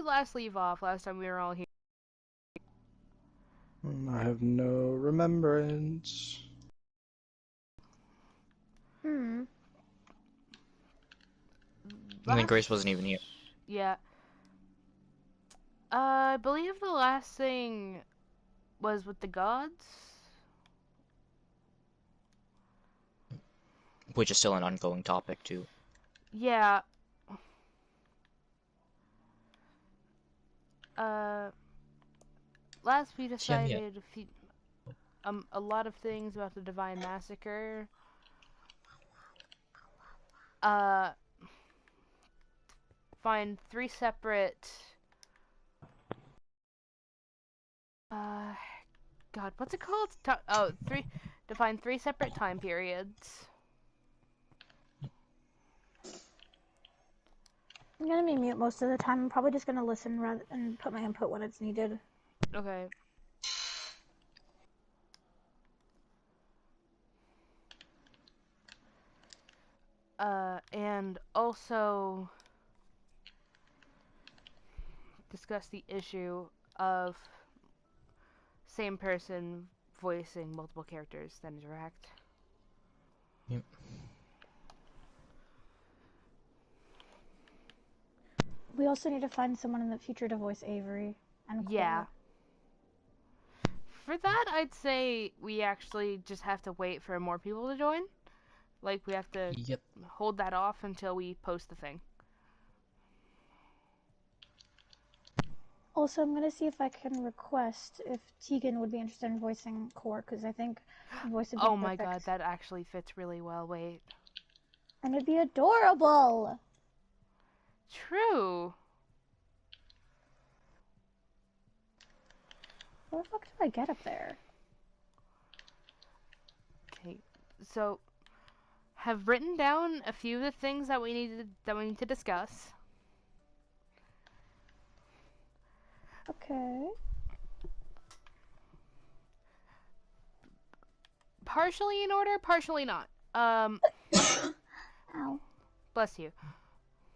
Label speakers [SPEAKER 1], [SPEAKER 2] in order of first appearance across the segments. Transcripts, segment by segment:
[SPEAKER 1] last leave off last time we were all here?
[SPEAKER 2] I have no remembrance.
[SPEAKER 3] Hmm.
[SPEAKER 4] I think Grace wasn't even here.
[SPEAKER 1] Yeah. I believe the last thing was with the gods.
[SPEAKER 4] Which is still an ongoing topic, too.
[SPEAKER 1] Yeah. Last we decided a lot of things about the Divine Massacre. Find three separate... God, what's it called? Define three separate time periods.
[SPEAKER 3] I'm gonna be mute most of the time. I'm probably just gonna listen and put my input when it's needed.
[SPEAKER 1] Okay. And also discuss the issue of same person voicing multiple characters that interact.
[SPEAKER 4] Yep.
[SPEAKER 3] We also need to find someone in the future to voice Avery and Cora.
[SPEAKER 1] Yeah. For that, I'd say we actually just have to wait for more people to join. Like, we have to hold that off until we post the thing.
[SPEAKER 3] Also, I'm gonna see if I can request if Tegan would be interested in voicing Cora, because I think her voice would be
[SPEAKER 1] Oh my
[SPEAKER 3] perfect.
[SPEAKER 1] god, that actually fits really well. Wait.
[SPEAKER 3] And it'd be adorable!
[SPEAKER 1] True.
[SPEAKER 3] Where the fuck do I get up there?
[SPEAKER 1] Okay, so have written down a few of the things that we need to discuss.
[SPEAKER 3] Okay.
[SPEAKER 1] Partially in order, partially not.
[SPEAKER 3] Ow.
[SPEAKER 1] Bless you.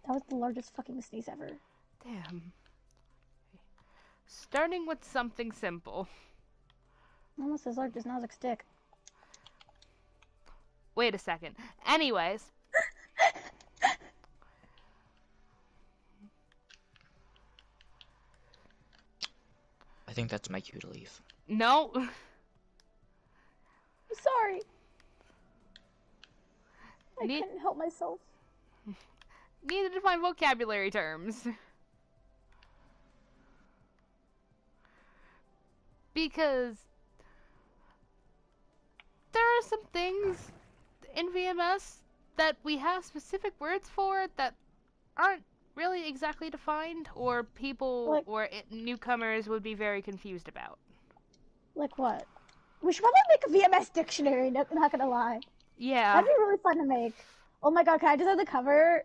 [SPEAKER 3] That was the largest fucking sneeze ever.
[SPEAKER 1] Damn. Starting with something simple.
[SPEAKER 3] Almost as large as Nozik's dick.
[SPEAKER 1] Wait a second. Anyways.
[SPEAKER 4] I think that's my cue to leave.
[SPEAKER 1] No.
[SPEAKER 3] I'm sorry. I couldn't help myself.
[SPEAKER 1] Need to define vocabulary terms. Because there are some things in VMS that we have specific words for that aren't really exactly defined, or people or newcomers would be very confused about.
[SPEAKER 3] Like what? We should probably make a VMS dictionary, not gonna lie.
[SPEAKER 1] Yeah.
[SPEAKER 3] That'd be really fun to make. Oh my god, can I just have the cover?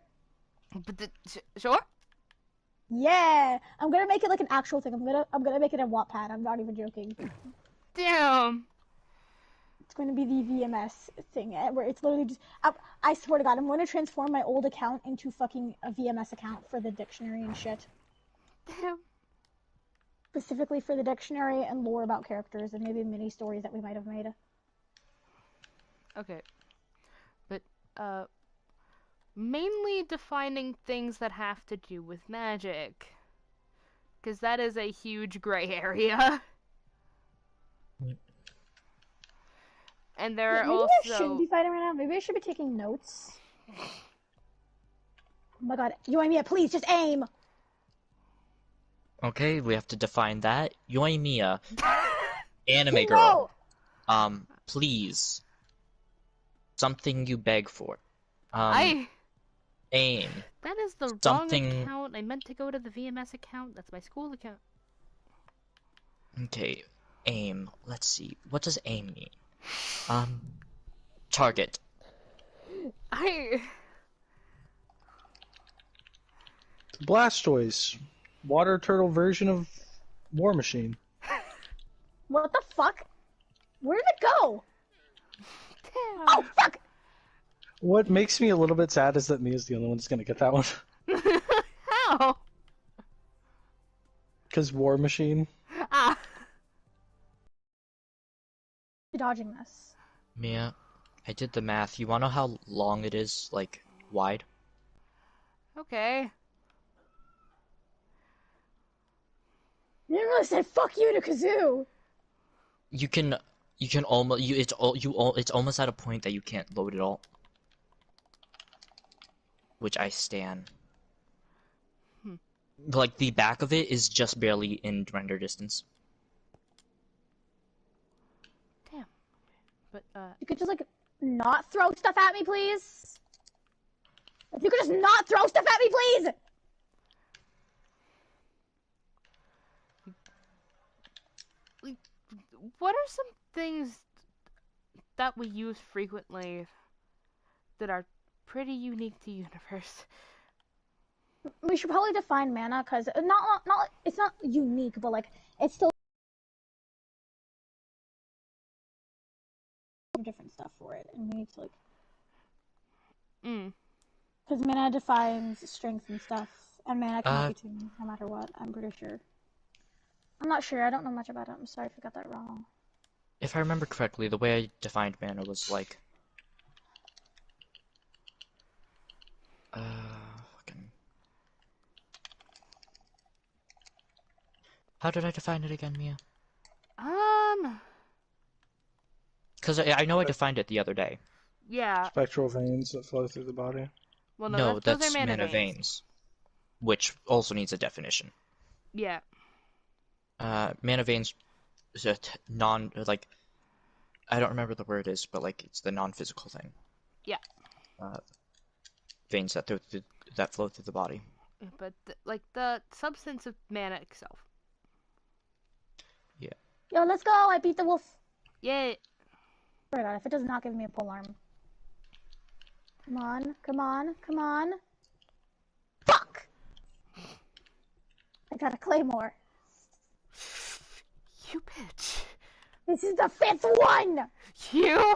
[SPEAKER 1] But sure?
[SPEAKER 3] Yeah! I'm gonna make it like an actual thing. I'm gonna make it a Wattpad. I'm not even joking.
[SPEAKER 1] Damn.
[SPEAKER 3] It's going to be the VMS thing, where it's literally just... I swear to god, I'm going to transform my old account into fucking a VMS account for the dictionary and shit.
[SPEAKER 1] Damn.
[SPEAKER 3] Specifically for the dictionary and lore about characters and maybe mini stories that we might have made.
[SPEAKER 1] Okay. But, mainly defining things that have to do with magic. Because that is a huge gray area. And there are also...
[SPEAKER 3] Maybe I shouldn't be fighting right now. Maybe I should be taking notes. Oh my god. Yoimiya, please, just aim!
[SPEAKER 4] Okay, we have to define that. Yoimiya. Anime girl.
[SPEAKER 3] No!
[SPEAKER 4] Please. Something you beg for.
[SPEAKER 1] Aim. That is the wrong account. I meant to go to the VMS account. That's my school account.
[SPEAKER 4] Okay, aim. Let's see. What does aim mean? Target.
[SPEAKER 2] Blastoise. Water turtle version of War Machine.
[SPEAKER 3] What the fuck? Where did it go?
[SPEAKER 1] Damn.
[SPEAKER 3] Oh, fuck!
[SPEAKER 2] What makes me a little bit sad is that Mia's the only one that's gonna get that one.
[SPEAKER 1] How?
[SPEAKER 2] Because War Machine.
[SPEAKER 1] Ah.
[SPEAKER 3] Dodging this.
[SPEAKER 4] Mia, I did the math. You wanna know how long it is, like, wide?
[SPEAKER 1] Okay.
[SPEAKER 3] You didn't really say fuck you to Kazoo.
[SPEAKER 4] You can almost it's almost at a point that you can't load it all. Which I stan. Like the back of it is just barely in render distance.
[SPEAKER 1] Damn. But
[SPEAKER 3] You could just like not throw stuff at me, please. If you could just not throw stuff at me, please.
[SPEAKER 1] what are some things that we use frequently that are pretty unique to universe?
[SPEAKER 3] We should probably define mana because not it's not unique, but like it's still different stuff for it, and we need to like because mana defines strength and stuff, and mana cannot be tuned no matter what. I'm pretty sure. I'm not sure. I don't know much about it. I'm sorry if I got that wrong.
[SPEAKER 4] If I remember correctly, the way I defined mana was like fucking... How did I define it again, Mia? Because I know I defined it the other day.
[SPEAKER 1] Yeah.
[SPEAKER 2] Spectral veins that flow through the body.
[SPEAKER 1] Well,
[SPEAKER 4] No,
[SPEAKER 1] those
[SPEAKER 4] that's
[SPEAKER 1] are mana
[SPEAKER 4] veins, which also needs a definition.
[SPEAKER 1] Yeah.
[SPEAKER 4] Mana veins is a like, I don't remember the word is, but like it's the non-physical thing.
[SPEAKER 1] Yeah.
[SPEAKER 4] Veins that flow through the body.
[SPEAKER 1] But like the substance of mana itself.
[SPEAKER 4] Yeah.
[SPEAKER 3] Yo, let's go! I beat the wolf.
[SPEAKER 1] Yay!
[SPEAKER 3] Sorry about it. If it does not give me a pole arm. Come on, come on, come on. Fuck! I got a claymore.
[SPEAKER 1] You bitch.
[SPEAKER 3] This is the 5th one!
[SPEAKER 1] You?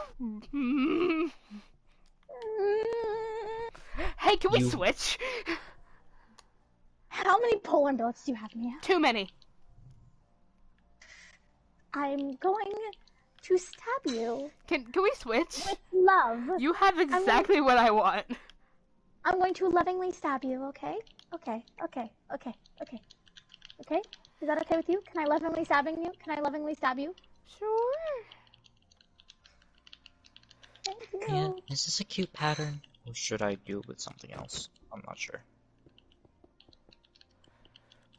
[SPEAKER 1] Hey, can we switch?
[SPEAKER 3] How many polar bullets do you have, Mia?
[SPEAKER 1] Too many.
[SPEAKER 3] I'm going to stab you.
[SPEAKER 1] Can we switch?
[SPEAKER 3] With love.
[SPEAKER 1] You have exactly what I want.
[SPEAKER 3] I'm going to lovingly stab you, okay? Okay. Is that okay with you? Can I lovingly stabbing you? Can I lovingly stab you?
[SPEAKER 1] Sure.
[SPEAKER 3] Thank you.
[SPEAKER 4] Yeah, is this a cute pattern? Or should I do it with something else? I'm not sure.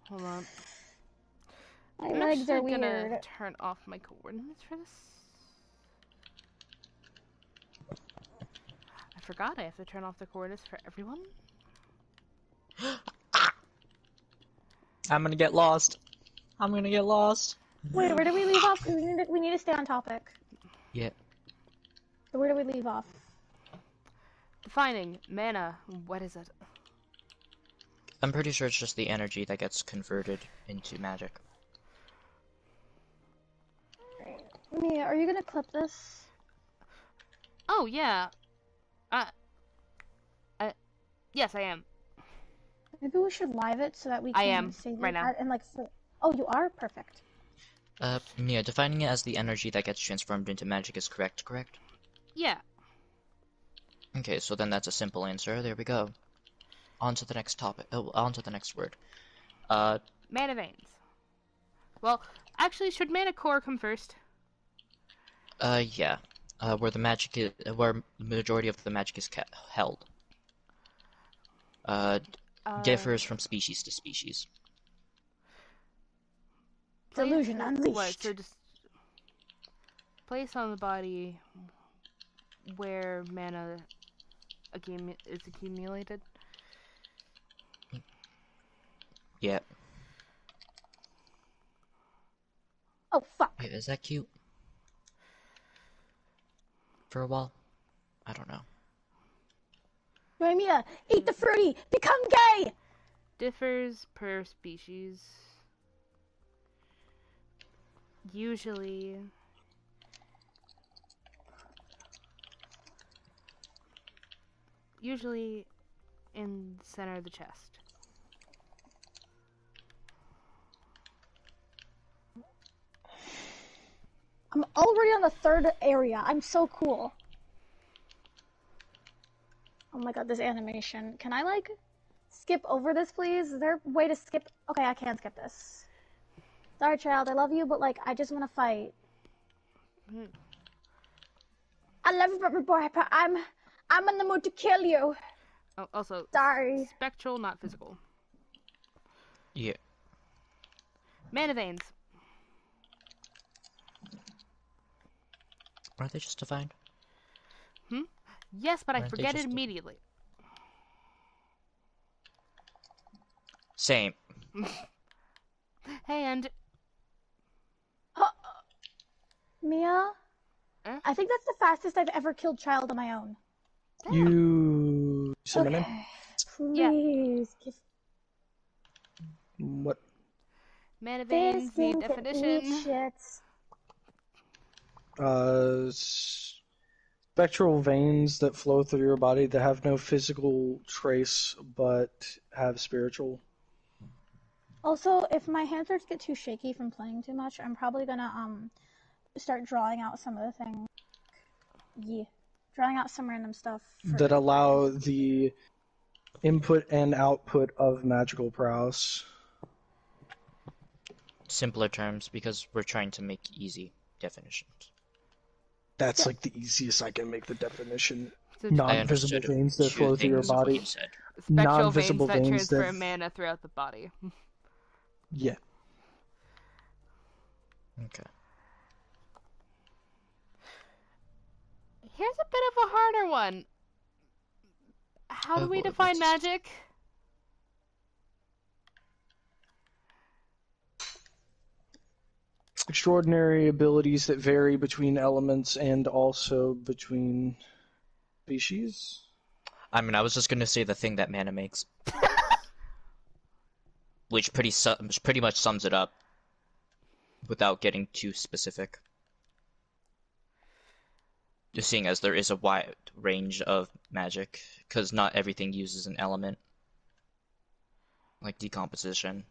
[SPEAKER 1] Hold on.
[SPEAKER 3] My
[SPEAKER 1] I'm
[SPEAKER 3] legs are
[SPEAKER 1] actually
[SPEAKER 3] weird.
[SPEAKER 1] gonna turn off my coordinates for this. I forgot I have to turn off the coordinates for everyone.
[SPEAKER 4] I'm gonna get lost.
[SPEAKER 3] Wait, where did we leave off? We need to stay on topic.
[SPEAKER 4] Yeah.
[SPEAKER 3] So where do we leave off?
[SPEAKER 1] Defining mana. What is it?
[SPEAKER 4] I'm pretty sure it's just the energy that gets converted into magic.
[SPEAKER 3] Mia, are you gonna clip this?
[SPEAKER 1] Oh yeah. Yes, I am.
[SPEAKER 3] Maybe we should live it so that we can
[SPEAKER 1] I am
[SPEAKER 3] say
[SPEAKER 1] right now.
[SPEAKER 3] And like, oh, you are perfect.
[SPEAKER 4] Mia, defining it as the energy that gets transformed into magic is correct?
[SPEAKER 1] Yeah.
[SPEAKER 4] Okay, so then that's a simple answer. There we go. On to the next topic. Oh, on to the next word.
[SPEAKER 1] Mana veins. Well, actually, should mana core come first?
[SPEAKER 4] Yeah. Where the magic is, where the majority of the magic is held. Differs from species to species.
[SPEAKER 3] Delusion unleashed.
[SPEAKER 1] What? So just place on the body where mana is accumulated.
[SPEAKER 4] Yeah.
[SPEAKER 3] Oh fuck.
[SPEAKER 4] Wait, is that cute? For a while? I don't know.
[SPEAKER 3] Mia, eat the fruity! Become gay!
[SPEAKER 1] Differs per species. Usually in the center of the chest.
[SPEAKER 3] I'm already on the 3rd area. I'm so cool. Oh my god, this animation. Can I, like, skip over this, please? Is there a way to skip? Okay, I can skip this. Sorry, child, I love you, but, like, I just want to fight. I love you, but boy, I'm in the mood to kill you.
[SPEAKER 1] Oh, also,
[SPEAKER 3] Sorry.
[SPEAKER 1] spectral, not physical.
[SPEAKER 4] Yeah.
[SPEAKER 1] Mana veins.
[SPEAKER 4] Aren't they just defined?
[SPEAKER 1] Yes, but I
[SPEAKER 4] Aren't they
[SPEAKER 1] forget it
[SPEAKER 4] just
[SPEAKER 1] immediately.
[SPEAKER 4] Same.
[SPEAKER 1] Hey, and
[SPEAKER 3] Mia?
[SPEAKER 1] Huh?
[SPEAKER 3] I think that's the fastest I've ever killed child on my own.
[SPEAKER 1] damn.
[SPEAKER 2] You summon in?
[SPEAKER 3] Okay. Please give
[SPEAKER 2] What?
[SPEAKER 1] Mana
[SPEAKER 3] this
[SPEAKER 1] veins
[SPEAKER 3] thing
[SPEAKER 1] need
[SPEAKER 3] can
[SPEAKER 1] definition.
[SPEAKER 3] eat shit.
[SPEAKER 2] Spectral veins that flow through your body that have no physical trace but have spiritual.
[SPEAKER 3] Also, if my hands start to get too shaky from playing too much, I'm probably gonna start drawing out some of the things. Yeah. Drawing out some random stuff.
[SPEAKER 2] That allow the input and output of magical prowess.
[SPEAKER 4] Simpler terms, because we're trying to make easy definitions.
[SPEAKER 2] That's like the easiest I can make the definition.
[SPEAKER 1] So
[SPEAKER 4] I
[SPEAKER 2] Non-visible
[SPEAKER 4] understood
[SPEAKER 2] veins that
[SPEAKER 4] 2
[SPEAKER 2] flow through your
[SPEAKER 4] things of what
[SPEAKER 2] body.
[SPEAKER 4] you said.
[SPEAKER 1] spectral
[SPEAKER 2] Non-visible
[SPEAKER 1] veins that
[SPEAKER 2] veins
[SPEAKER 1] transfer
[SPEAKER 2] that...
[SPEAKER 1] mana throughout the body.
[SPEAKER 2] Yeah.
[SPEAKER 4] Okay.
[SPEAKER 1] Here's a bit of a harder one. How do we define magic?
[SPEAKER 2] Extraordinary abilities that vary between elements and also between species.
[SPEAKER 4] I mean, I was just gonna say the thing that mana makes. Which pretty much sums it up. Without getting too specific. Just seeing as there is a wide range of magic, because not everything uses an element. Like decomposition.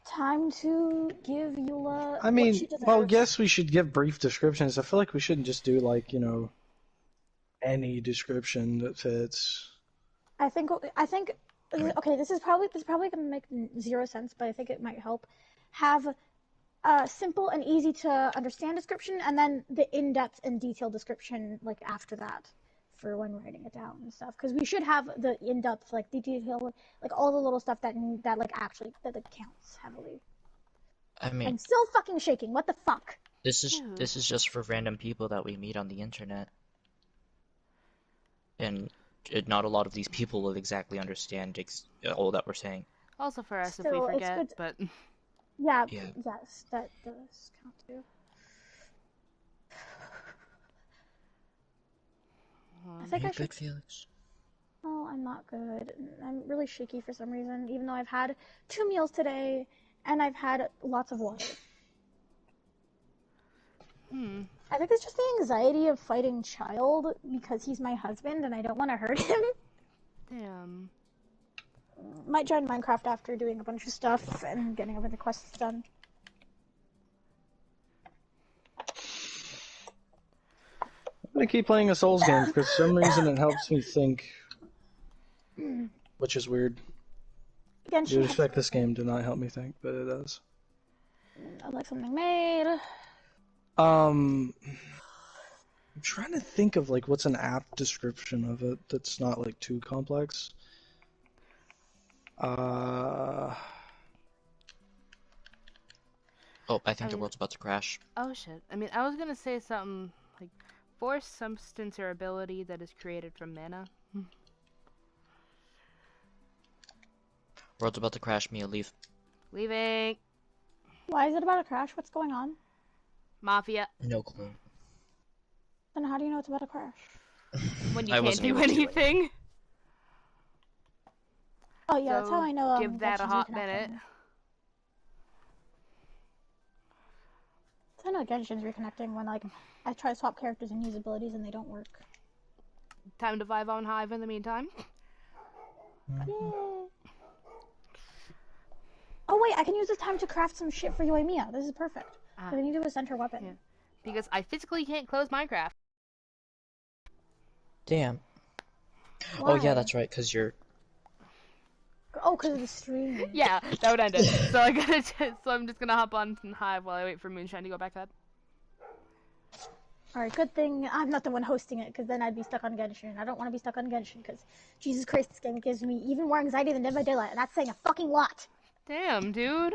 [SPEAKER 3] Time to give Eula
[SPEAKER 2] I mean,
[SPEAKER 3] what she deserves.
[SPEAKER 2] well, yes, we should give brief descriptions. I feel like we shouldn't just do, like, any description that fits.
[SPEAKER 3] I think okay, this is probably gonna make 0 sense, but I think it might help. Have a simple and easy to understand description, and then the in-depth and detailed description like after that, for when writing it down and stuff. Because we should have the in-depth, like the detail, like all the little stuff that like actually that counts heavily.
[SPEAKER 4] I mean,
[SPEAKER 3] I'm still fucking shaking. What the fuck?
[SPEAKER 4] this is just for random people that we meet on the internet. And not a lot of these people will exactly understand all that we're saying.
[SPEAKER 1] Also for us if
[SPEAKER 3] Still,
[SPEAKER 1] we
[SPEAKER 3] it's
[SPEAKER 1] forget,
[SPEAKER 3] good.
[SPEAKER 1] but
[SPEAKER 3] Yeah,
[SPEAKER 4] Yeah.
[SPEAKER 3] yes, that does count too. I think
[SPEAKER 4] Are
[SPEAKER 3] I
[SPEAKER 4] you
[SPEAKER 3] should.
[SPEAKER 4] good, Felix?
[SPEAKER 3] Oh, I'm not good. I'm really shaky for some reason, even though I've had 2 meals today and I've had lots of water. I think it's just the anxiety of fighting child because he's my husband and I don't want to hurt him.
[SPEAKER 1] damn.
[SPEAKER 3] Might join Minecraft after doing a bunch of stuff and getting a bunch of quests done.
[SPEAKER 2] I'm gonna keep playing a Souls game because for some reason it helps me think, which is weird.
[SPEAKER 3] Again,
[SPEAKER 2] You would expect this game to not help me think, but it does.
[SPEAKER 3] I'd like something made.
[SPEAKER 2] I'm trying to think of like what's an apt description of it that's not like too complex.
[SPEAKER 4] Oh, I think the world's about to crash.
[SPEAKER 1] Oh shit. I mean, I was gonna say something like force, substance, or ability that is created from mana.
[SPEAKER 4] World's about to crash, Mia, leave.
[SPEAKER 1] Leaving.
[SPEAKER 3] Why is it about to crash? What's going on?
[SPEAKER 1] Mafia.
[SPEAKER 4] No clue.
[SPEAKER 3] Then how do you know it's about to crash?
[SPEAKER 1] When you
[SPEAKER 4] I
[SPEAKER 1] can't
[SPEAKER 4] wasn't
[SPEAKER 1] do
[SPEAKER 4] able to do
[SPEAKER 1] anything.
[SPEAKER 3] Oh yeah, that's
[SPEAKER 1] So,
[SPEAKER 3] how I know.
[SPEAKER 1] give that a
[SPEAKER 3] Genshin's
[SPEAKER 1] hot
[SPEAKER 3] reconnecting.
[SPEAKER 1] minute.
[SPEAKER 3] I know Genshin's reconnecting when like I try to swap characters and use abilities and they don't work.
[SPEAKER 1] Time to vibe on Hive in the meantime.
[SPEAKER 3] Yay. Oh wait, I can use this time to craft some shit for Yoimiya. This is perfect. Because I need to ascend her weapon.
[SPEAKER 1] Yeah. Because I physically can't close Minecraft.
[SPEAKER 4] Damn.
[SPEAKER 3] Why?
[SPEAKER 4] Oh yeah, that's right, because you're...
[SPEAKER 3] Oh, because of the stream.
[SPEAKER 1] Yeah, that would end it. So I'm just gonna hop on Hive while I wait for Moonshine to go back to bed.
[SPEAKER 3] Alright, good thing I'm not the one hosting it, because then I'd be stuck on Genshin. I don't want to be stuck on Genshin, because Jesus Christ, this game gives me even more anxiety than Dead by Daylight, and that's saying a fucking lot.
[SPEAKER 1] Damn, dude.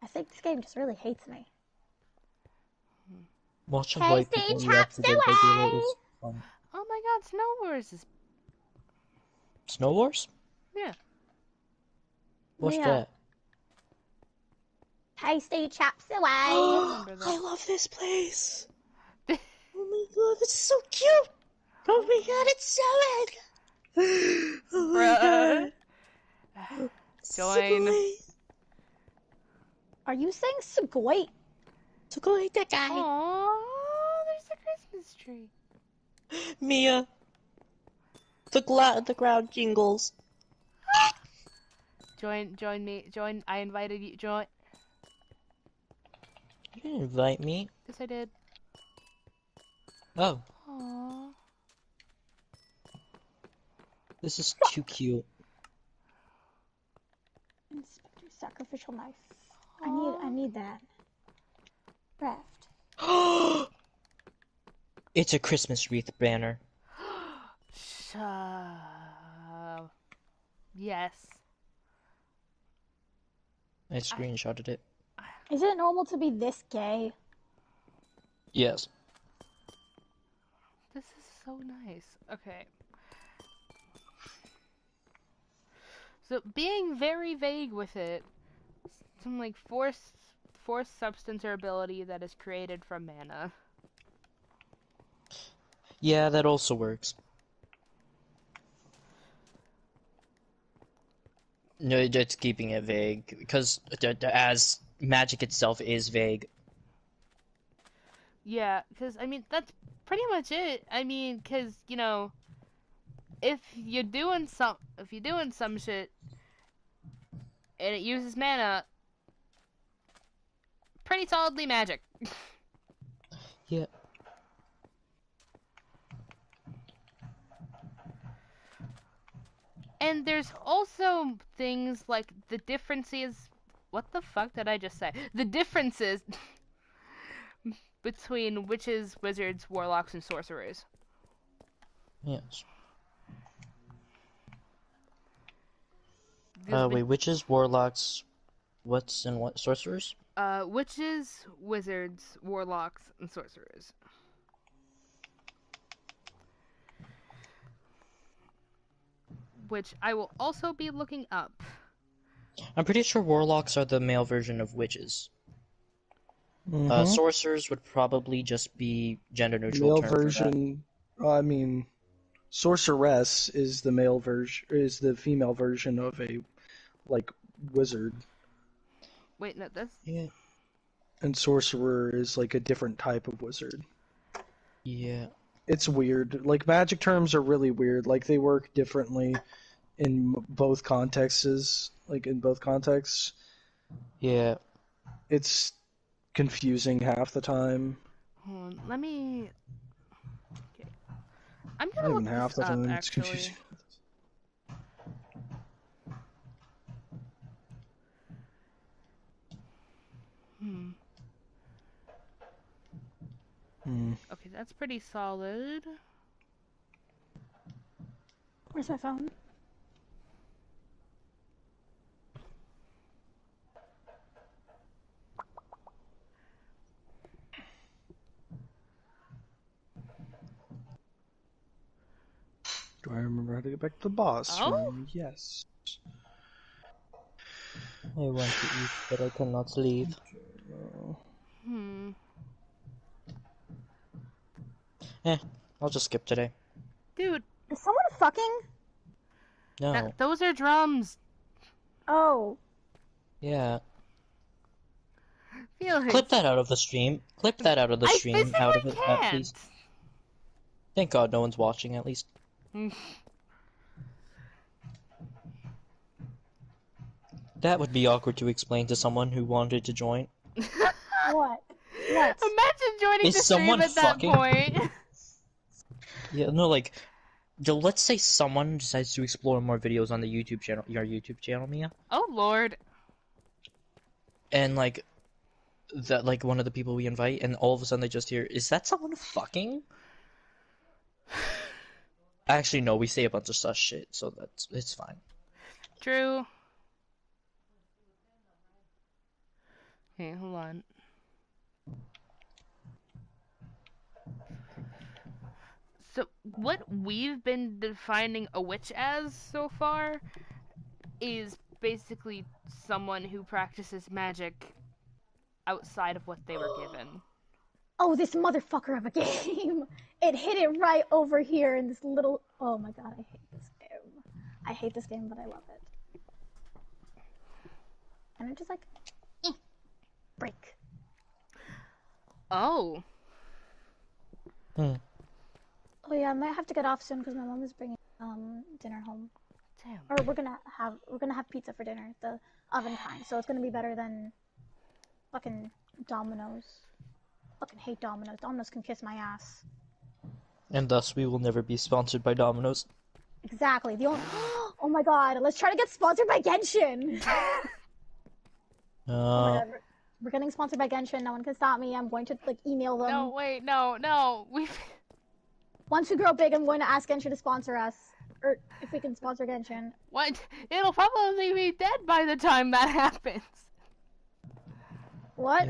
[SPEAKER 3] I think this game just really hates me.
[SPEAKER 4] Watching white people
[SPEAKER 3] Tasty
[SPEAKER 4] react to
[SPEAKER 3] chops
[SPEAKER 4] Dead by Daylight
[SPEAKER 3] away!
[SPEAKER 4] is fun.
[SPEAKER 1] Oh my god, Snow Wars is...
[SPEAKER 4] Snow Wars?
[SPEAKER 1] Yeah.
[SPEAKER 4] What's
[SPEAKER 3] Yeah.
[SPEAKER 4] that?
[SPEAKER 3] Tasty chops away!
[SPEAKER 2] I love this place. Oh my god, it's so cute. Oh my god, it's so big. Oh my god.
[SPEAKER 1] Join.
[SPEAKER 2] Sugoi.
[SPEAKER 3] Are you saying Sugoi?
[SPEAKER 2] Sugoi, that guy.
[SPEAKER 1] Aww, there's a Christmas tree.
[SPEAKER 2] Mia. The ground jingles.
[SPEAKER 1] Join me. I invited you. Join.
[SPEAKER 4] You didn't invite me.
[SPEAKER 1] Yes, I did.
[SPEAKER 4] Oh,
[SPEAKER 1] Aww.
[SPEAKER 4] this is too cute.
[SPEAKER 3] Inspector sacrificial knife. I need that. Craft.
[SPEAKER 4] It's a Christmas wreath banner.
[SPEAKER 1] Yes.
[SPEAKER 4] I screenshotted it.
[SPEAKER 3] Is it normal to be this gay?
[SPEAKER 4] Yes.
[SPEAKER 1] This is so nice. Okay. So being very vague with it, some like force substance or ability that is created from mana.
[SPEAKER 4] Yeah, that also works. No, it's keeping it vague because as magic itself is vague.
[SPEAKER 1] Yeah, because I mean that's pretty much it. I mean, because you know, if you're doing some shit and it uses mana, pretty solidly magic.
[SPEAKER 4] Yeah.
[SPEAKER 1] And there's also things like the differences. What the fuck did I just say? The differences between witches, wizards, warlocks, and sorcerers.
[SPEAKER 4] Yes.
[SPEAKER 1] Because
[SPEAKER 4] Wait, witches, warlocks, what's and what sorcerers?
[SPEAKER 1] witches, wizards, warlocks, and sorcerers. Which I will also be looking up.
[SPEAKER 4] I'm pretty sure warlocks are the male version of witches. Sorcerers would probably just be gender neutral
[SPEAKER 2] Male
[SPEAKER 4] term for that.
[SPEAKER 2] version. I mean, sorceress is the male version. Is the female version of a like wizard.
[SPEAKER 1] Wait, no, that's...
[SPEAKER 4] Yeah.
[SPEAKER 2] And sorcerer is like a different type of wizard.
[SPEAKER 4] Yeah.
[SPEAKER 2] It's weird. Like, magic terms are really weird. Like, they work differently in both contexts. Like, in both contexts.
[SPEAKER 4] Yeah.
[SPEAKER 2] It's confusing half the time.
[SPEAKER 1] Hold on, let me... Okay. I'm
[SPEAKER 2] Not
[SPEAKER 1] gonna
[SPEAKER 2] even
[SPEAKER 1] look
[SPEAKER 2] half
[SPEAKER 1] this
[SPEAKER 2] the
[SPEAKER 1] up,
[SPEAKER 2] time. It's
[SPEAKER 1] actually.
[SPEAKER 2] confusing.
[SPEAKER 1] Okay, that's pretty solid.
[SPEAKER 3] Where's my phone?
[SPEAKER 2] Do I remember how to get back to the boss
[SPEAKER 1] Oh?
[SPEAKER 2] room? Yes.
[SPEAKER 4] I want to eat, but I cannot leave. I'll just skip today.
[SPEAKER 1] Dude,
[SPEAKER 3] Is someone fucking?
[SPEAKER 4] No.
[SPEAKER 1] those are drums.
[SPEAKER 3] Oh.
[SPEAKER 4] Yeah.
[SPEAKER 1] Felix.
[SPEAKER 4] Clip that out of the stream. Clip that out of the stream.
[SPEAKER 1] I
[SPEAKER 4] Out of
[SPEAKER 1] physically
[SPEAKER 4] it,
[SPEAKER 1] can't.
[SPEAKER 4] please. Thank God no one's watching, at least. That would be awkward to explain to someone who wanted to join.
[SPEAKER 3] What? What?
[SPEAKER 1] Imagine joining
[SPEAKER 4] Is
[SPEAKER 1] the stream
[SPEAKER 4] someone
[SPEAKER 1] at that
[SPEAKER 4] fucking?
[SPEAKER 1] point.
[SPEAKER 4] Yeah, no, like, let's say someone decides to explore more videos on the YouTube channel, your YouTube channel, Mia,
[SPEAKER 1] Oh lord.
[SPEAKER 4] and like that, like one of the people we invite, and all of a sudden they just hear, "Is that someone fucking?" Actually, no, we say a bunch of sus shit, so it's fine.
[SPEAKER 1] True. Okay, hold on. So, what we've been defining a witch as so far is basically someone who practices magic outside of what they were given.
[SPEAKER 3] Oh, this motherfucker of a game! It hit it right over here in this little... Oh my god, I hate this game. I hate this game, but I love it. And I'm just like... break.
[SPEAKER 1] Oh.
[SPEAKER 3] Oh yeah, I might have to get off soon because my mom is bringing dinner home.
[SPEAKER 1] Damn.
[SPEAKER 3] Or we're gonna have pizza for dinner, the oven kind. So it's gonna be better than fucking Domino's. Fucking hate Domino's. Domino's can kiss my ass.
[SPEAKER 4] And thus, we will never be sponsored by Domino's.
[SPEAKER 3] Exactly. The only... Oh my god, let's try to get sponsored by Genshin! Oh my god, we're getting sponsored by Genshin. No one can stop me. I'm going to like email them.
[SPEAKER 1] No, wait, no.
[SPEAKER 3] Once we grow big, I'm going to ask Genshin to sponsor us. Or if we can sponsor Genshin.
[SPEAKER 1] What? It'll probably be dead by the time that happens.
[SPEAKER 3] What?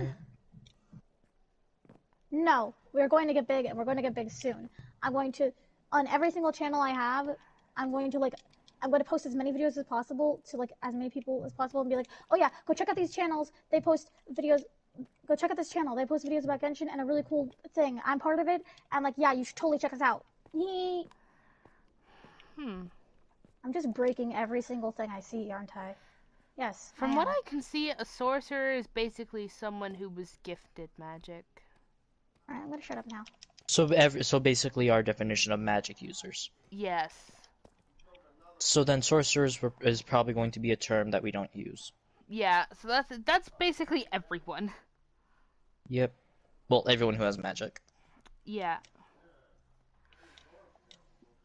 [SPEAKER 3] No, we're going to get big, and we're going to get big soon. I'm going to, on every single channel I have, I'm going to post as many videos as possible to like as many people as possible and be like, oh yeah, go check out these channels. They post videos. Go check out this channel. They post videos about Genshin and a really cool thing. I'm part of it, and like, yeah, you should totally check us out. Yee. I'm just breaking every single thing I see, aren't I? Yes.
[SPEAKER 1] From what I can see, a sorcerer is basically someone who was gifted magic.
[SPEAKER 3] Alright, I'm gonna shut up now.
[SPEAKER 4] So basically, our definition of magic users.
[SPEAKER 1] Yes.
[SPEAKER 4] So then, sorcerers is probably going to be a term that we don't use.
[SPEAKER 1] Yeah, so that's basically everyone.
[SPEAKER 4] Yep. Well, everyone who has magic.
[SPEAKER 1] Yeah.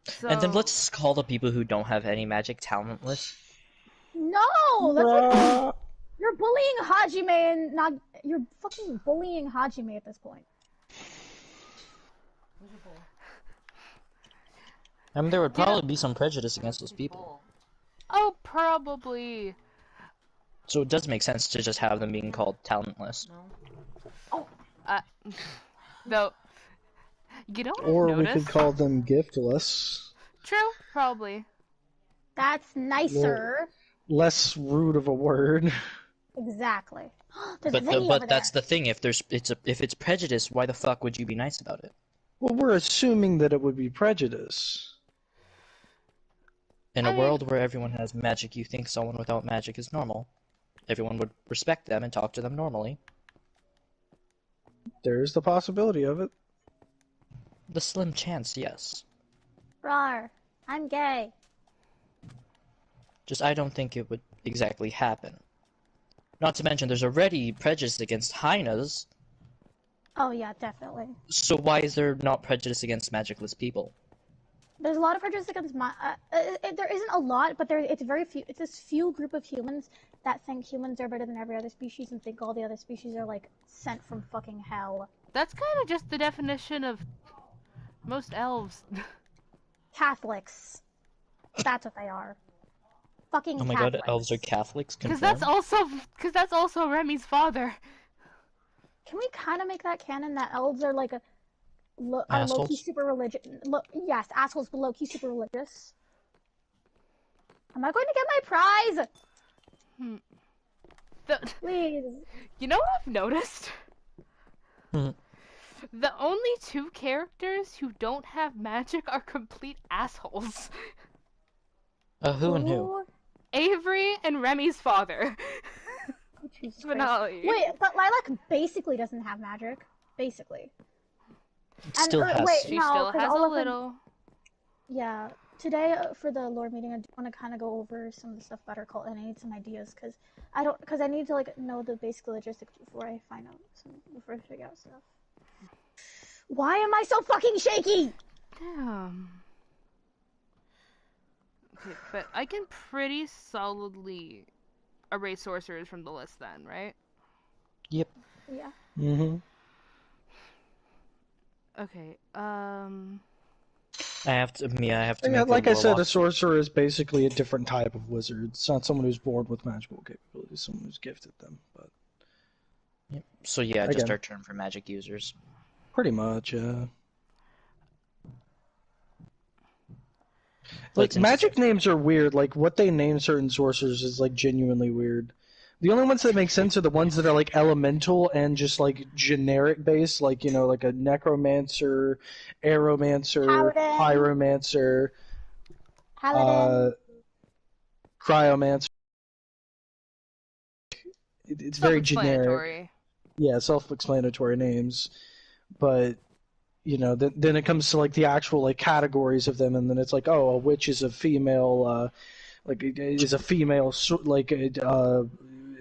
[SPEAKER 1] So...
[SPEAKER 4] And then let's call the people who don't have any magic talentless.
[SPEAKER 3] No! That's like... You're bullying Hajime and not... You're fucking bullying Hajime at this point.
[SPEAKER 4] I mean, there would probably be some prejudice against those people.
[SPEAKER 1] Oh, probably.
[SPEAKER 4] So it does make sense to just have them being called talentless.
[SPEAKER 3] Oh.
[SPEAKER 1] Though, you don't
[SPEAKER 2] Or
[SPEAKER 1] notice?
[SPEAKER 2] we could call them giftless.
[SPEAKER 1] True, probably.
[SPEAKER 3] That's nicer.
[SPEAKER 2] Less rude of a word.
[SPEAKER 3] Exactly.
[SPEAKER 4] But that's the thing. If it's prejudice, why the fuck would you be nice about it?
[SPEAKER 2] Well, we're assuming that it would be prejudice.
[SPEAKER 4] In a world where everyone has magic, you think someone without magic is normal. Everyone would respect them and talk to them normally.
[SPEAKER 2] There's the possibility of it.
[SPEAKER 4] The slim chance, yes.
[SPEAKER 3] Rawr. I'm gay.
[SPEAKER 4] Just I don't think it would exactly happen. Not to mention, there's already prejudice against hyenas.
[SPEAKER 3] Oh yeah, definitely.
[SPEAKER 4] So why is there not prejudice against magicless people?
[SPEAKER 3] There's a lot of prejudice against there isn't a lot, but it's very few. It's this few group of humans that think humans are better than every other species and think all the other species are like sent from fucking hell.
[SPEAKER 1] That's kind of just the definition of most elves.
[SPEAKER 3] Catholics. That's what they are. Fucking
[SPEAKER 4] Oh my
[SPEAKER 3] Catholics.
[SPEAKER 4] god, elves are Catholics?
[SPEAKER 1] Because
[SPEAKER 4] Confirmed?
[SPEAKER 1] that's also Remy's father.
[SPEAKER 3] Can we kind of make that canon that elves are like are
[SPEAKER 4] Assholes?
[SPEAKER 3] low-key super religious? Yes, assholes, but low-key super religious. Am I going to get my prize? Please.
[SPEAKER 1] You know what I've noticed?
[SPEAKER 4] Hmm.
[SPEAKER 1] The only two characters who don't have magic are complete assholes.
[SPEAKER 4] Who and who?
[SPEAKER 1] Avery and Remy's father.
[SPEAKER 3] Oh, Jesus
[SPEAKER 1] Finale.
[SPEAKER 3] Christ. Wait, but Lilac basically doesn't have magic. Basically.
[SPEAKER 4] It still has.
[SPEAKER 3] Wait,
[SPEAKER 1] She
[SPEAKER 3] no,
[SPEAKER 1] still
[SPEAKER 3] 'cause
[SPEAKER 1] has
[SPEAKER 3] all
[SPEAKER 1] a
[SPEAKER 3] of them-
[SPEAKER 1] little.
[SPEAKER 3] Yeah, today for the lore meeting, I do want to kind of go over some of the stuff about our cult, and I need some ideas because I need to like know the basic logistics before I figure out stuff. Why am I so fucking shaky?
[SPEAKER 1] Damn. Okay, but I can pretty solidly erase sorcerers from the list then, right?
[SPEAKER 4] Yep.
[SPEAKER 3] Yeah.
[SPEAKER 2] Mm-hmm.
[SPEAKER 1] Okay,
[SPEAKER 4] I have to
[SPEAKER 2] Yeah,
[SPEAKER 4] make
[SPEAKER 2] like
[SPEAKER 4] a
[SPEAKER 2] I said, a
[SPEAKER 4] warlock.
[SPEAKER 2] sorcerer is basically a different type of wizard. It's not someone who's born with magical capabilities, someone who's gifted them. But
[SPEAKER 4] Yep. So yeah,
[SPEAKER 2] again,
[SPEAKER 4] just our term for magic users.
[SPEAKER 2] pretty much, yeah.
[SPEAKER 4] But
[SPEAKER 2] Like,
[SPEAKER 4] it's
[SPEAKER 2] magic
[SPEAKER 4] interesting.
[SPEAKER 2] names are weird. Like, what they name certain sorcerers is, like, genuinely weird. The only ones that make sense are the ones that are, like, elemental and just, like, generic based. Like, you know, like a necromancer, aeromancer,
[SPEAKER 3] Paladin.
[SPEAKER 2] pyromancer,
[SPEAKER 3] Paladin.
[SPEAKER 2] cryomancer. It's very generic.
[SPEAKER 1] self-explanatory.
[SPEAKER 2] Yeah, self-explanatory names. But, you know, then it comes to, like, the actual, like, categories of them, and then it's like, oh, a witch is a female, is a female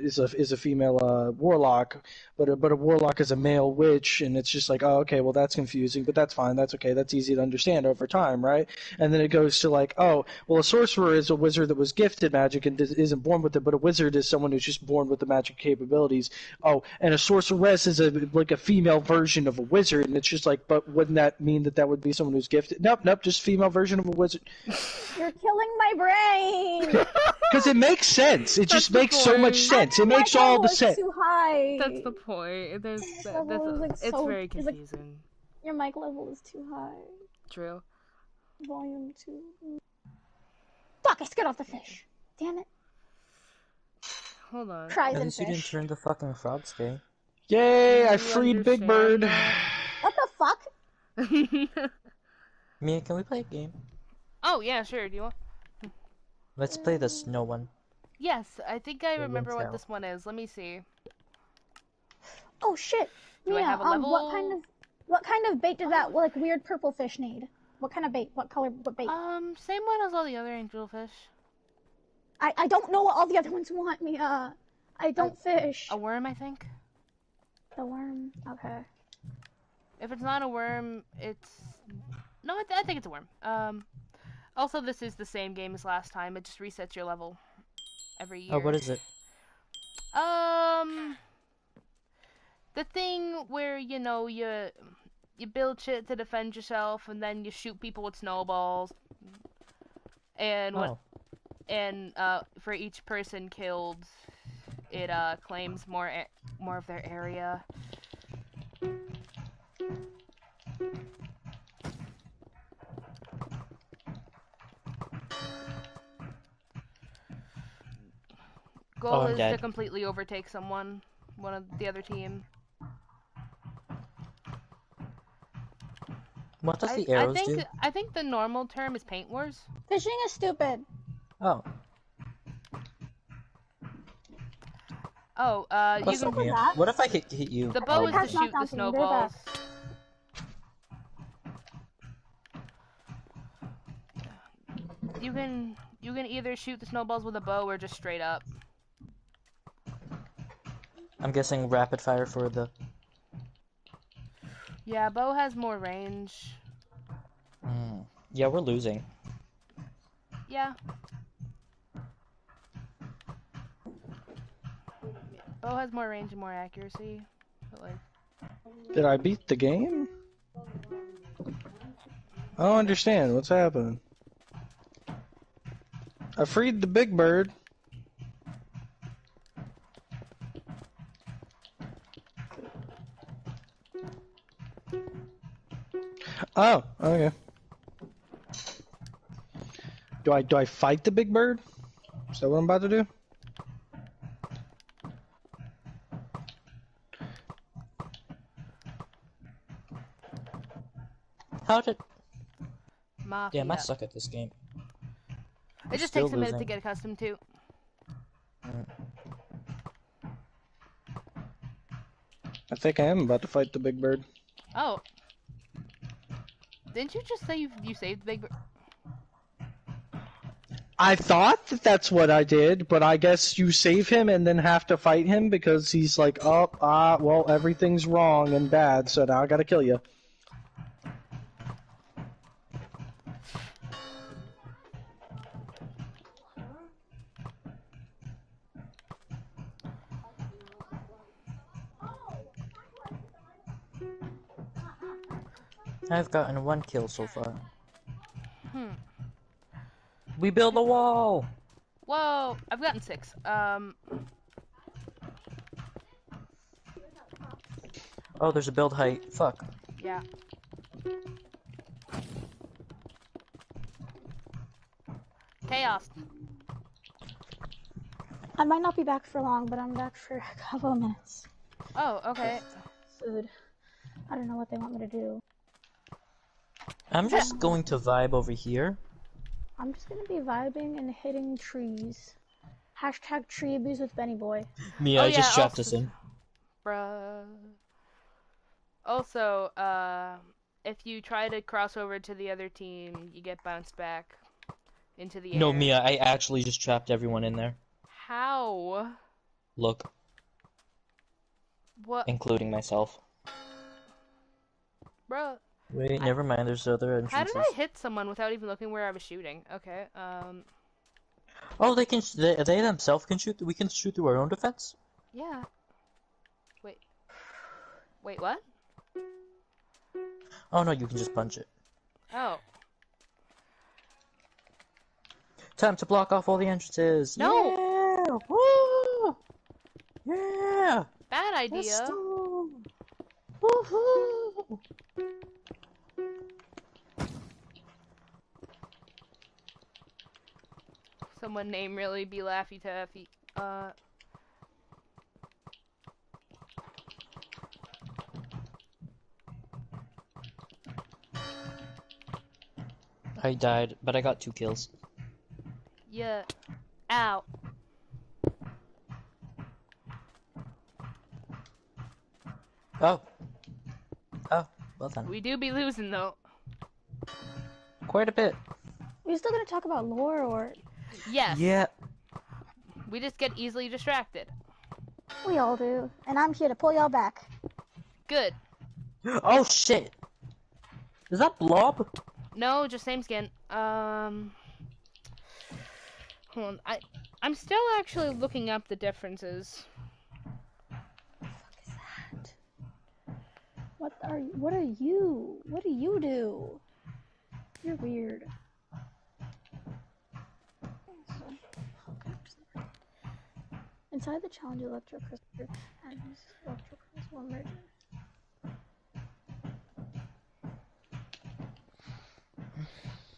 [SPEAKER 2] is a female warlock, but a warlock is a male witch, and it's just like, oh, okay, well, that's confusing, but that's fine, that's okay, that's easy to understand over time, right? And then it goes to like, oh, well, a sorcerer is a wizard that was gifted magic and isn't born with it, but a wizard is someone who's just born with the magic capabilities. Oh, and a sorceress is like a female version of a wizard, and it's just like, but wouldn't that mean that would be someone who's gifted? Nope, just female version of a wizard.
[SPEAKER 3] You're killing my brain.
[SPEAKER 2] Because it makes sense. It just makes so much sense. It makes all the sense.
[SPEAKER 3] Too high.
[SPEAKER 1] That's the point. It's very confusing.
[SPEAKER 3] Your mic level is too high.
[SPEAKER 1] True.
[SPEAKER 3] Volume too. Fuck! I scared off the fish. Damn it.
[SPEAKER 1] Hold on.
[SPEAKER 3] Cries
[SPEAKER 4] At
[SPEAKER 3] and
[SPEAKER 4] least you didn't
[SPEAKER 3] fish.
[SPEAKER 4] turn the fucking frogs gay.
[SPEAKER 2] Yay! I
[SPEAKER 1] You
[SPEAKER 2] freed Big Bird.
[SPEAKER 3] What the fuck?
[SPEAKER 4] Mia, can we play a game?
[SPEAKER 1] Oh yeah, sure. Do you want?
[SPEAKER 4] Let's play the snow one.
[SPEAKER 1] Yes, I think I
[SPEAKER 4] It
[SPEAKER 1] remember
[SPEAKER 4] wins
[SPEAKER 1] what
[SPEAKER 4] now.
[SPEAKER 1] this one is. Let me see.
[SPEAKER 3] Oh shit.
[SPEAKER 1] Do I
[SPEAKER 3] Mia,
[SPEAKER 1] have a level?
[SPEAKER 3] what kind of bait does that like weird purple fish need? What kind of bait? What color? What bait?
[SPEAKER 1] Same one as all the other angelfish.
[SPEAKER 3] I don't know what all the other ones want, Mia. I don't fish.
[SPEAKER 1] A worm, I think.
[SPEAKER 3] The worm. Okay.
[SPEAKER 1] If it's not a worm, it's no. I think it's a worm. Also, this is the same game as last time. It just resets your level every year.
[SPEAKER 4] Oh, what is it?
[SPEAKER 1] The thing where you know you build shit to defend yourself, and then you shoot people with snowballs, and for each person killed, it claims more of their area. Goal is to completely overtake one of the other team.
[SPEAKER 4] What does the arrows do?
[SPEAKER 1] I think the normal term is paint wars.
[SPEAKER 3] Fishing is stupid.
[SPEAKER 4] Oh.
[SPEAKER 1] Oh,
[SPEAKER 4] What's up, Mia? What if I hit you?
[SPEAKER 1] The bow is to shoot the snowballs. You can either shoot the snowballs with a bow or just straight up.
[SPEAKER 4] I'm guessing rapid fire for the...
[SPEAKER 1] Yeah, bow has more range.
[SPEAKER 4] Yeah, we're losing.
[SPEAKER 1] Yeah. Bow has more range and more accuracy. But like...
[SPEAKER 2] Did I beat the game? I don't understand. What's happening? I freed the Big Bird. Oh, okay. Do I fight the Big Bird? Is that what I'm about to do?
[SPEAKER 4] How did...
[SPEAKER 1] Mafia.
[SPEAKER 4] Damn, I suck at this game.
[SPEAKER 1] It just takes a minute to get accustomed to.
[SPEAKER 2] I think I am about to fight the Big Bird.
[SPEAKER 1] Oh. Didn't you just say you saved Big Bird?
[SPEAKER 2] I thought that that's what I did, but I guess you save him and then have to fight him because he's like, oh, well, everything's wrong and bad, so now I gotta kill you.
[SPEAKER 4] I've gotten 1 kill so far.
[SPEAKER 1] Hmm.
[SPEAKER 4] We build a wall!
[SPEAKER 1] Whoa, I've gotten 6.
[SPEAKER 4] Oh, there's a build height. Fuck.
[SPEAKER 1] Yeah. Chaos.
[SPEAKER 3] I might not be back for long, but I'm back for a couple of minutes.
[SPEAKER 1] Oh, okay.
[SPEAKER 3] Food. I don't know what they want me to do.
[SPEAKER 4] I'm just going to vibe over here.
[SPEAKER 3] I'm just gonna be vibing and hitting trees. Hashtag tree abuse with Benny Boy.
[SPEAKER 4] Mia,
[SPEAKER 1] Oh,
[SPEAKER 4] I just
[SPEAKER 1] yeah,
[SPEAKER 4] trapped us
[SPEAKER 1] also-
[SPEAKER 4] in.
[SPEAKER 1] Bruh. Also, if you try to cross over to the other team, you get bounced back into the air.
[SPEAKER 4] No, Mia, I actually just trapped everyone in there.
[SPEAKER 1] How?
[SPEAKER 4] Look,
[SPEAKER 1] What?
[SPEAKER 4] including myself.
[SPEAKER 1] Bruh.
[SPEAKER 4] Wait, never mind, there's other
[SPEAKER 1] How
[SPEAKER 4] entrances.
[SPEAKER 1] did I hit someone without even looking where I was shooting? Okay,
[SPEAKER 4] Oh, they themselves can shoot. We can shoot through our own defense?
[SPEAKER 1] yeah. Wait. Wait, what?
[SPEAKER 4] Oh no, you can just punch it.
[SPEAKER 1] Oh.
[SPEAKER 4] Time to block off all the entrances.
[SPEAKER 1] No!
[SPEAKER 4] Yeah! Woo! Yeah!
[SPEAKER 1] Bad
[SPEAKER 4] Let's
[SPEAKER 1] idea.
[SPEAKER 4] go! Woohoo!
[SPEAKER 1] Someone name really be Laffy Taffy.
[SPEAKER 4] I died, but I got 2 kills.
[SPEAKER 1] Yeah. Ow.
[SPEAKER 4] Oh. Oh, well done.
[SPEAKER 1] We do be losing though.
[SPEAKER 4] Quite a bit.
[SPEAKER 3] Are you still gonna talk about lore or?
[SPEAKER 1] Yes.
[SPEAKER 4] Yeah.
[SPEAKER 1] We just get easily distracted.
[SPEAKER 3] We all do, and I'm here to pull y'all back.
[SPEAKER 1] Good.
[SPEAKER 4] Oh shit! Is that Blob?
[SPEAKER 1] No, just same skin. Hold on. I'm still actually looking up the differences.
[SPEAKER 3] What are you? What are you? What do you do? You're weird. Inside the challenge, electrocrystal and his electrocrystal will merge.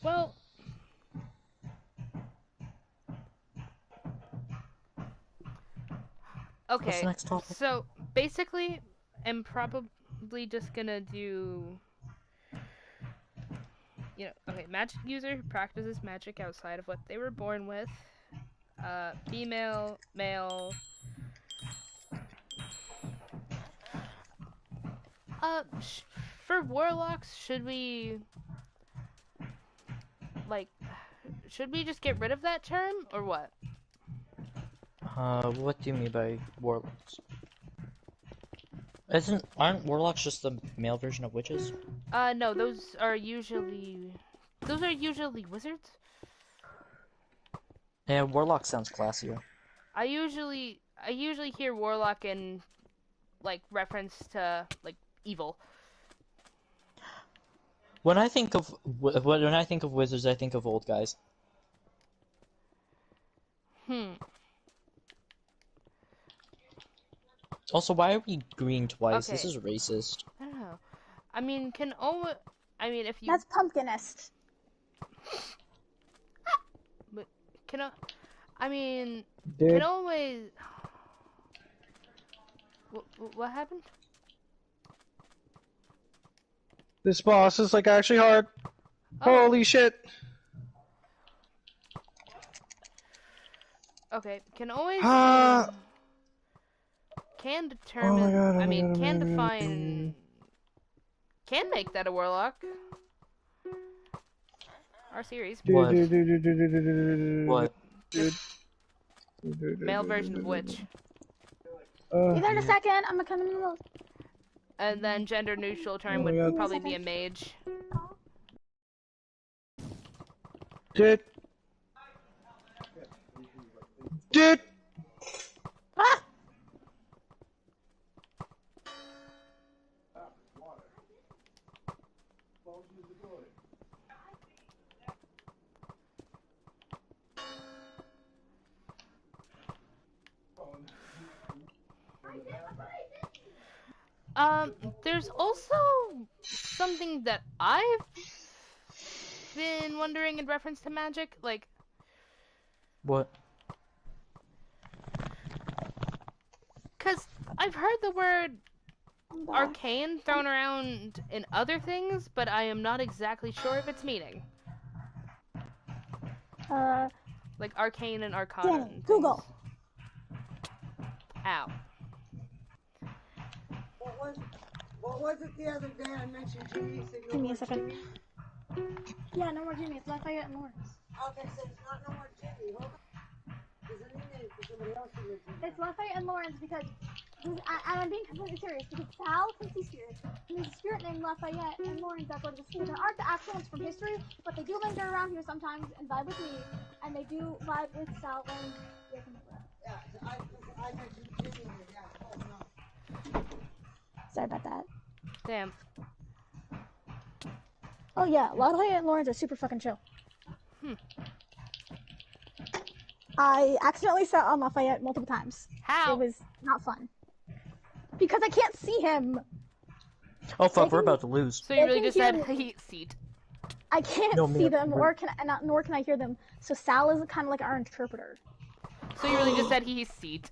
[SPEAKER 1] Well,
[SPEAKER 4] What's
[SPEAKER 1] okay.
[SPEAKER 4] the next topic?
[SPEAKER 1] So basically, I'm probably just gonna do. Okay, magic user who practices magic outside of what they were born with. Female, male. For warlocks, should we just get rid of that term, or what?
[SPEAKER 4] What do you mean by warlocks? Aren't warlocks just the male version of witches?
[SPEAKER 1] No, those are usually wizards.
[SPEAKER 4] Yeah, warlock sounds classier.
[SPEAKER 1] I usually hear warlock in like reference to like evil.
[SPEAKER 4] When I think of wizards, I think of old guys. Also, why are we green twice?
[SPEAKER 1] Okay.
[SPEAKER 4] This is racist.
[SPEAKER 1] I don't know. I mean, if you
[SPEAKER 3] That's pumpkinist.
[SPEAKER 1] but can
[SPEAKER 2] Dude,
[SPEAKER 1] always. What happened?
[SPEAKER 2] this boss is like actually hard.
[SPEAKER 1] Oh.
[SPEAKER 2] Holy shit.
[SPEAKER 1] Okay, can always
[SPEAKER 2] Ah.
[SPEAKER 1] can determine.
[SPEAKER 2] God, oh
[SPEAKER 1] I
[SPEAKER 2] my
[SPEAKER 1] mean,
[SPEAKER 2] God,
[SPEAKER 1] can
[SPEAKER 2] oh my God.
[SPEAKER 1] define. Can make that a warlock. our series.
[SPEAKER 4] What? What?
[SPEAKER 1] Just male version of which.
[SPEAKER 3] Be there in a second. I'm gonna come in the middle.
[SPEAKER 1] And then gender neutral term
[SPEAKER 2] Oh my
[SPEAKER 1] would
[SPEAKER 2] God.
[SPEAKER 1] probably be a mage.
[SPEAKER 2] Did.
[SPEAKER 3] Ah!
[SPEAKER 1] There's also something that I've been wondering in reference to magic, like,
[SPEAKER 4] What?
[SPEAKER 1] cause I've heard the word
[SPEAKER 3] I'm back.
[SPEAKER 1] arcane thrown around in other things, but I am not exactly sure of its meaning. Like arcane and arcana.
[SPEAKER 3] Danny,
[SPEAKER 1] And things.
[SPEAKER 3] Google.
[SPEAKER 1] Ow.
[SPEAKER 5] What was it the other day I mentioned Jimmy?
[SPEAKER 3] Give me a second. Yeah, no more Jimmy. It's Lafayette and Lawrence.
[SPEAKER 5] Okay, so it's not no more Jimmy. Hold on. There's a new name for somebody else who lives in
[SPEAKER 3] It's Lafayette and Lawrence because I'm being completely serious because Sal can see spirits. And there's a spirit named Lafayette and Lawrence that go to the school. There aren't the actual ones from history, but they do linger around here sometimes and vibe with me. And they do vibe with Sal and
[SPEAKER 5] Yeah, I mentioned Jimmy. Yeah, oh no.
[SPEAKER 3] Sorry about that.
[SPEAKER 1] Damn.
[SPEAKER 3] Oh yeah, Lafayette and Lawrence are super fucking chill. I accidentally sat on Lafayette multiple times.
[SPEAKER 1] How?
[SPEAKER 3] It was not fun. Because I can't see him.
[SPEAKER 4] Oh fuck, we're about to lose.
[SPEAKER 1] So you really
[SPEAKER 3] can
[SPEAKER 1] just
[SPEAKER 3] hear
[SPEAKER 1] said
[SPEAKER 3] me.
[SPEAKER 1] heat seat.
[SPEAKER 3] I can't
[SPEAKER 4] No,
[SPEAKER 3] see
[SPEAKER 4] man,
[SPEAKER 3] them, nor can I hear them. So Sal is kind of like our interpreter.
[SPEAKER 1] So you really just said he's seat.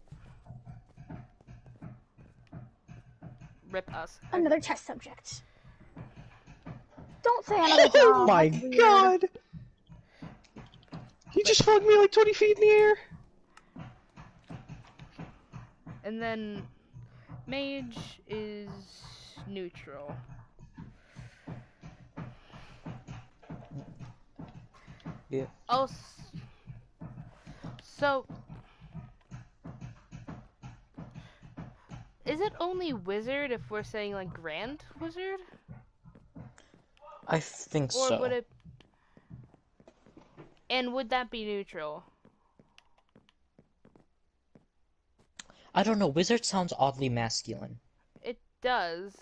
[SPEAKER 1] Rip us.
[SPEAKER 3] Another test subject. Don't say another job.
[SPEAKER 2] Oh my
[SPEAKER 3] That's weird.
[SPEAKER 2] God! He just flung me like 20 feet in the air.
[SPEAKER 1] And then mage is neutral.
[SPEAKER 4] Yeah.
[SPEAKER 1] Oh, so is it only wizard if we're saying like grand wizard?
[SPEAKER 4] I think
[SPEAKER 1] Or
[SPEAKER 4] so.
[SPEAKER 1] would it... And would that be neutral?
[SPEAKER 4] I don't know, wizard sounds oddly masculine.
[SPEAKER 1] It does.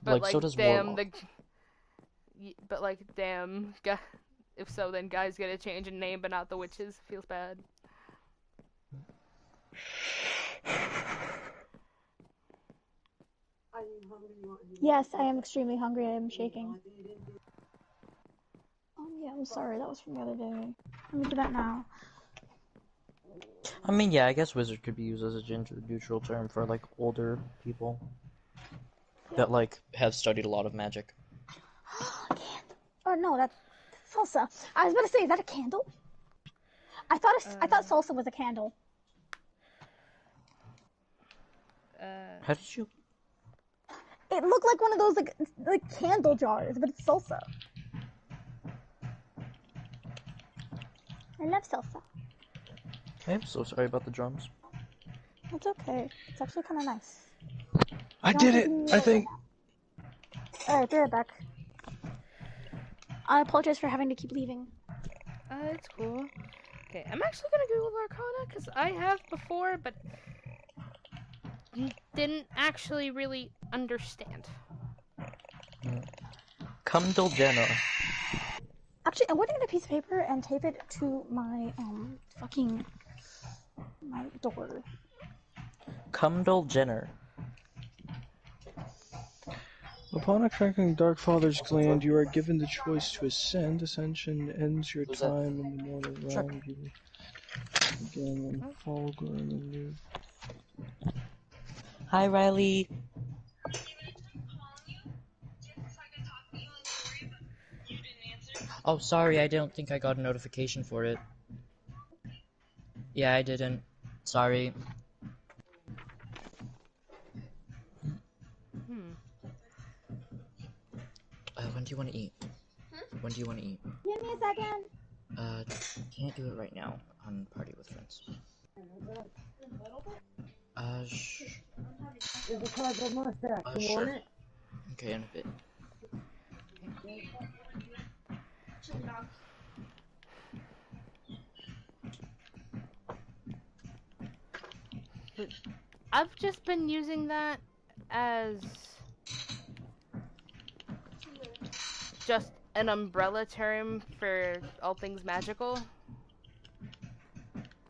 [SPEAKER 1] But
[SPEAKER 4] Like, so does
[SPEAKER 1] damn,
[SPEAKER 4] warlock.
[SPEAKER 1] But like, damn, if so, then guys get a change in name, but not the witches. Feels bad.
[SPEAKER 3] Yes, I am extremely hungry. I am shaking. Oh yeah, I'm sorry. That was from the other day. Let me do that now.
[SPEAKER 4] I mean, yeah, I guess wizard could be used as a gender neutral term for like older people that like have studied a lot of magic.
[SPEAKER 3] Candle. Oh no, that's salsa. I was about to say, is that a candle? I thought salsa was a candle.
[SPEAKER 4] How did you?
[SPEAKER 3] It looked like one of those like candle jars, but it's salsa. I love salsa.
[SPEAKER 4] I'm so sorry about the drums.
[SPEAKER 3] It's okay. It's actually kind of nice.
[SPEAKER 2] I did it, I think.
[SPEAKER 3] Alright, be right back. I apologize for having to keep leaving.
[SPEAKER 1] It's cool. Okay, I'm actually gonna Google Arcana because I have before, but didn't actually really understand.
[SPEAKER 4] Cumdolgena.
[SPEAKER 3] Actually, I want to get a piece of paper and tape it to my my door.
[SPEAKER 4] Cumdolgener.
[SPEAKER 2] Upon attracting Dark Father's gland, you are given the choice to ascend. Ascension ends your
[SPEAKER 4] Who's that?
[SPEAKER 2] time in the mortal
[SPEAKER 4] Sure.
[SPEAKER 2] realm. You begin and fall growing anew.
[SPEAKER 4] Hi, Riley. Oh, sorry, I don't think I got a notification for it. Yeah, I didn't. Sorry. When do you want to eat? When do you want to eat?
[SPEAKER 3] Give me a second.
[SPEAKER 4] Can't do it right now. On party with friends.
[SPEAKER 5] There's a cardboard mustache. You
[SPEAKER 4] Sure.
[SPEAKER 5] want it?
[SPEAKER 4] Okay, in a bit.
[SPEAKER 1] I've just been using that as just an umbrella term for all things magical.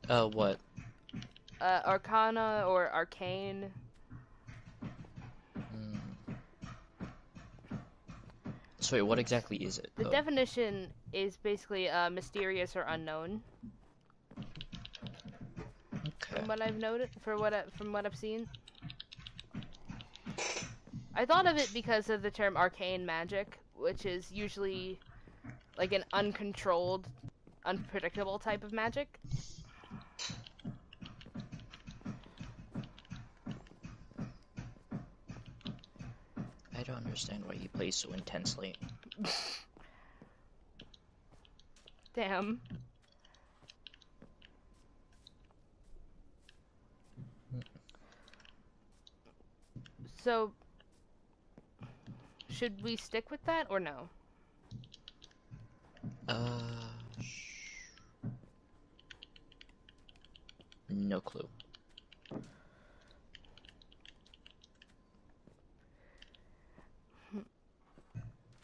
[SPEAKER 4] What?
[SPEAKER 1] Arcana or arcane.
[SPEAKER 4] So wait, what exactly is it?
[SPEAKER 1] The definition is basically mysterious or unknown.
[SPEAKER 4] Okay.
[SPEAKER 1] From what I've noted, from what I've seen. I thought of it because of the term arcane magic, which is usually like an uncontrolled, unpredictable type of magic.
[SPEAKER 4] I don't understand why he plays so intensely.
[SPEAKER 1] Damn. So, should we stick with that or no?
[SPEAKER 4] No clue.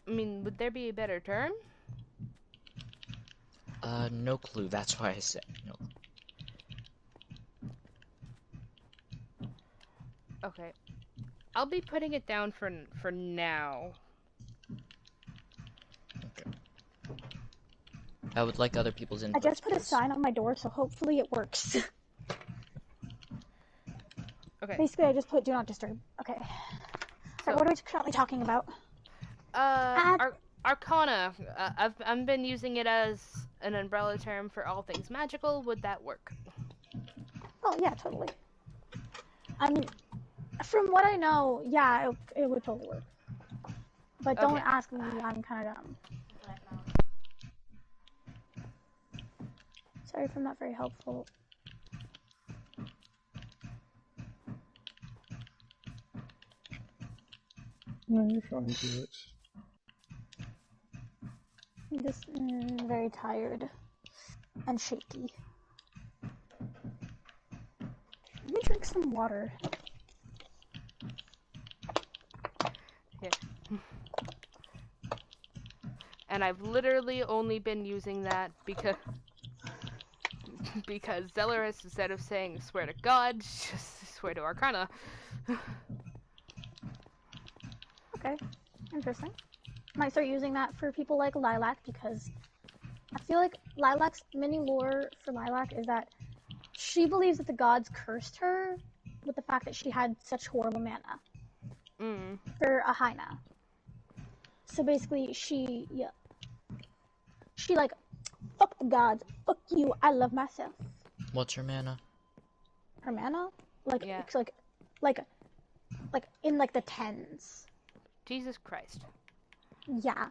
[SPEAKER 1] I mean, would there be a better term?
[SPEAKER 4] No clue. That's why I said no.
[SPEAKER 1] Okay. I'll be putting it down for now.
[SPEAKER 4] Okay. I would like other people's input.
[SPEAKER 3] I just put a sign on my door, so hopefully it works.
[SPEAKER 1] Okay.
[SPEAKER 3] Basically, I just put "Do Not Disturb." Okay. So, what are we currently talking about?
[SPEAKER 1] Arcana. I've been using it as an umbrella term for all things magical. Would that work?
[SPEAKER 3] Oh yeah, totally. I mean, from what I know, yeah, it would totally work. But don't ask me, I'm kind of dumb. Sorry if I'm not very helpful.
[SPEAKER 2] No, you're fine, Felix.
[SPEAKER 3] I'm just very tired and shaky. Let me drink some water.
[SPEAKER 1] Yeah. And I've literally only been using that because Zellerus, instead of saying swear to God, just swear to Arcana.
[SPEAKER 3] Okay, interesting. Might start using that for people like Lilac, because I feel like Lilac's mini lore for Lilac is that she believes that the gods cursed her with the fact that she had such horrible mana for a Haina. So basically, she like, fuck the gods, fuck you, I love myself.
[SPEAKER 4] What's her mana?
[SPEAKER 3] Her mana? Like,
[SPEAKER 1] Yeah.
[SPEAKER 3] it's like in like the tens.
[SPEAKER 1] Jesus Christ.
[SPEAKER 3] Yeah.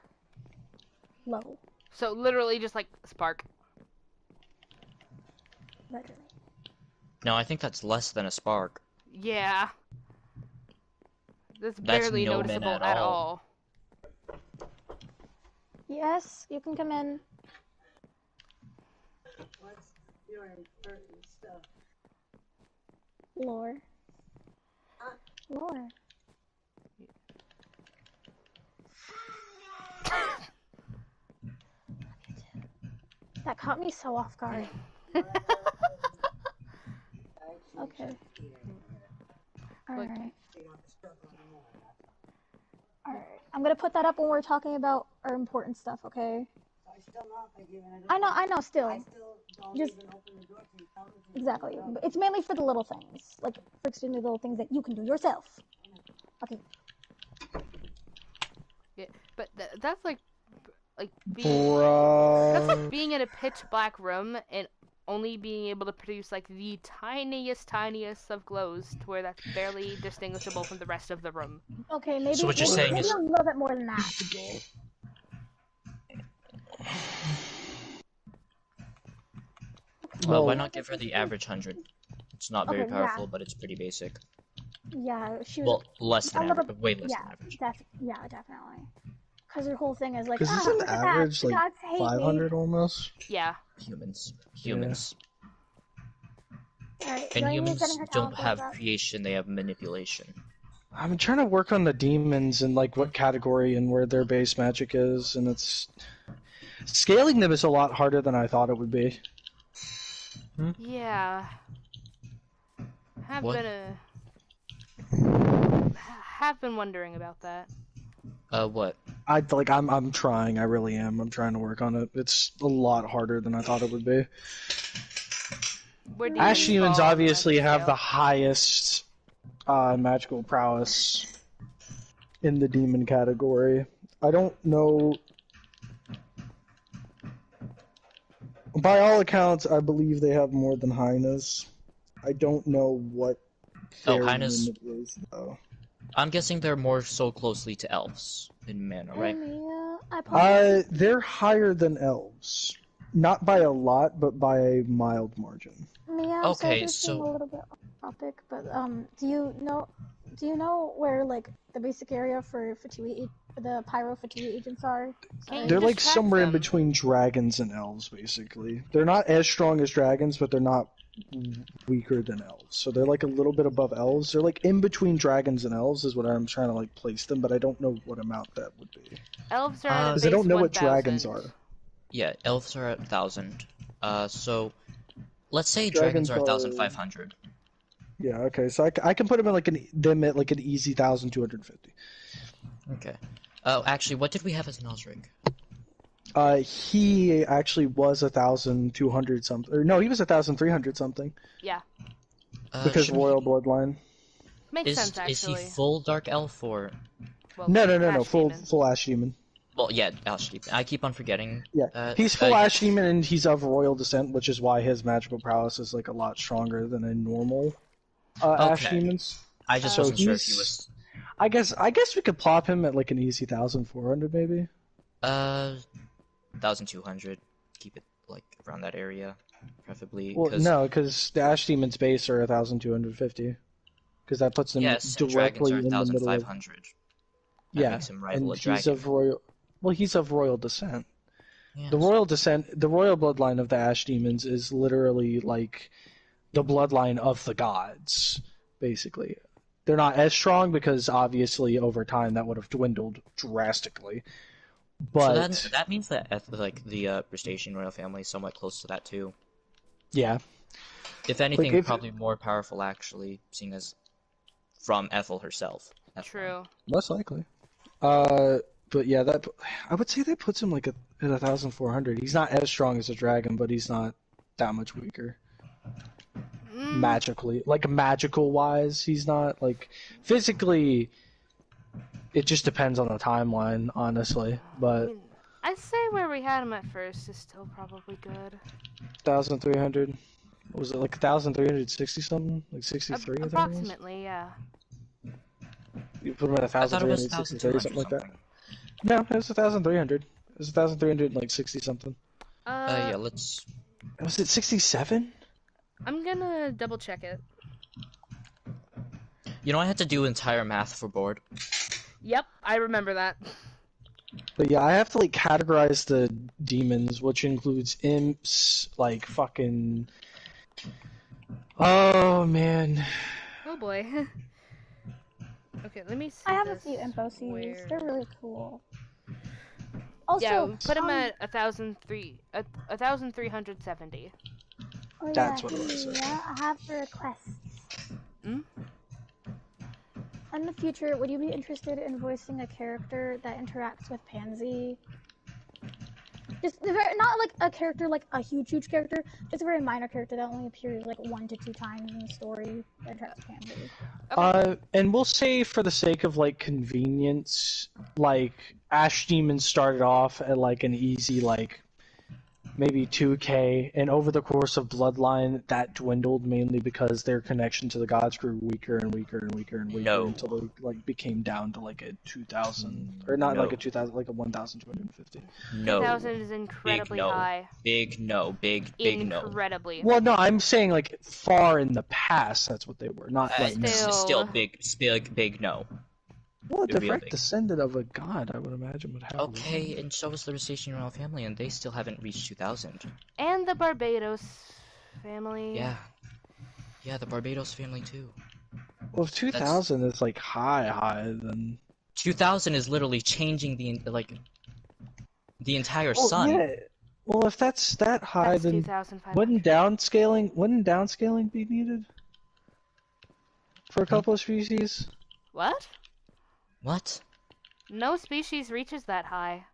[SPEAKER 3] Low.
[SPEAKER 1] So literally just like spark.
[SPEAKER 3] Literally.
[SPEAKER 4] No, I think that's less than a spark.
[SPEAKER 1] Yeah. That's
[SPEAKER 4] That's
[SPEAKER 1] barely
[SPEAKER 4] no
[SPEAKER 1] noticeable
[SPEAKER 4] mana
[SPEAKER 1] at all.
[SPEAKER 3] Yes, you can come in.
[SPEAKER 5] What's your important stuff?
[SPEAKER 3] Lore. Lore. That caught me so off guard. Okay. Alright. Alright. I'm gonna put that up when we're talking about our important stuff, okay? I know, still. Just exactly. It's mainly for the little things. Like, for extremely little things that you can do yourself. Okay.
[SPEAKER 1] Yeah, but that's like being in a pitch black room and only being able to produce like the tiniest of glows to where that's barely distinguishable from the rest of the room.
[SPEAKER 3] Okay, maybe,
[SPEAKER 4] So what you're saying
[SPEAKER 3] maybe
[SPEAKER 4] is
[SPEAKER 3] a little bit more than that.
[SPEAKER 2] Well,
[SPEAKER 4] Why not give her the average 100? It's not very
[SPEAKER 3] Okay,
[SPEAKER 4] powerful, but it's pretty basic.
[SPEAKER 3] Yeah, she was
[SPEAKER 4] Well, less than
[SPEAKER 3] a little.
[SPEAKER 4] average, way less
[SPEAKER 3] Yeah,
[SPEAKER 4] than average.
[SPEAKER 3] definitely. Because her whole thing is like,
[SPEAKER 2] because
[SPEAKER 3] ah,
[SPEAKER 2] isn't
[SPEAKER 3] look at that,
[SPEAKER 2] average
[SPEAKER 3] the
[SPEAKER 2] like
[SPEAKER 3] gods hate me.
[SPEAKER 2] 500 almost?
[SPEAKER 1] Yeah.
[SPEAKER 4] Humans.
[SPEAKER 3] Alright,
[SPEAKER 4] And
[SPEAKER 3] do I need
[SPEAKER 4] humans
[SPEAKER 3] setting her
[SPEAKER 4] don't
[SPEAKER 3] talent
[SPEAKER 4] have
[SPEAKER 3] goals up?
[SPEAKER 4] creation, they have manipulation.
[SPEAKER 2] I'm trying to work on the demons and like what category and where their base magic is, and it's scaling them is a lot harder than I thought it would be.
[SPEAKER 1] Yeah.
[SPEAKER 4] What?
[SPEAKER 1] Have been wondering about that.
[SPEAKER 4] What?
[SPEAKER 2] I'm trying. I really am. I'm trying to work on it. It's a lot harder than I thought it would be.
[SPEAKER 1] Where
[SPEAKER 2] Ash demons
[SPEAKER 1] fall on the
[SPEAKER 2] obviously
[SPEAKER 1] magic
[SPEAKER 2] have the
[SPEAKER 1] scale?
[SPEAKER 2] highest magical prowess in the demon category. I don't know. By all accounts, I believe they have more than Highness. I don't know what their
[SPEAKER 4] Highness.
[SPEAKER 2] limit is, though.
[SPEAKER 4] I'm guessing they're more so closely to elves in mana, right?
[SPEAKER 2] They're higher than elves. Not by a lot, but by a mild margin.
[SPEAKER 3] Mia, I'm sorry for being a little bit off topic, but do you know where like the basic area for the pyro Fatui agents are?
[SPEAKER 2] They're like somewhere in between dragons and elves, basically. They're not as strong as dragons, but they're not weaker than elves. So they're like a little bit above elves. They're like in between dragons and elves is what I'm trying to like place them, but I don't know what amount that would be.
[SPEAKER 1] Elves are at
[SPEAKER 2] because I don't know what dragons are.
[SPEAKER 4] Yeah, elves are at 1,000. So let's say dragons are 1,500.
[SPEAKER 2] Yeah, okay. So I can put them in like them at like an easy 1,250.
[SPEAKER 4] Okay. Oh, actually, what did we have as Nosrig?
[SPEAKER 2] He actually was 1,200 something. Or no, he was 1,300 something.
[SPEAKER 1] Yeah.
[SPEAKER 2] Because royal bloodline.
[SPEAKER 1] Makes sense, actually.
[SPEAKER 4] Is he full dark elf or?
[SPEAKER 1] Well,
[SPEAKER 2] No. Full ash demon.
[SPEAKER 4] Well, yeah, ash demon. I keep on forgetting.
[SPEAKER 2] Yeah, he's full ash demon and he's of royal descent, which is why his magical prowess is like a lot stronger than a normal ash demons.
[SPEAKER 4] I just wasn't sure if he was.
[SPEAKER 2] I guess we could plop him at like an easy 1,400 maybe.
[SPEAKER 4] 1,200. Keep it like around that area, preferably.
[SPEAKER 2] Well, no, because the ash demon's base are 1,250. Because that puts him directly in the middle of.
[SPEAKER 4] 1,500.
[SPEAKER 2] Yeah,
[SPEAKER 4] makes him rival
[SPEAKER 2] and
[SPEAKER 4] a dragon.
[SPEAKER 2] He's of royal descent.
[SPEAKER 4] Yes.
[SPEAKER 2] The royal bloodline of the ash demons is literally like the bloodline of the gods, basically. They're not as strong because obviously over time that would have dwindled drastically. But
[SPEAKER 4] so that means that like the Brustasian royal family is somewhat close to that too.
[SPEAKER 2] Yeah.
[SPEAKER 4] If anything, probably more powerful actually, seeing as from Ethel herself.
[SPEAKER 1] True.
[SPEAKER 2] Most likely. But yeah, I would say that puts him like at 1,400. He's not as strong as a dragon, but he's not that much weaker. Magically, like magical wise, he's not like physically. It just depends on the timeline, honestly. But
[SPEAKER 1] I'd say where we had him at first is still probably good.
[SPEAKER 2] 1,300. Was it like 1,360 something? Like 63?
[SPEAKER 1] Approximately, yeah.
[SPEAKER 2] You put him at 1,363, something like that. No, it was 1,300. It was 1,300 like 60 something.
[SPEAKER 4] Yeah, let's.
[SPEAKER 2] Was it 67?
[SPEAKER 1] I'm gonna double check it.
[SPEAKER 4] You know, I had to do entire math for board.
[SPEAKER 1] Yep, I remember that.
[SPEAKER 2] But yeah, I have to like categorize the demons, which includes imps, like fucking. Oh man.
[SPEAKER 1] Oh boy. Okay, let me see.
[SPEAKER 3] I have a few imposies. They're really cool. Also,
[SPEAKER 1] yeah, put them at 1,370.
[SPEAKER 3] Oh,
[SPEAKER 2] that's what it was.
[SPEAKER 3] Yeah, I have the requests.
[SPEAKER 1] Hmm?
[SPEAKER 3] In the future, would you be interested in voicing a character that interacts with Pansy? Just not like a character, like a huge character, just a very minor character that only appears like 1 to 2 times in the story that interacts with Pansy.
[SPEAKER 1] Okay.
[SPEAKER 2] And we'll say for the sake of like convenience, like Ash Demon started off at like an easy like maybe 2K, and over the course of Bloodline, that dwindled mainly because their connection to the gods grew weaker and weaker and weaker and weaker
[SPEAKER 4] No.
[SPEAKER 2] until they like became down to like a 2,000, or not
[SPEAKER 4] No.
[SPEAKER 2] like a 2,000, like a 1,250.
[SPEAKER 4] No.
[SPEAKER 1] 2,000 is incredibly high.
[SPEAKER 4] Big no. Big no.
[SPEAKER 1] Incredibly.
[SPEAKER 2] Well, no, I'm saying like far in the past, that's what they were, not right now.
[SPEAKER 1] Still.
[SPEAKER 4] Big no.
[SPEAKER 2] Well, a
[SPEAKER 4] Real
[SPEAKER 2] direct
[SPEAKER 4] big.
[SPEAKER 2] descendant of a god, I would imagine, would have.
[SPEAKER 4] Okay, and so is the Recitation Royal Family, and they still haven't reached 2,000.
[SPEAKER 1] And the Barbados family.
[SPEAKER 4] Yeah. Yeah, the Barbados family too.
[SPEAKER 2] Well, if 2,000 is like high, then
[SPEAKER 4] 2,000 is literally changing the entire sun.
[SPEAKER 2] Yeah. Well, if that's that high,
[SPEAKER 1] That's
[SPEAKER 2] then
[SPEAKER 1] 2,500.
[SPEAKER 2] wouldn't downscaling be needed for a couple of species?
[SPEAKER 1] What?
[SPEAKER 4] What?
[SPEAKER 1] No species reaches that high.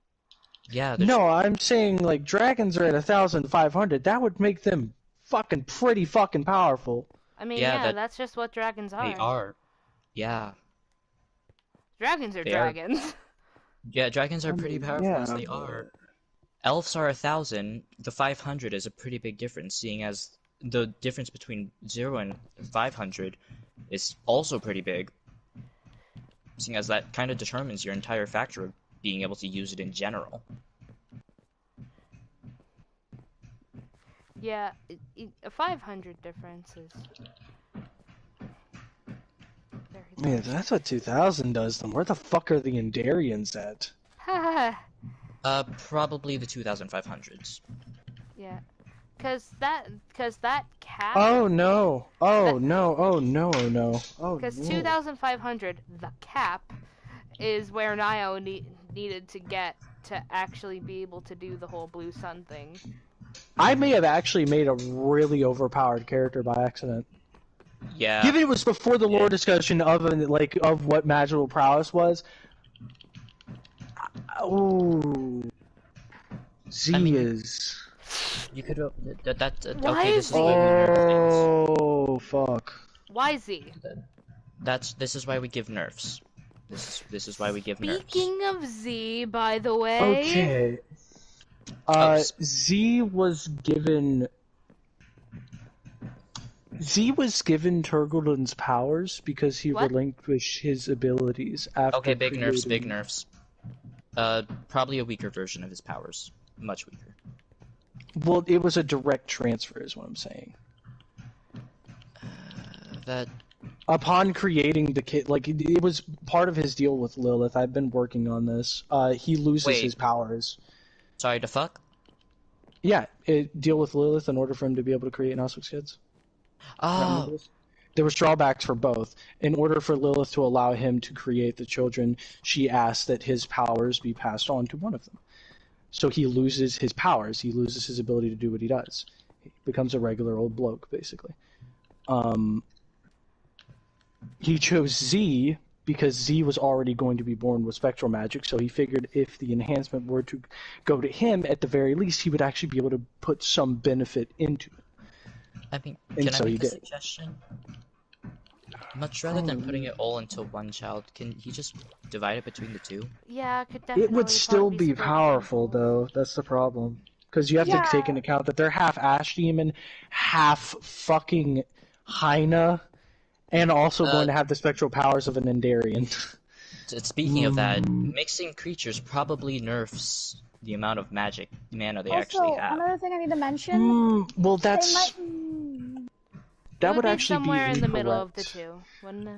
[SPEAKER 4] Yeah.
[SPEAKER 2] No, I'm saying like dragons are at 1,500. That would make them pretty fucking powerful.
[SPEAKER 1] I mean,
[SPEAKER 4] Yeah,
[SPEAKER 1] that's just what dragons are.
[SPEAKER 4] They are. Yeah.
[SPEAKER 1] Dragons are
[SPEAKER 4] They are.
[SPEAKER 1] dragons.
[SPEAKER 4] Yeah, dragons are pretty powerful as they
[SPEAKER 2] but-
[SPEAKER 4] are. Elves are 1,000. The 500 is a pretty big difference, seeing as the difference between 0 and 500 is also pretty big. Seeing as that kind of determines your entire factor of being able to use it in general.
[SPEAKER 1] Yeah, a 500 difference is very
[SPEAKER 2] Man, if that's what 2,000 does, then where the fuck are the Endarians at?
[SPEAKER 4] Probably the 2,500s.
[SPEAKER 1] Yeah, cause that cap.
[SPEAKER 2] Oh no! Oh no! Oh no! Oh no! Oh
[SPEAKER 1] Because
[SPEAKER 2] no!
[SPEAKER 1] 2,500, the cap, is where Nio needed to get to actually be able to do the whole blue sun thing.
[SPEAKER 2] I may have actually made a really overpowered character by accident.
[SPEAKER 4] Yeah.
[SPEAKER 2] Given it was before the lore discussion of what magical prowess was. Oh, Z is.
[SPEAKER 4] You could.
[SPEAKER 1] Why
[SPEAKER 4] Okay,
[SPEAKER 1] is
[SPEAKER 4] this is why we nerf
[SPEAKER 2] Oh fuck.
[SPEAKER 1] Why Z?
[SPEAKER 4] things. This is why we give nerfs. This is why we give nerfs.
[SPEAKER 1] Speaking of Z, by the way.
[SPEAKER 2] Okay. Z was given Turgulden's powers because he
[SPEAKER 1] What?
[SPEAKER 2] relinquished his abilities after
[SPEAKER 4] Okay, big nerfs, big
[SPEAKER 2] creating-
[SPEAKER 4] nerfs. Probably a weaker version of his powers. Much weaker.
[SPEAKER 2] Well, it was a direct transfer, is what I'm saying.
[SPEAKER 4] That.
[SPEAKER 2] Upon creating the kit, like it was part of his deal with Lilith. I've been working on this. He loses
[SPEAKER 4] Wait.
[SPEAKER 2] his powers.
[SPEAKER 4] Sorry to fuck?
[SPEAKER 2] Yeah, deal with Lilith in order for him to be able to create Noswix kids.
[SPEAKER 4] Oh,
[SPEAKER 2] There was drawbacks for both. In order for Lilith to allow him to create the children, she asked that his powers be passed on to one of them. So he loses his powers. He loses his ability to do what he does. He becomes a regular old bloke, basically. He chose Z because Z was already going to be born with spectral magic, so he figured if the enhancement were to go to him, at the very least, he would actually be able to put some benefit into it.
[SPEAKER 4] I mean,
[SPEAKER 2] And
[SPEAKER 4] can
[SPEAKER 2] so
[SPEAKER 4] I
[SPEAKER 2] he
[SPEAKER 4] make a
[SPEAKER 2] did.
[SPEAKER 4] suggestion? Much rather than putting it all into one child, can he just divide it between the two?
[SPEAKER 1] Yeah, it could definitely.
[SPEAKER 2] It would still
[SPEAKER 1] probably
[SPEAKER 2] be
[SPEAKER 1] split
[SPEAKER 2] powerful,
[SPEAKER 1] people.
[SPEAKER 2] though. That's the problem. Because you have
[SPEAKER 3] Yeah.
[SPEAKER 2] to take into account that they're half Ash Demon, half fucking Hyena, and also going to have the spectral powers of an Endarian.
[SPEAKER 4] Speaking of that, mixing creatures probably nerfs the amount of magic mana they actually
[SPEAKER 3] Also,
[SPEAKER 4] have.
[SPEAKER 3] another thing I need to mention,
[SPEAKER 2] Well,
[SPEAKER 3] they
[SPEAKER 2] that's
[SPEAKER 3] might.
[SPEAKER 2] that
[SPEAKER 1] It
[SPEAKER 2] would
[SPEAKER 1] be
[SPEAKER 2] actually be
[SPEAKER 1] somewhere in the middle of the
[SPEAKER 2] incorrect.
[SPEAKER 1] two, wouldn't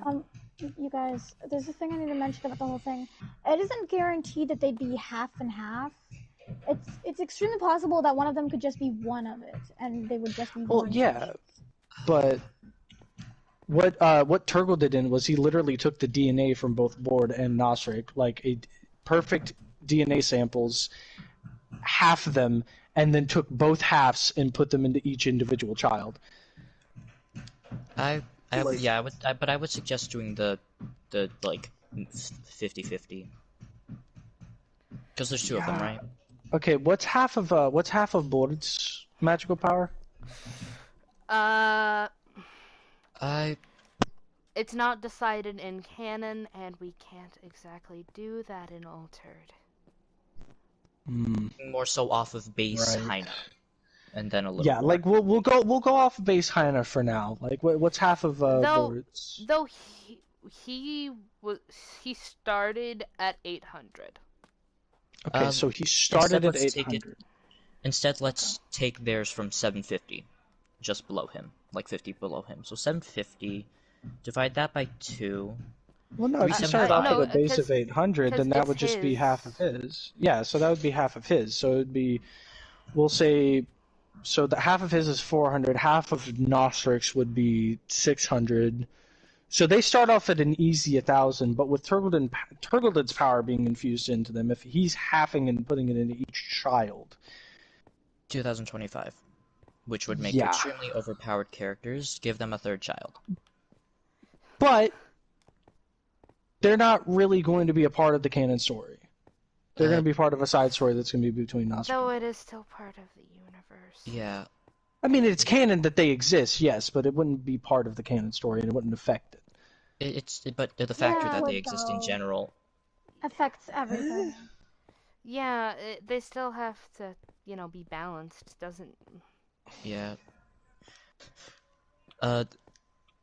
[SPEAKER 1] it?
[SPEAKER 3] You guys, there's a thing I need to mention about the whole thing. It isn't guaranteed that they'd be half and half. It's extremely possible that one of them could just be one of it, and they would just be.
[SPEAKER 2] Well,
[SPEAKER 3] one
[SPEAKER 2] yeah,
[SPEAKER 3] species.
[SPEAKER 2] but what Turgle did was he literally took the DNA from both Bord and Nosric, like a perfect DNA samples, half them, and then took both halves and put them into each individual child.
[SPEAKER 4] But I would suggest doing the like 50-50. Because there's two of them, right?
[SPEAKER 2] Okay, what's half of Bord's magical power?
[SPEAKER 1] It's not decided in canon, and we can't exactly do that in Altered.
[SPEAKER 4] More so off of base
[SPEAKER 2] Right.
[SPEAKER 4] Hyena. and then a little
[SPEAKER 2] Yeah,
[SPEAKER 4] more.
[SPEAKER 2] like we'll go off base kind of for now. Like what's half of Boruto's?
[SPEAKER 1] Though he started at 800.
[SPEAKER 2] Okay, so he
[SPEAKER 4] Instead,
[SPEAKER 2] started at
[SPEAKER 4] let's take it.
[SPEAKER 2] 800.
[SPEAKER 4] Instead, let's take theirs from 750, just below him, like 50 below him. So 750, divide that by 2.
[SPEAKER 2] Well, no, if he started
[SPEAKER 4] 375.
[SPEAKER 2] off
[SPEAKER 1] No,
[SPEAKER 2] at a base of 800, then that
[SPEAKER 1] it's
[SPEAKER 2] would just be
[SPEAKER 1] his.
[SPEAKER 2] half of his. Yeah, so that would be half of his. So it'd be, we'll say, so the half of his is 400. Half of Nostrix would be 600. So they start off at an easy 1,000, but with Turgleden's power being infused into them, if he's halving and putting it into each child,
[SPEAKER 4] 2025, which would make
[SPEAKER 2] Yeah.
[SPEAKER 4] extremely overpowered characters give them a third child.
[SPEAKER 2] but they're not really going to be a part of the canon story. They're going to be part of a side story that's going to be between Nostrix.
[SPEAKER 1] Though it is still part of the universe.
[SPEAKER 4] Yeah,
[SPEAKER 2] I mean, it's canon that they exist, yes, but it wouldn't be part of the canon story, and it wouldn't affect it.
[SPEAKER 4] but the factor
[SPEAKER 3] Yeah,
[SPEAKER 4] that they
[SPEAKER 3] like,
[SPEAKER 4] exist in general.
[SPEAKER 3] Affects everything.
[SPEAKER 1] Yeah, they still have to, be balanced. Doesn't.
[SPEAKER 4] Yeah.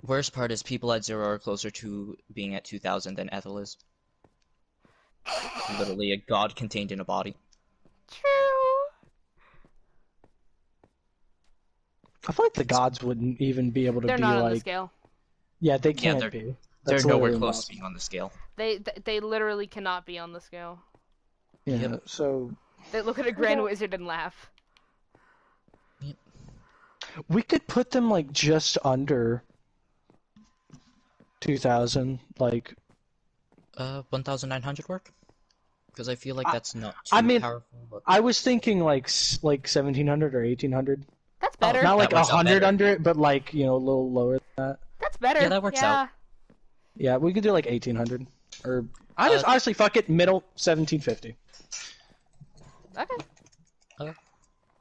[SPEAKER 4] Worst part is people at 0 are closer to being at 2000 than Ethel is. Literally a god contained in a body.
[SPEAKER 1] True.
[SPEAKER 2] I feel like the gods wouldn't even be able to
[SPEAKER 1] They're
[SPEAKER 2] be
[SPEAKER 1] not on the
[SPEAKER 2] like,
[SPEAKER 1] scale.
[SPEAKER 2] yeah, they
[SPEAKER 4] Yeah,
[SPEAKER 2] can't be.
[SPEAKER 4] They're
[SPEAKER 2] That's
[SPEAKER 4] nowhere
[SPEAKER 2] literally
[SPEAKER 4] close to
[SPEAKER 2] impossible.
[SPEAKER 4] being on the scale.
[SPEAKER 1] They literally cannot be on the scale.
[SPEAKER 2] Yeah,
[SPEAKER 4] Yep.
[SPEAKER 2] so
[SPEAKER 1] They look at a grand wizard and laugh.
[SPEAKER 2] we could put them like just under 2,000, like
[SPEAKER 4] 1900 work? Because I feel like that's not
[SPEAKER 2] I
[SPEAKER 4] too
[SPEAKER 2] mean,
[SPEAKER 4] powerful. But...
[SPEAKER 2] I was thinking like 1,700 or 1,800.
[SPEAKER 1] That's better.
[SPEAKER 2] Not like
[SPEAKER 4] That works out
[SPEAKER 2] 100
[SPEAKER 4] better.
[SPEAKER 2] under it, but like, a little lower than that.
[SPEAKER 1] That's better.
[SPEAKER 4] Yeah, that works out.
[SPEAKER 2] Yeah, we could do like 1,800. Or I just honestly fuck it, middle 1,750.
[SPEAKER 1] Okay.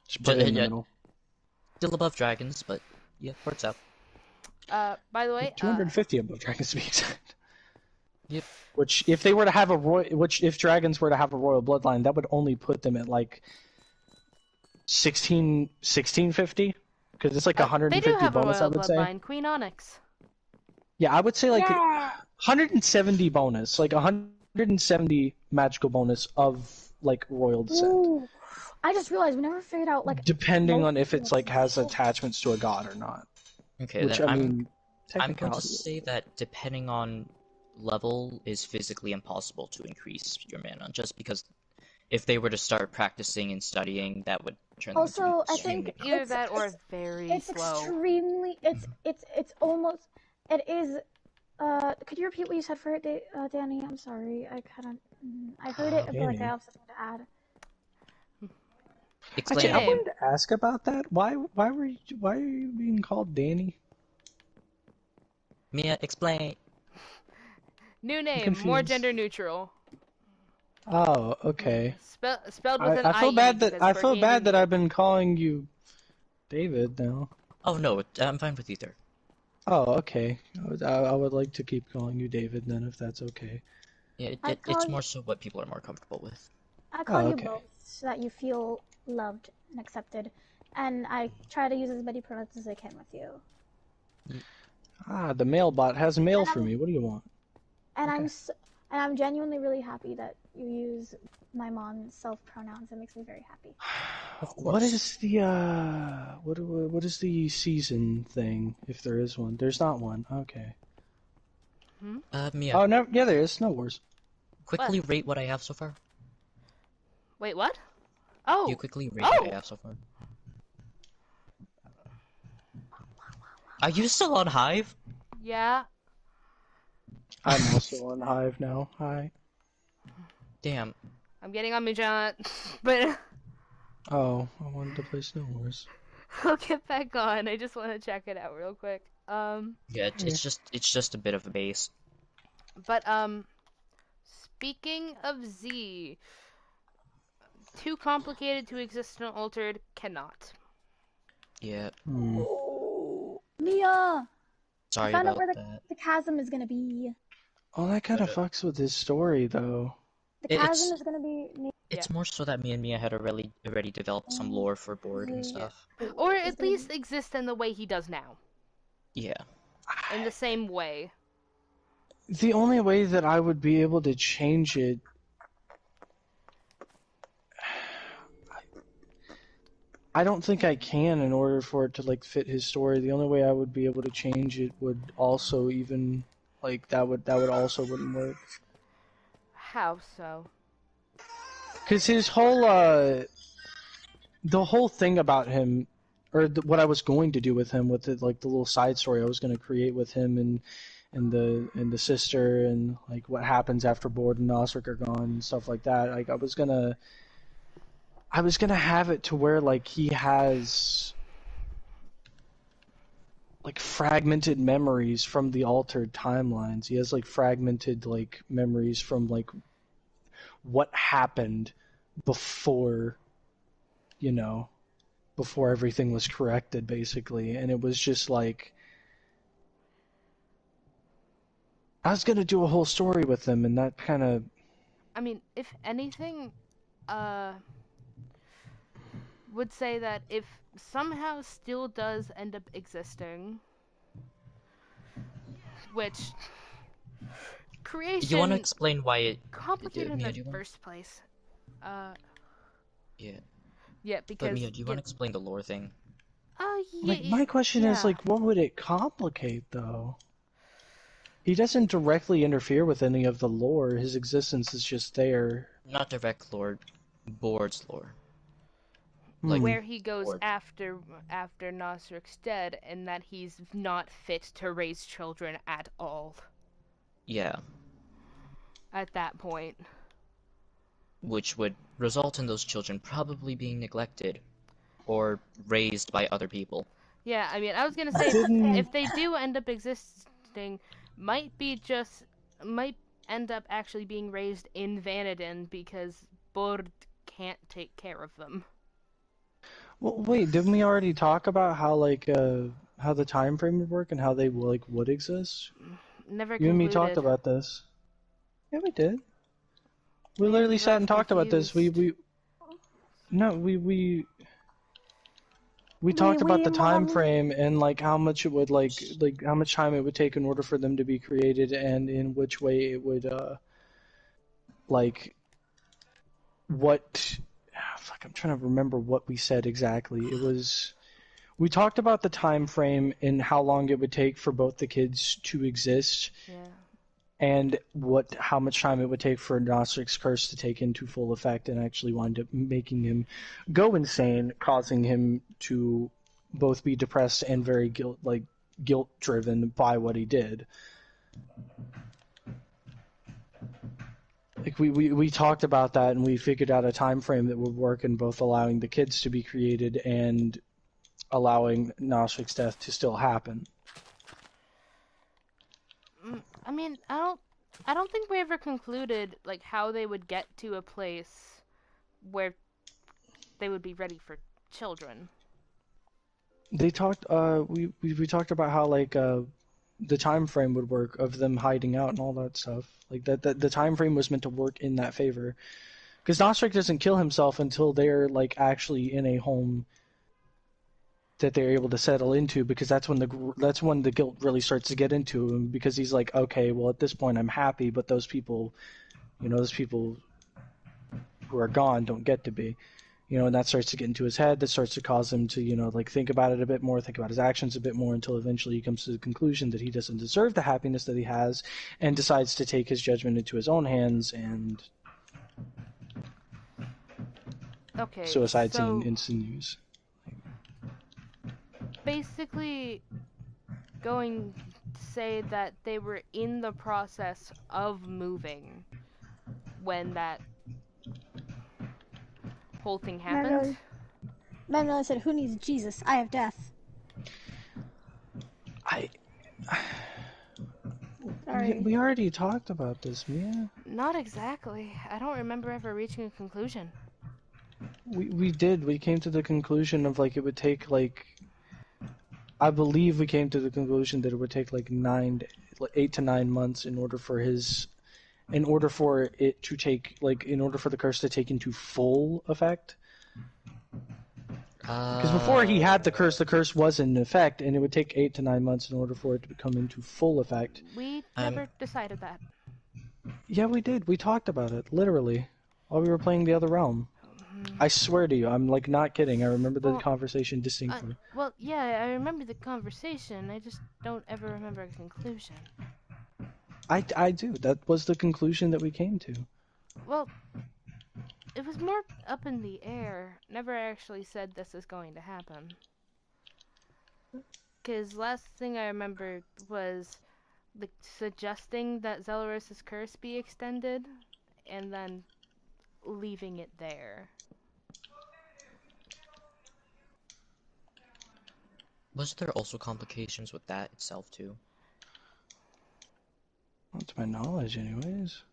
[SPEAKER 2] Just put it in the
[SPEAKER 4] Yeah.
[SPEAKER 2] middle.
[SPEAKER 4] Still above dragons, but yeah, works out.
[SPEAKER 1] By the way,
[SPEAKER 2] 250 above dragons to be exact.
[SPEAKER 4] Yep.
[SPEAKER 2] Which, if they were to have if dragons were to have a royal bloodline, that would only put them at like 1650, because it's like
[SPEAKER 1] they
[SPEAKER 2] 150
[SPEAKER 1] do have a
[SPEAKER 2] bonus. I
[SPEAKER 1] royal
[SPEAKER 2] would say.
[SPEAKER 1] bloodline, Queen Onyx.
[SPEAKER 2] Yeah, I would say like
[SPEAKER 3] Yeah.
[SPEAKER 2] 170 bonus, like 170 magical bonus of like royal descent,
[SPEAKER 3] Ooh. I just realized we never figured out like
[SPEAKER 2] depending on
[SPEAKER 3] most
[SPEAKER 2] if it's like has attachments to a god or not.
[SPEAKER 4] Okay,
[SPEAKER 2] Which
[SPEAKER 4] then
[SPEAKER 2] I mean,
[SPEAKER 4] I'm going to
[SPEAKER 2] technicality.
[SPEAKER 4] say that depending on level is physically impossible to increase your mana, just because if they were to start practicing and studying, that would turn them
[SPEAKER 3] Also,
[SPEAKER 4] into
[SPEAKER 3] I
[SPEAKER 4] extremely
[SPEAKER 3] think
[SPEAKER 1] Either that or very
[SPEAKER 3] it's
[SPEAKER 1] slow.
[SPEAKER 3] extremely it's almost it is could you repeat what you said for it, Danny? I'm sorry. I heard it, but like I have something to add.
[SPEAKER 4] Explain
[SPEAKER 2] Actually, I
[SPEAKER 1] name.
[SPEAKER 2] wanted to ask about that. Why are you being called Danny?
[SPEAKER 4] Mia, explain.
[SPEAKER 1] New name,
[SPEAKER 2] confused.
[SPEAKER 1] more gender neutral.
[SPEAKER 2] Oh, okay.
[SPEAKER 1] Spelled with an
[SPEAKER 2] I feel
[SPEAKER 1] IE
[SPEAKER 2] bad that
[SPEAKER 1] because we're gaming.
[SPEAKER 2] I've been calling you David now.
[SPEAKER 4] Oh no, I'm fine with either.
[SPEAKER 2] Oh, okay. I would like to keep calling you David then, if that's okay.
[SPEAKER 4] Yeah,
[SPEAKER 3] I'd
[SPEAKER 4] it's
[SPEAKER 3] call
[SPEAKER 4] more
[SPEAKER 3] you-
[SPEAKER 4] so what people are more comfortable with.
[SPEAKER 3] I call
[SPEAKER 2] okay.
[SPEAKER 3] you both so that you feel loved and accepted, and I try to use as many pronouns as I can with you.
[SPEAKER 2] Ah, the mail bot has mail for me. What do you want?
[SPEAKER 3] And I'm genuinely really happy that you use my mom's self pronouns. It makes me very happy.
[SPEAKER 2] What is the what is the season thing, if there is one? There's not one. Okay.
[SPEAKER 4] Mia,
[SPEAKER 2] Oh no, yeah, there is. No worries.
[SPEAKER 4] quickly rate what I have so far.
[SPEAKER 1] Wait, what? Oh,
[SPEAKER 4] You quickly rate what I have so far. Are you still on Hive?
[SPEAKER 1] yeah.
[SPEAKER 2] I'm also on Hive now. Hi.
[SPEAKER 4] Damn.
[SPEAKER 1] I'm getting on Mujant, but
[SPEAKER 2] Oh, I wanted to play Snow Wars.
[SPEAKER 1] I'll get back on. I just want to check it out real quick.
[SPEAKER 4] Yeah, it's just a bit of a base.
[SPEAKER 1] But speaking of Z, too complicated to exist in Altered cannot.
[SPEAKER 4] Yeah.
[SPEAKER 3] Oh, Mia!
[SPEAKER 4] Sorry
[SPEAKER 3] I found out
[SPEAKER 4] about
[SPEAKER 3] where
[SPEAKER 4] that.
[SPEAKER 3] the chasm is gonna be.
[SPEAKER 2] Oh, that kind of fucks with his story, though.
[SPEAKER 3] The
[SPEAKER 4] It's
[SPEAKER 3] chasm is gonna be.
[SPEAKER 4] it's more so that me and Mia had already developed some lore for board and stuff.
[SPEAKER 1] Or at least exist in the way he does now.
[SPEAKER 4] Yeah.
[SPEAKER 1] In the same way.
[SPEAKER 2] The only way that I would be able to change it, I don't think I can in order for it to like fit his story. The only way I would be able to change it would also even like that would also wouldn't work.
[SPEAKER 1] How so?
[SPEAKER 2] Cuz his whole the whole thing about him, or what I was going to do with him, with the, like the little side story I was going to create with him and the sister, and like what happens after Board and Nosric are gone and stuff like that. Like I was gonna have it to where like he has like fragmented memories from the altered timelines. He has like fragmented like memories from like what happened before, you know, before everything was corrected, basically. And it was just like, I was gonna do a whole story with them, and that kind of...
[SPEAKER 1] I mean, if anything, would say that if somehow still does end up existing, which creation...
[SPEAKER 4] You want to explain why it...
[SPEAKER 1] complicated in
[SPEAKER 4] Mia,
[SPEAKER 1] the first place.
[SPEAKER 4] Yeah.
[SPEAKER 1] Yeah, because...
[SPEAKER 4] But Mia, do you want to explain the lore thing?
[SPEAKER 1] Yeah,
[SPEAKER 2] Like, my question is, like, what would it complicate, though? He doesn't directly interfere with any of the lore. His existence is just there.
[SPEAKER 4] Not direct lore, Board's lore.
[SPEAKER 1] Like, where he goes after Nosric's dead, and that he's not fit to raise children at all.
[SPEAKER 4] Yeah.
[SPEAKER 1] At that point.
[SPEAKER 4] Which would result in those children probably being neglected or raised by other people.
[SPEAKER 1] Yeah, I mean, I was gonna say, if they do end up existing, might end up actually being raised in Vanadin because Bord can't take care of them.
[SPEAKER 2] Well, wait, didn't we already talk about how, like, how the time frame would work and how they, like, would exist?
[SPEAKER 1] Never
[SPEAKER 2] You and me
[SPEAKER 1] concluded.
[SPEAKER 2] talked about this. Yeah, we did. We literally sat and talked about this. We talked about the time frame and like how much it would like how much time it would take in order for them to be created, and in which way it would like what fuck, I'm trying to remember what we said exactly. It was, we talked about the time frame and how long it would take for both the kids to exist.
[SPEAKER 1] Yeah.
[SPEAKER 2] And how much time it would take for Nosric's curse to take into full effect and actually wind up making him go insane, causing him to both be depressed and very guilt-driven by what he did. Like we talked about that, and we figured out a time frame that would work in both allowing the kids to be created and allowing Nosric's death to still happen.
[SPEAKER 1] I mean, I don't think we ever concluded like how they would get to a place where they would be ready for children.
[SPEAKER 2] They talked. We talked about how like the time frame would work of them hiding out and all that stuff. Like that the time frame was meant to work in that favor, because Nosric doesn't kill himself until they're like actually in a home that they're able to settle into, because that's when the guilt really starts to get into him, because he's like, okay, well at this point I'm happy, but those people who are gone don't get to be, and that starts to get into his head. That starts to cause him to like think about it a bit more, think about his actions a bit more, until eventually he comes to the conclusion that he doesn't deserve the happiness that he has, and decides to take his judgment into his own hands and suicide ensues.
[SPEAKER 1] Basically going to say that they were in the process of moving when that whole thing happened.
[SPEAKER 3] Manuel said, "Who needs Jesus? I have death." Sorry.
[SPEAKER 2] We already talked about this, Mia.
[SPEAKER 1] Not exactly. I don't remember ever reaching a conclusion.
[SPEAKER 2] We did. We came to the conclusion of like it would take like, I believe we came to the conclusion that it would take like 8 to 9 months in order for his in order for it to take, like, in order for the curse to take into full effect? Because before he had the curse was in effect, and it would take 8 to 9 months in order for it to come into full effect.
[SPEAKER 1] We never decided that.
[SPEAKER 2] Yeah, we did. We talked about it, literally, while we were playing the other realm. I swear to you, I'm, like, not kidding. I remember the conversation distinctly.
[SPEAKER 1] Well, yeah, I remember the conversation. I just don't ever remember a conclusion.
[SPEAKER 2] I do. That was the conclusion that we came to.
[SPEAKER 1] Well, it was more up in the air. Never actually said this is going to happen. Because last thing I remember was suggesting that Zelorus's curse be extended, and then leaving it there.
[SPEAKER 4] Was there also complications with that itself too?
[SPEAKER 2] Not to my knowledge, anyways.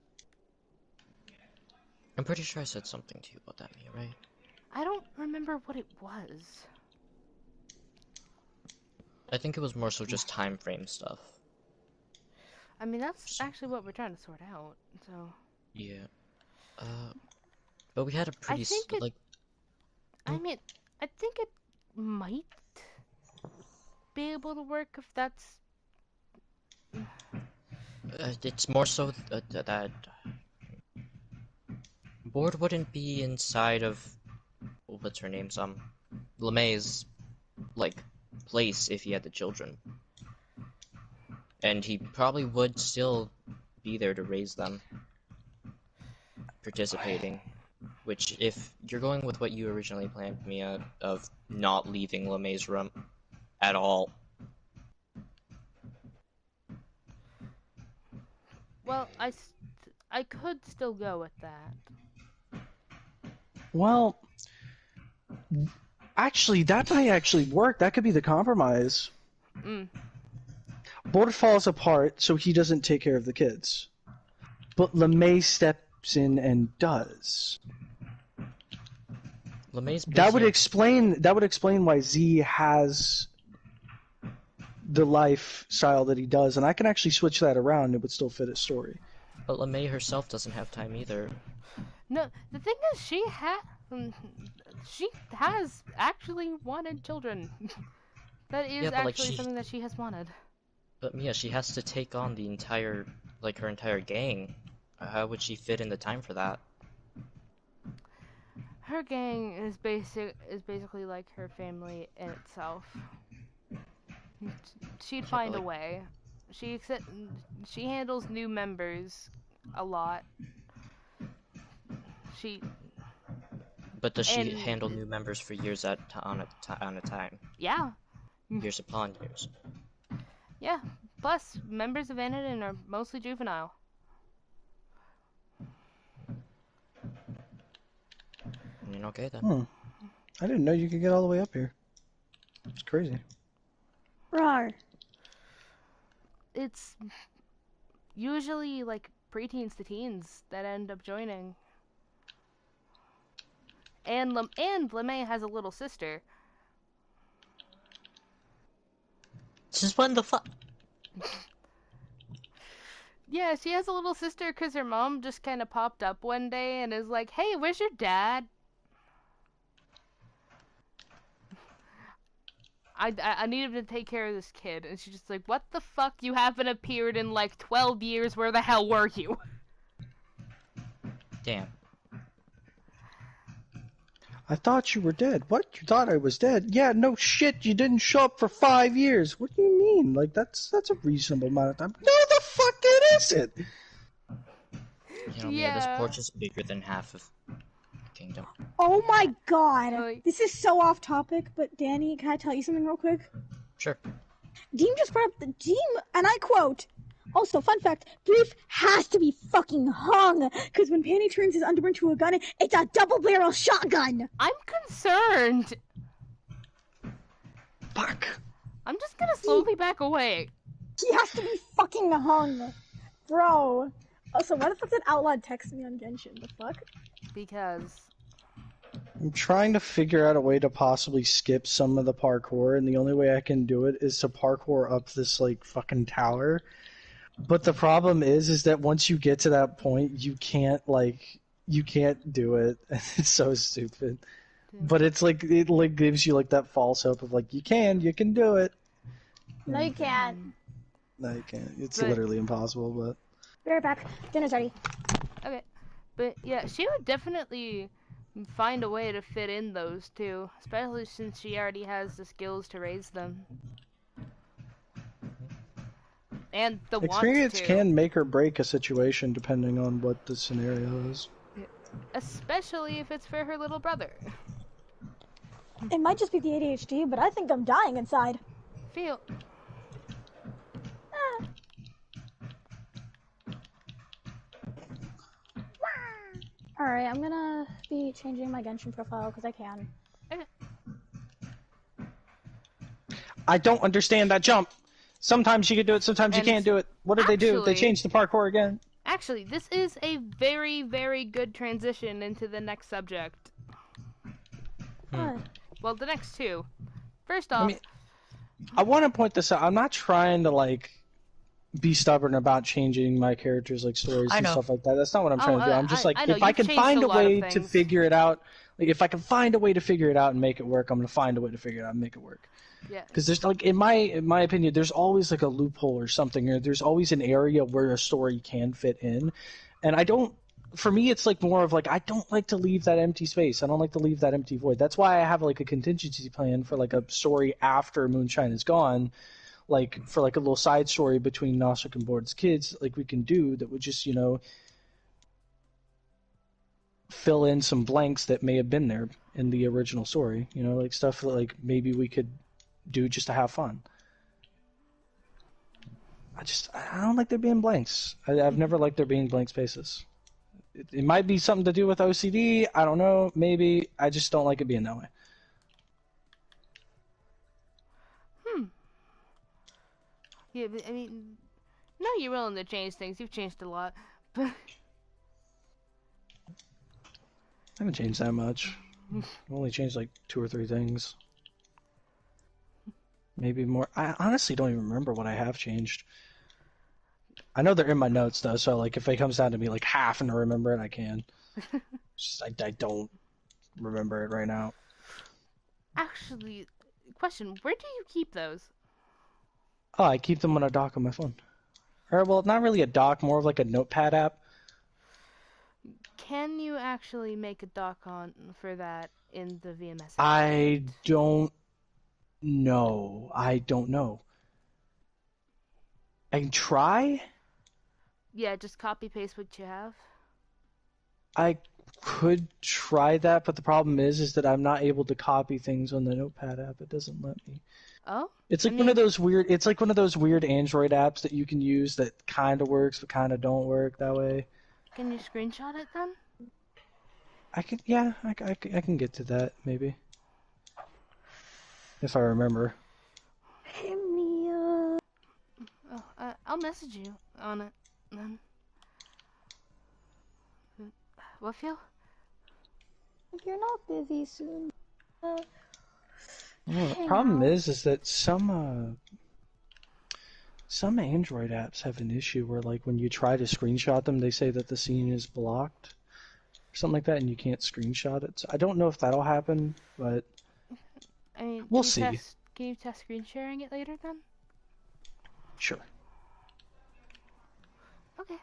[SPEAKER 4] I'm pretty sure I said something to you about that, Mia, right?
[SPEAKER 1] I don't remember what it was.
[SPEAKER 4] I think it was more so just time frame stuff.
[SPEAKER 1] I mean, that's actually what we're trying to sort out, so...
[SPEAKER 4] Yeah. But we had a pretty,
[SPEAKER 1] I mean, I think it might be able to work if that's...
[SPEAKER 4] It's more so that... Board wouldn't be inside of... What's her name? LeMay's, like, place if he had the children. And he probably would still be there to raise them. Participating. Which, if you're going with what you originally planned, Mia, of not leaving LeMay's room at all.
[SPEAKER 1] Well, I could still go with that.
[SPEAKER 2] Well, actually, that might actually work. That could be the compromise. Board falls apart, so he doesn't take care of the kids. But LeMay steps in and does.
[SPEAKER 4] LeMay's busy.
[SPEAKER 2] That would explain why Z has the lifestyle that he does, and I can actually switch that around and it would still fit his story.
[SPEAKER 4] But LeMay herself doesn't have time either.
[SPEAKER 1] No, the thing is, she has actually wanted children. That is actually something that she has wanted.
[SPEAKER 4] But Mia, she has to take on the entire, her entire gang. How would she fit in the time for that?
[SPEAKER 1] Her gang is basically like her family in itself. She'd find a way. She handles new members a lot.
[SPEAKER 4] But does she handle new members for years on a time?
[SPEAKER 1] Yeah.
[SPEAKER 4] Years upon years.
[SPEAKER 1] Yeah. Plus, members of Anadin are mostly juvenile.
[SPEAKER 4] Okay then.
[SPEAKER 2] I didn't know you could get all the way up here. It's crazy.
[SPEAKER 3] Rawr.
[SPEAKER 1] It's usually like preteens to teens that end up joining. And LeMay has a little sister.
[SPEAKER 4] Since when the fuck?
[SPEAKER 1] Yeah, she has a little sister because her mom just kind of popped up one day and is like, "Hey, where's your dad?" I need him to take care of this kid. And she's just like, "What the fuck? You haven't appeared in like 12 years. Where the hell were you?"
[SPEAKER 4] Damn.
[SPEAKER 2] I thought you were dead. What? You thought I was dead? Yeah, no shit, you didn't show up for 5 years. What do you mean? Like, that's a reasonable amount of time. No, the fuck it isn't!
[SPEAKER 4] Mia, this porch is bigger than half of Kingdom.
[SPEAKER 3] Oh my god! This is so off topic, but Danny, can I tell you something real quick?
[SPEAKER 4] Sure.
[SPEAKER 3] Deem just brought up and I quote, also, fun fact, Brief has to be fucking hung, because when Panny turns his underwear into a gun, it's a double-barrel shotgun!
[SPEAKER 1] I'm concerned!
[SPEAKER 2] Fuck.
[SPEAKER 1] I'm just gonna slowly back away.
[SPEAKER 3] He has to be fucking hung! Bro. Also, why the fuck did Outlawed text me on Genshin? The fuck?
[SPEAKER 1] Because...
[SPEAKER 2] I'm trying to figure out a way to possibly skip some of the parkour, and the only way I can do it is to parkour up this, like, fucking tower. But the problem is that once you get to that point, you can't do it. It's so stupid. But it's like it like gives you like that false hope of like you can do it.
[SPEAKER 3] No, you can't.
[SPEAKER 2] No, you can't. It's
[SPEAKER 1] But-
[SPEAKER 2] literally impossible. But
[SPEAKER 3] Be right back. Dinner's ready.
[SPEAKER 1] Okay, but yeah, she would definitely find a way to fit in those two, especially since she already has the skills to raise them. And the
[SPEAKER 2] experience
[SPEAKER 1] wants to.
[SPEAKER 2] can make or break a situation depending on what the scenario is.
[SPEAKER 1] Especially if it's for her little brother.
[SPEAKER 3] It might just be the ADHD, but I think I'm dying inside.
[SPEAKER 1] Feel.
[SPEAKER 3] Alright, I'm gonna be changing my Genshin profile because I can.
[SPEAKER 2] I don't understand that jump. Sometimes you can do it, sometimes you
[SPEAKER 1] And
[SPEAKER 2] can't do it. What did they do? They
[SPEAKER 1] actually-
[SPEAKER 2] changed the parkour again.
[SPEAKER 1] Actually, this is a very, very good transition into the next subject. Well, the next two. First off,
[SPEAKER 2] I want to point this out. I'm not trying to like be stubborn about changing my characters like stories
[SPEAKER 4] I
[SPEAKER 2] and
[SPEAKER 4] know.
[SPEAKER 2] stuff like that. That's not what I'm trying to do. I'm just like
[SPEAKER 1] I know,
[SPEAKER 2] if I
[SPEAKER 1] you've
[SPEAKER 2] can
[SPEAKER 1] changed
[SPEAKER 2] find
[SPEAKER 1] a
[SPEAKER 2] a
[SPEAKER 1] lot of
[SPEAKER 2] way to
[SPEAKER 1] things.
[SPEAKER 2] figure it out, like if I can find a way to figure it out and make it work, I'm gonna find a way to figure it out and make it work.
[SPEAKER 1] yeah.
[SPEAKER 2] Because there's like in my opinion, there's always like a loophole or something, or there's always an area where a story can fit in, and I don't. For me, it's like more of like I don't like to leave that empty space. I don't like to leave that empty void. That's why I have like a contingency plan for like a story after Moonshine is gone, like for like a little side story between Nosric and Board's kids, like we can do that would just fill in some blanks that may have been there in the original story. Like stuff that like maybe we could do just to have fun. I don't like there being blanks. I've never liked there being blank spaces. It might be something to do with OCD. I don't know. Maybe. I just don't like it being that way.
[SPEAKER 1] Yeah, but, I mean, no, you're willing to change things. You've changed a lot. But
[SPEAKER 2] I haven't changed that much. I've only changed like 2 or 3 things. Maybe more. I honestly don't even remember what I have changed. I know they're in my notes though, so like if it comes down to me like having to remember it, I can. It's just I don't remember it right now.
[SPEAKER 1] actually, question, where do you keep those?
[SPEAKER 2] Oh, I keep them on a dock on my phone. Or well, not really a dock, more of like a notepad app.
[SPEAKER 1] Can you actually make a doc on for that in the VMS?
[SPEAKER 2] I don't know. I don't know. I can try.
[SPEAKER 1] Yeah, just copy paste what you have.
[SPEAKER 2] I could try that, but the problem is that I'm not able to copy things on the Notepad app. It doesn't let me.
[SPEAKER 1] Oh?
[SPEAKER 2] It's like one of those weird. It's like one of those weird Android apps that you can use that kind of works but kind of don't work that way.
[SPEAKER 1] Can you screenshot it then?
[SPEAKER 2] I can, yeah, I can get to that maybe if I remember.
[SPEAKER 3] Hey, Mia.
[SPEAKER 1] Oh, I'll message you on it then. What feel?
[SPEAKER 3] If you're not busy soon.
[SPEAKER 2] Well, the problem is that some Android apps have an issue where like when you try to screenshot them, they say that the scene is blocked or something like that, and you can't screenshot it. So I don't know if that'll happen, but
[SPEAKER 1] I mean,
[SPEAKER 2] we'll
[SPEAKER 1] can
[SPEAKER 2] see.
[SPEAKER 1] Can you test screen sharing it later then?
[SPEAKER 2] Sure.
[SPEAKER 1] Okay.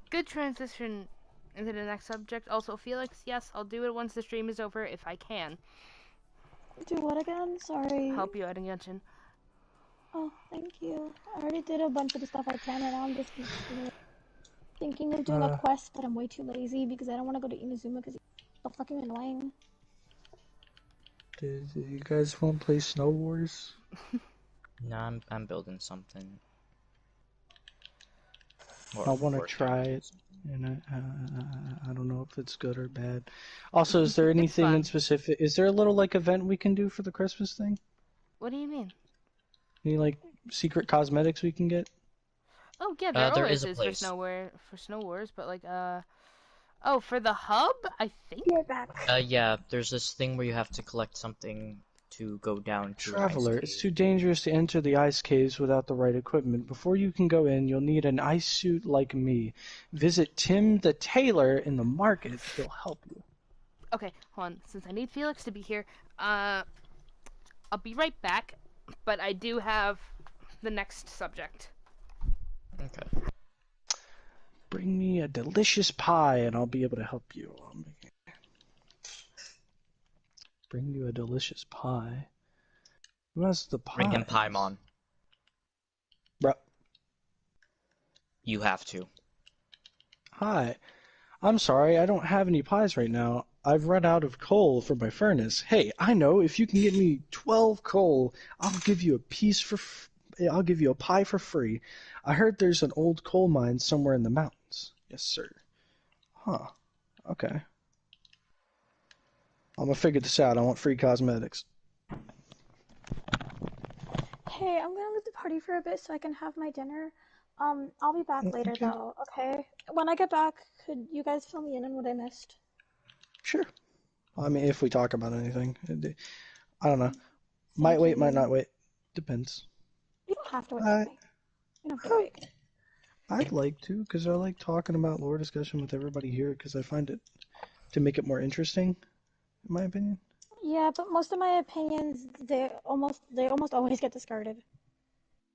[SPEAKER 1] Good transition into the next subject. Also, Felix, yes, I'll do it once the stream is over if I can.
[SPEAKER 3] Do what again? Sorry.
[SPEAKER 1] Help you out in Genshin.
[SPEAKER 3] Oh, thank you. I already did a bunch of the stuff I can, and now I'm just thinking of doing a quest, but I'm way too lazy because I don't want to go to Inazuma because it's so fucking annoying.
[SPEAKER 2] Do you guys want to play Snow Wars?
[SPEAKER 4] No, I'm building something.
[SPEAKER 2] I want to try it, and I don't know if it's good or bad. Also, is there anything in specific? Is there a little like event we can do for the Christmas thing?
[SPEAKER 1] What do you mean?
[SPEAKER 2] Any like secret cosmetics we can get?
[SPEAKER 1] Oh yeah, there
[SPEAKER 4] there
[SPEAKER 1] always
[SPEAKER 4] is a
[SPEAKER 1] is
[SPEAKER 4] place.
[SPEAKER 1] for Snow Wars, but like for the hub, I think.
[SPEAKER 3] You're back.
[SPEAKER 4] Yeah, there's this thing where you have to collect something to go down to an ice
[SPEAKER 2] Traveler,
[SPEAKER 4] cave.
[SPEAKER 2] it's too dangerous to enter the ice caves without the right equipment. Before you can go in, you'll need an ice suit like me. Visit Tim the tailor in the market. He'll help you.
[SPEAKER 1] Okay, hold on. Since I need Felix to be here, I'll be right back. But I do have the next subject.
[SPEAKER 4] Okay.
[SPEAKER 2] Bring me a delicious pie and I'll be able to help you. Bring you a delicious pie. Who has the pie?
[SPEAKER 4] Bring him Paimon.
[SPEAKER 2] Bro.
[SPEAKER 4] You have to.
[SPEAKER 2] Hi. I'm sorry, I don't have any pies right now. I've run out of coal for my furnace. Hey, I know, if you can get me 12 coal, I'll give you I'll give you a pie for free. I heard there's an old coal mine somewhere in the mountains. Yes, sir. Huh. Okay. I'm gonna figure this out. I want free cosmetics.
[SPEAKER 3] Hey, I'm gonna leave the party for a bit so I can have my dinner. I'll be back later
[SPEAKER 2] Okay.
[SPEAKER 3] though, okay? When I get back, could you guys fill me in on what I missed?
[SPEAKER 2] Sure. I mean, if we talk about anything. I don't know.
[SPEAKER 3] Thank
[SPEAKER 2] Might wait, might
[SPEAKER 3] you.
[SPEAKER 2] not wait. Depends.
[SPEAKER 3] You don't have to wait for
[SPEAKER 2] I,
[SPEAKER 3] me. You don't have to wait.
[SPEAKER 2] I'd like to, because I like talking about lore discussion with everybody here, because I find it to make it more interesting, in my opinion.
[SPEAKER 3] Yeah, but most of my opinions, they almost always get discarded.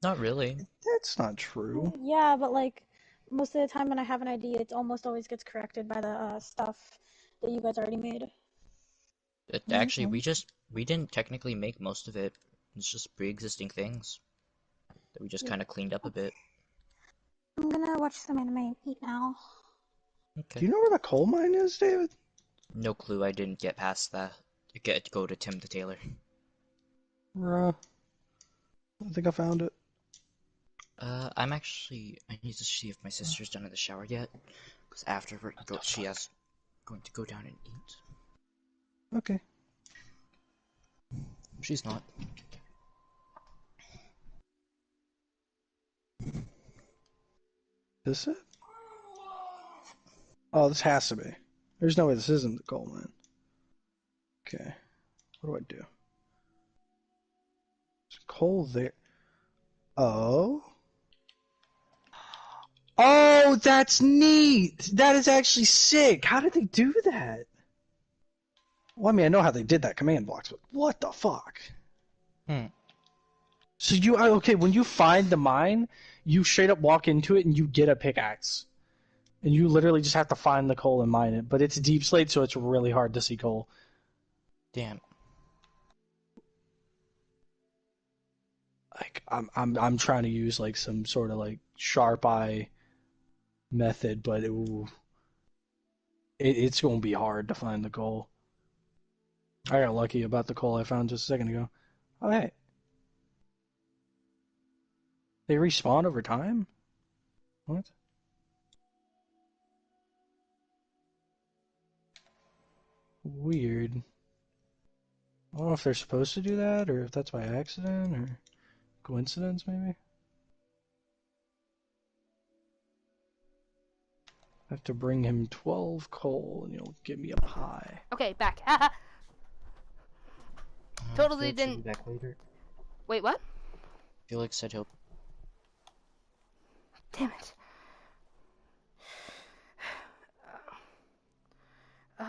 [SPEAKER 4] Not really.
[SPEAKER 2] That's not true.
[SPEAKER 3] Yeah, but like most of the time when I have an idea, it almost always gets corrected by the stuff that you guys already made.
[SPEAKER 4] Actually, we didn't technically make most of it. It's just pre-existing things that we just kind of cleaned up a bit.
[SPEAKER 3] I'm gonna watch some anime and eat now.
[SPEAKER 2] Do
[SPEAKER 4] Okay.
[SPEAKER 2] you know where the coal mine is, David?
[SPEAKER 4] No clue. I didn't get past that. Go to Tim the tailor.
[SPEAKER 2] I think I found it.
[SPEAKER 4] I need to see if my sister's done in the shower yet. Because after she has going to go down and eat.
[SPEAKER 2] Okay.
[SPEAKER 4] She's not.
[SPEAKER 2] Is it? Oh, this has to be. There's no way this isn't the coal mine. Okay. What do? There's coal there. Oh. Oh, that's neat! That is actually sick! How did they do that? Well, I mean, I know how they did that command blocks, but what the fuck? So okay, when you find the mine, you straight up walk into it and you get a pickaxe. And you literally just have to find the coal and mine it. But it's deep slate, so it's really hard to see coal.
[SPEAKER 4] Damn.
[SPEAKER 2] Like, I'm trying to use like some sort of like sharp eye method, but it's gonna be hard to find the coal. I got lucky about the coal I found just a second ago. Oh hey. They respawn over time? What? Weird. I don't know if they're supposed to do that, or if that's by accident, or coincidence, maybe? I have to bring him 12 coal, and he'll give me a pie.
[SPEAKER 1] Okay, back. Totally
[SPEAKER 4] Felix will
[SPEAKER 1] didn't.
[SPEAKER 4] be back later.
[SPEAKER 1] Wait, what?
[SPEAKER 4] Felix said he'll.
[SPEAKER 1] Damn it.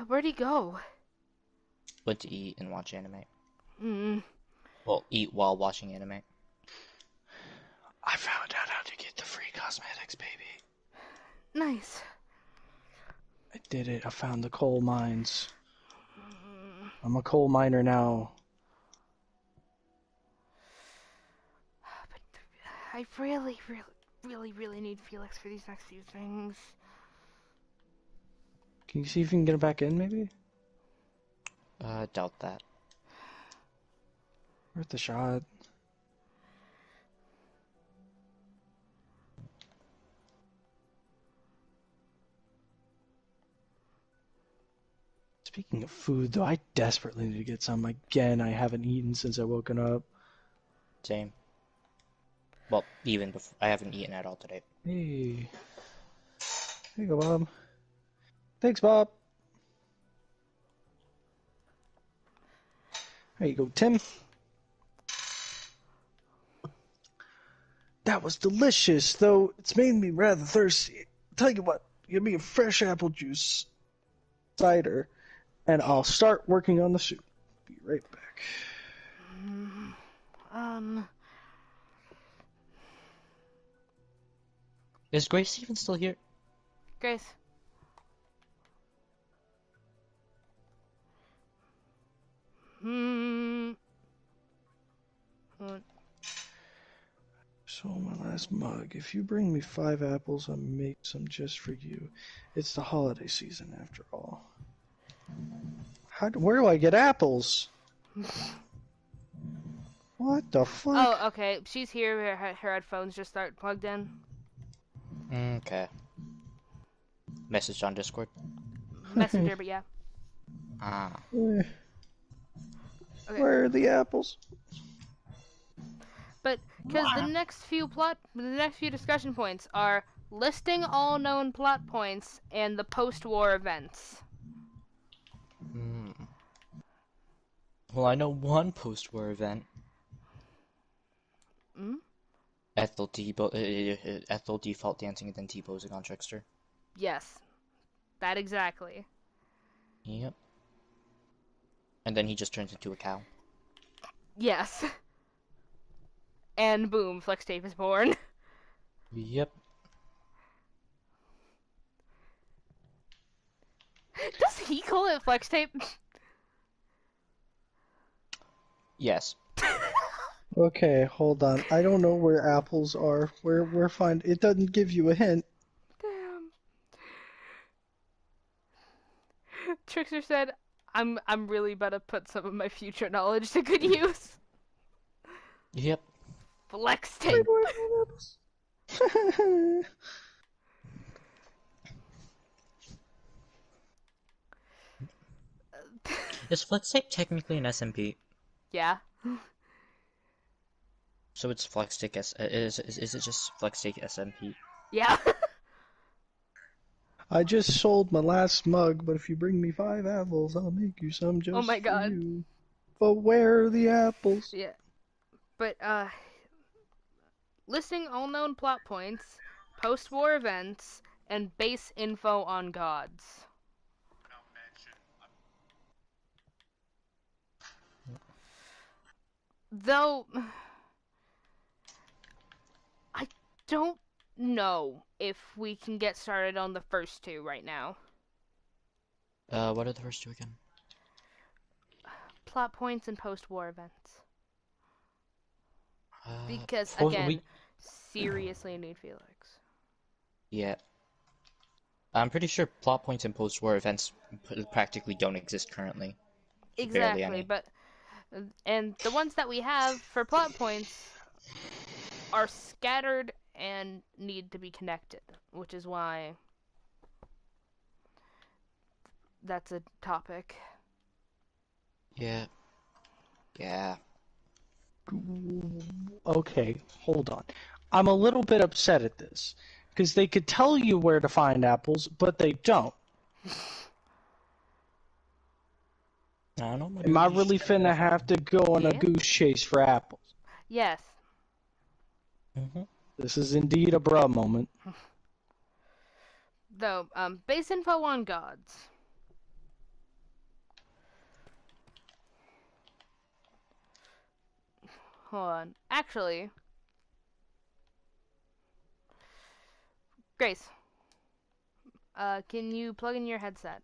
[SPEAKER 1] Where'd he go?
[SPEAKER 4] Went to eat and watch anime.
[SPEAKER 1] Mm.
[SPEAKER 4] Well, eat while watching anime.
[SPEAKER 2] I found out how to get the free cosmetics, baby.
[SPEAKER 1] Nice.
[SPEAKER 2] I did it. I found the coal mines. I'm a coal miner now.
[SPEAKER 1] But I really, really need Felix for these next few things.
[SPEAKER 2] Can you see if you can get him back in, maybe?
[SPEAKER 4] Doubt that.
[SPEAKER 2] Worth the shot. Speaking of food, though, I desperately need to get some. Again, I haven't eaten since I woken up.
[SPEAKER 4] Same. Well, even before I haven't eaten at all today.
[SPEAKER 2] Hey. Here you go, Bob. Thanks, Bob. There you go, Tim. That was delicious, though it's made me rather thirsty. Tell you what, give me a fresh apple juice cider, and I'll start working on the soup. Be right back.
[SPEAKER 4] Is Grace even still here?
[SPEAKER 1] Grace. What?
[SPEAKER 2] So my last mug. If you bring me 5 apples, I'll make some just for you. It's the holiday season after all. Where do I get apples? What the fuck?
[SPEAKER 1] Oh, okay. She's here. Her headphones just start plugged in.
[SPEAKER 4] Okay. Message on Discord.
[SPEAKER 1] Messenger, but yeah.
[SPEAKER 4] Ah.
[SPEAKER 2] Okay.
[SPEAKER 1] Okay.
[SPEAKER 2] Where are the apples?
[SPEAKER 1] But because the next few discussion points are listing all known plot points and the post-war events.
[SPEAKER 4] Well, I know one post-war event. Ethel default dancing and then T-posing on Trickster.
[SPEAKER 1] Yes, that exactly.
[SPEAKER 4] Yep. And then he just turns into a cow.
[SPEAKER 1] Yes. And boom, Flex Tape is born.
[SPEAKER 4] Yep.
[SPEAKER 1] Does he call it Flex Tape?
[SPEAKER 4] Yes.
[SPEAKER 2] Okay, hold on. I don't know where apples are. Where it doesn't give you a hint.
[SPEAKER 1] Damn. Trickster said, I'm really about to put some of my future knowledge to good use.
[SPEAKER 4] Yep.
[SPEAKER 1] Flex Tape.
[SPEAKER 4] Is Flex Tape technically an SMP?
[SPEAKER 1] Yeah.
[SPEAKER 4] So it's Flex Stick is it just Flex Stick SMP?
[SPEAKER 1] Yeah.
[SPEAKER 2] I just sold my last mug, but if you bring me 5 apples, I'll make you some just
[SPEAKER 1] Oh my
[SPEAKER 2] for
[SPEAKER 1] God.
[SPEAKER 2] you. But where are the apples?
[SPEAKER 1] Yeah. But, listing all known plot points, post-war events, and base info on gods. Though, I don't know if we can get started on the first two right now.
[SPEAKER 4] What are the first two again?
[SPEAKER 1] Plot points and post-war events. Because,
[SPEAKER 4] we-
[SPEAKER 1] again, seriously need Felix.
[SPEAKER 4] Yeah. I'm pretty sure plot points and post-war events practically don't exist currently. Barely any.
[SPEAKER 1] Exactly, but and the ones that we have for plot points are scattered and need to be connected, which is why that's a topic.
[SPEAKER 4] Yeah. Yeah.
[SPEAKER 2] Okay, hold on. I'm a little bit upset at this. Because they could tell you where to find apples, but they don't.
[SPEAKER 4] I don't know. Maybe
[SPEAKER 2] Am I
[SPEAKER 4] we
[SPEAKER 2] really
[SPEAKER 4] should-
[SPEAKER 2] finna have to go on a
[SPEAKER 1] Yeah.
[SPEAKER 2] goose chase for apples?
[SPEAKER 1] Yes.
[SPEAKER 2] This is indeed a bruh moment.
[SPEAKER 1] Though, base info on gods. Hold on. Actually, Grace, can you plug in your headset?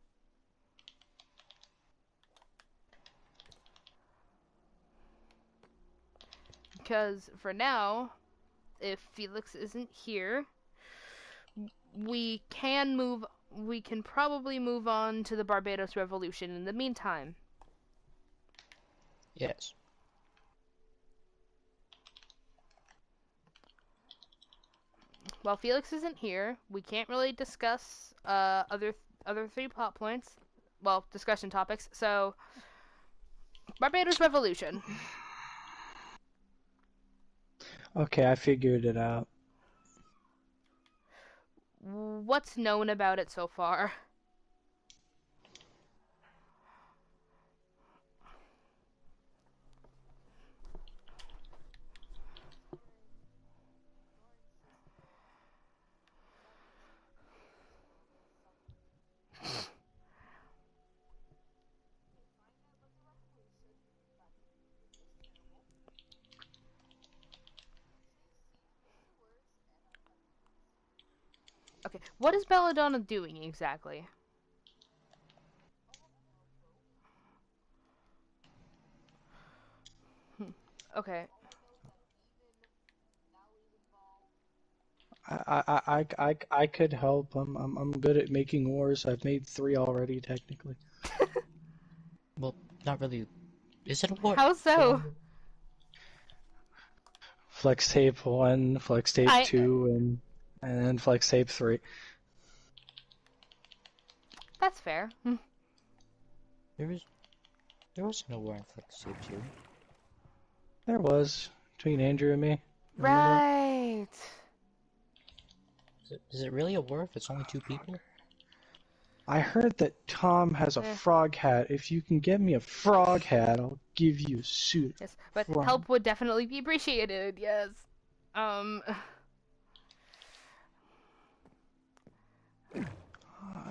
[SPEAKER 1] Because for now, if Felix isn't here, we can probably move on to the Barbados Revolution in the meantime.
[SPEAKER 4] Yes.
[SPEAKER 1] While Felix isn't here, we can't really discuss other 3 plot points. Well, discussion topics. So, Barbados Revolution.
[SPEAKER 2] Okay, I figured it out.
[SPEAKER 1] What's known about it so far? Okay, what is Belladonna doing exactly? Okay.
[SPEAKER 2] I could help. I'm good at making ores. I've made 3 already, technically.
[SPEAKER 4] Well, not really. Is it a war?
[SPEAKER 1] How so?
[SPEAKER 2] Flex tape 1, flex tape
[SPEAKER 1] I
[SPEAKER 2] 2, and then flex tape 3.
[SPEAKER 1] That's fair.
[SPEAKER 4] There wasn't a war in Flex Tape 2.
[SPEAKER 2] There was between Andrew and me. Remember that?
[SPEAKER 1] Right.
[SPEAKER 4] Is it really a war if it's only 2 people?
[SPEAKER 2] I heard that Tom has a frog hat. If you can get me a frog hat, I'll give you a suit.
[SPEAKER 1] Yes, but
[SPEAKER 2] Frog.
[SPEAKER 1] help would definitely be appreciated. Yes.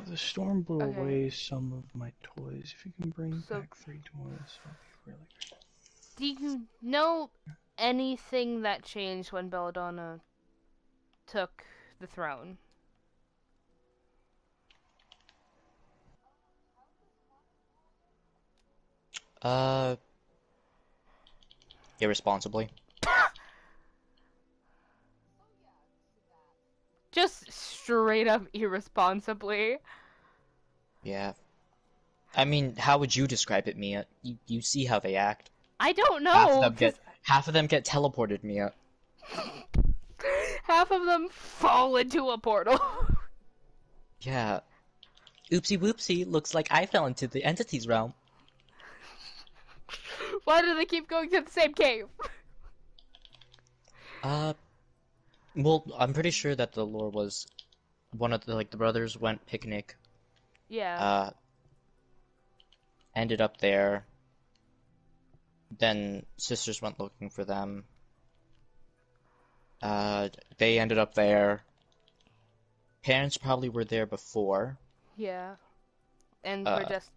[SPEAKER 2] The storm blew
[SPEAKER 1] Okay.
[SPEAKER 2] away some of my toys. If you can bring
[SPEAKER 1] So-
[SPEAKER 2] back 3 toys, that'll be really good.
[SPEAKER 1] Do you know anything that changed when Belladonna took the throne?
[SPEAKER 4] Irresponsibly.
[SPEAKER 1] Just straight up irresponsibly.
[SPEAKER 4] Yeah. I mean, how would you describe it, Mia? You see how they act.
[SPEAKER 1] I don't
[SPEAKER 4] Half of
[SPEAKER 1] know,
[SPEAKER 4] them half of them get teleported, Mia.
[SPEAKER 1] half of them fall into a portal.
[SPEAKER 4] Yeah. Oopsie whoopsie, looks like I fell into the entities realm.
[SPEAKER 1] Why do they keep going to the same cave?
[SPEAKER 4] Well, I'm pretty sure that the lore was one of the brothers went picnic,
[SPEAKER 1] Yeah.
[SPEAKER 4] ended up there. Then sisters went looking for them. They ended up there. Parents probably were there before.
[SPEAKER 1] Yeah. And were just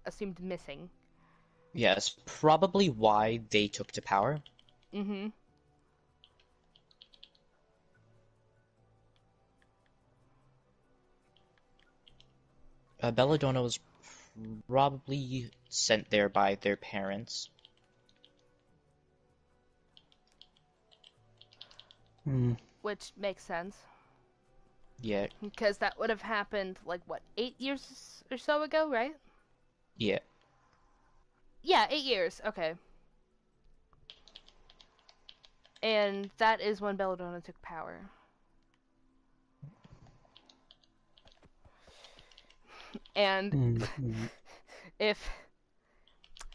[SPEAKER 1] assumed missing.
[SPEAKER 4] Yes, probably why they took to power.
[SPEAKER 1] Mm-hmm.
[SPEAKER 4] Belladonna was probably sent there by their parents.
[SPEAKER 1] Which makes sense.
[SPEAKER 4] Yeah,
[SPEAKER 1] Because that would have happened, like, what, 8 years or so ago, right?
[SPEAKER 4] yeah.
[SPEAKER 1] Yeah, 8 years. Okay. And that is when Belladonna took power. And if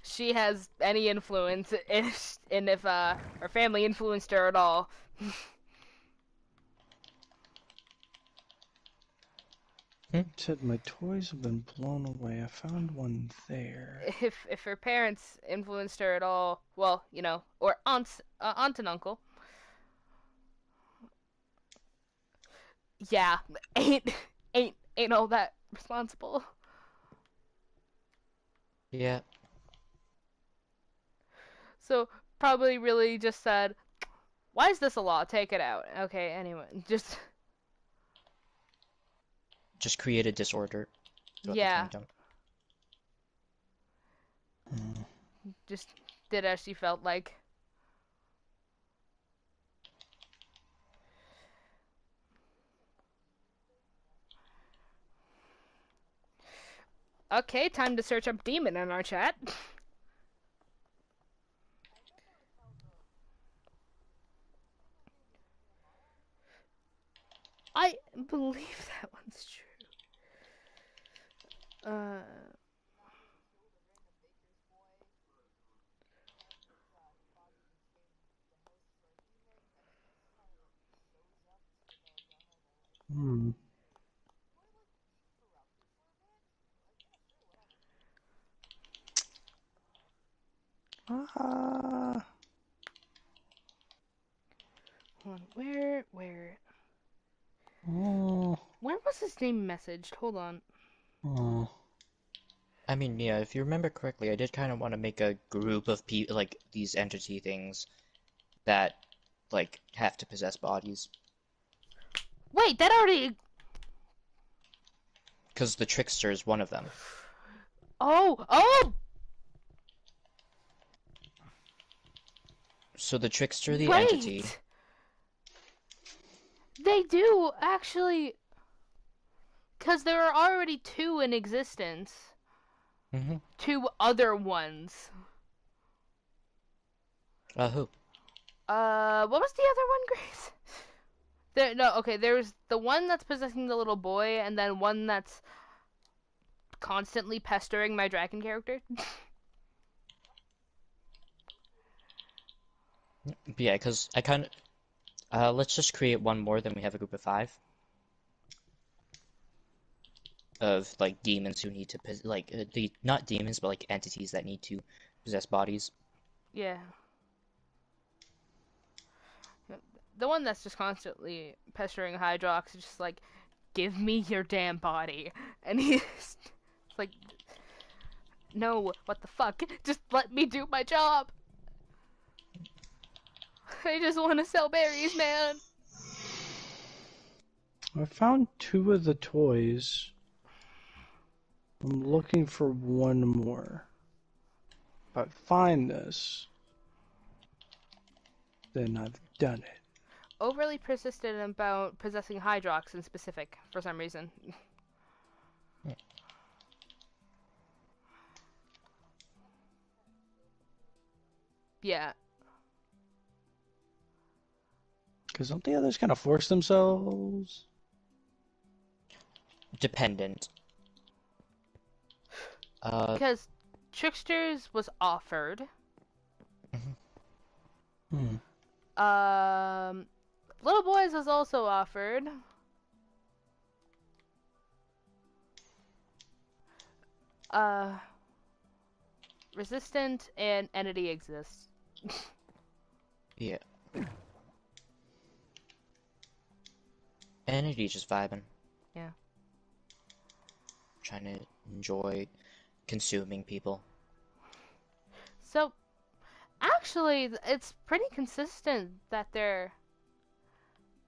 [SPEAKER 1] she has any influence, and if her family influenced her at all,
[SPEAKER 2] Said my toys have been blown away. I found one there.
[SPEAKER 1] if her parents influenced her at all, well, you know, or aunt and uncle, yeah, ain't all that responsible.
[SPEAKER 4] Yeah.
[SPEAKER 1] So probably really just said, why is this a law? Take it out. Okay, anyway, just
[SPEAKER 4] Created disorder throughout
[SPEAKER 1] yeah,
[SPEAKER 4] the kingdom.
[SPEAKER 1] just did as she felt like. Okay, time to search up demon in our chat. I believe that one's true. Hold on, where? When was his name messaged? Hold on.
[SPEAKER 4] I mean, yeah, if you remember correctly, I did kind of want to make a group of people, like, these entity things that, like, have to possess bodies.
[SPEAKER 1] Wait, that already.
[SPEAKER 4] Because the trickster is one of them.
[SPEAKER 1] Oh!
[SPEAKER 4] So the trickster, the
[SPEAKER 1] Wait!
[SPEAKER 4] entity.
[SPEAKER 1] They do, actually. Because there are already two in existence.
[SPEAKER 4] Mm-hmm.
[SPEAKER 1] Two other ones.
[SPEAKER 4] Who?
[SPEAKER 1] What was the other one, Grace? There's the one that's possessing the little boy, and then one that's constantly pestering my dragon character.
[SPEAKER 4] Yeah, because I kind of... let's just create one more, then we have a group of 5. Of, like, demons who need to... not demons, but, like, entities that need to possess bodies.
[SPEAKER 1] Yeah. The one that's just constantly pestering Hydrox is just like, give me your damn body. And he's like, no, what the fuck? Just let me do my job. I just want to sell berries, man.
[SPEAKER 2] I found 2 of the toys. I'm looking for one more. If I find this, then I've done it.
[SPEAKER 1] Overly persistent about possessing Hydrox in specific, for some reason. Yeah.
[SPEAKER 2] Because don't the others kind of force themselves?
[SPEAKER 4] Dependent.
[SPEAKER 1] Because Tricksters was offered. Little Boys was also offered. Resistant and Entity exists.
[SPEAKER 4] Yeah. Entity just vibing.
[SPEAKER 1] Yeah.
[SPEAKER 4] Trying to enjoy consuming people.
[SPEAKER 1] So, actually, it's pretty consistent that there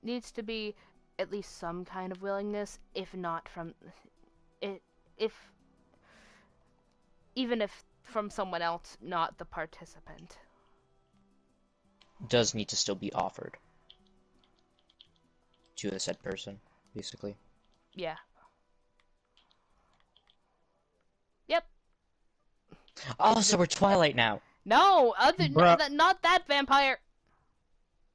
[SPEAKER 1] needs to be at least some kind of willingness, if not from it, even if from someone else, not the participant.
[SPEAKER 4] Does need to still be offered to the said person, basically.
[SPEAKER 1] Yeah. Yep.
[SPEAKER 4] Oh, so we're Twilight now.
[SPEAKER 1] No,
[SPEAKER 2] Bruh.
[SPEAKER 1] not that vampire.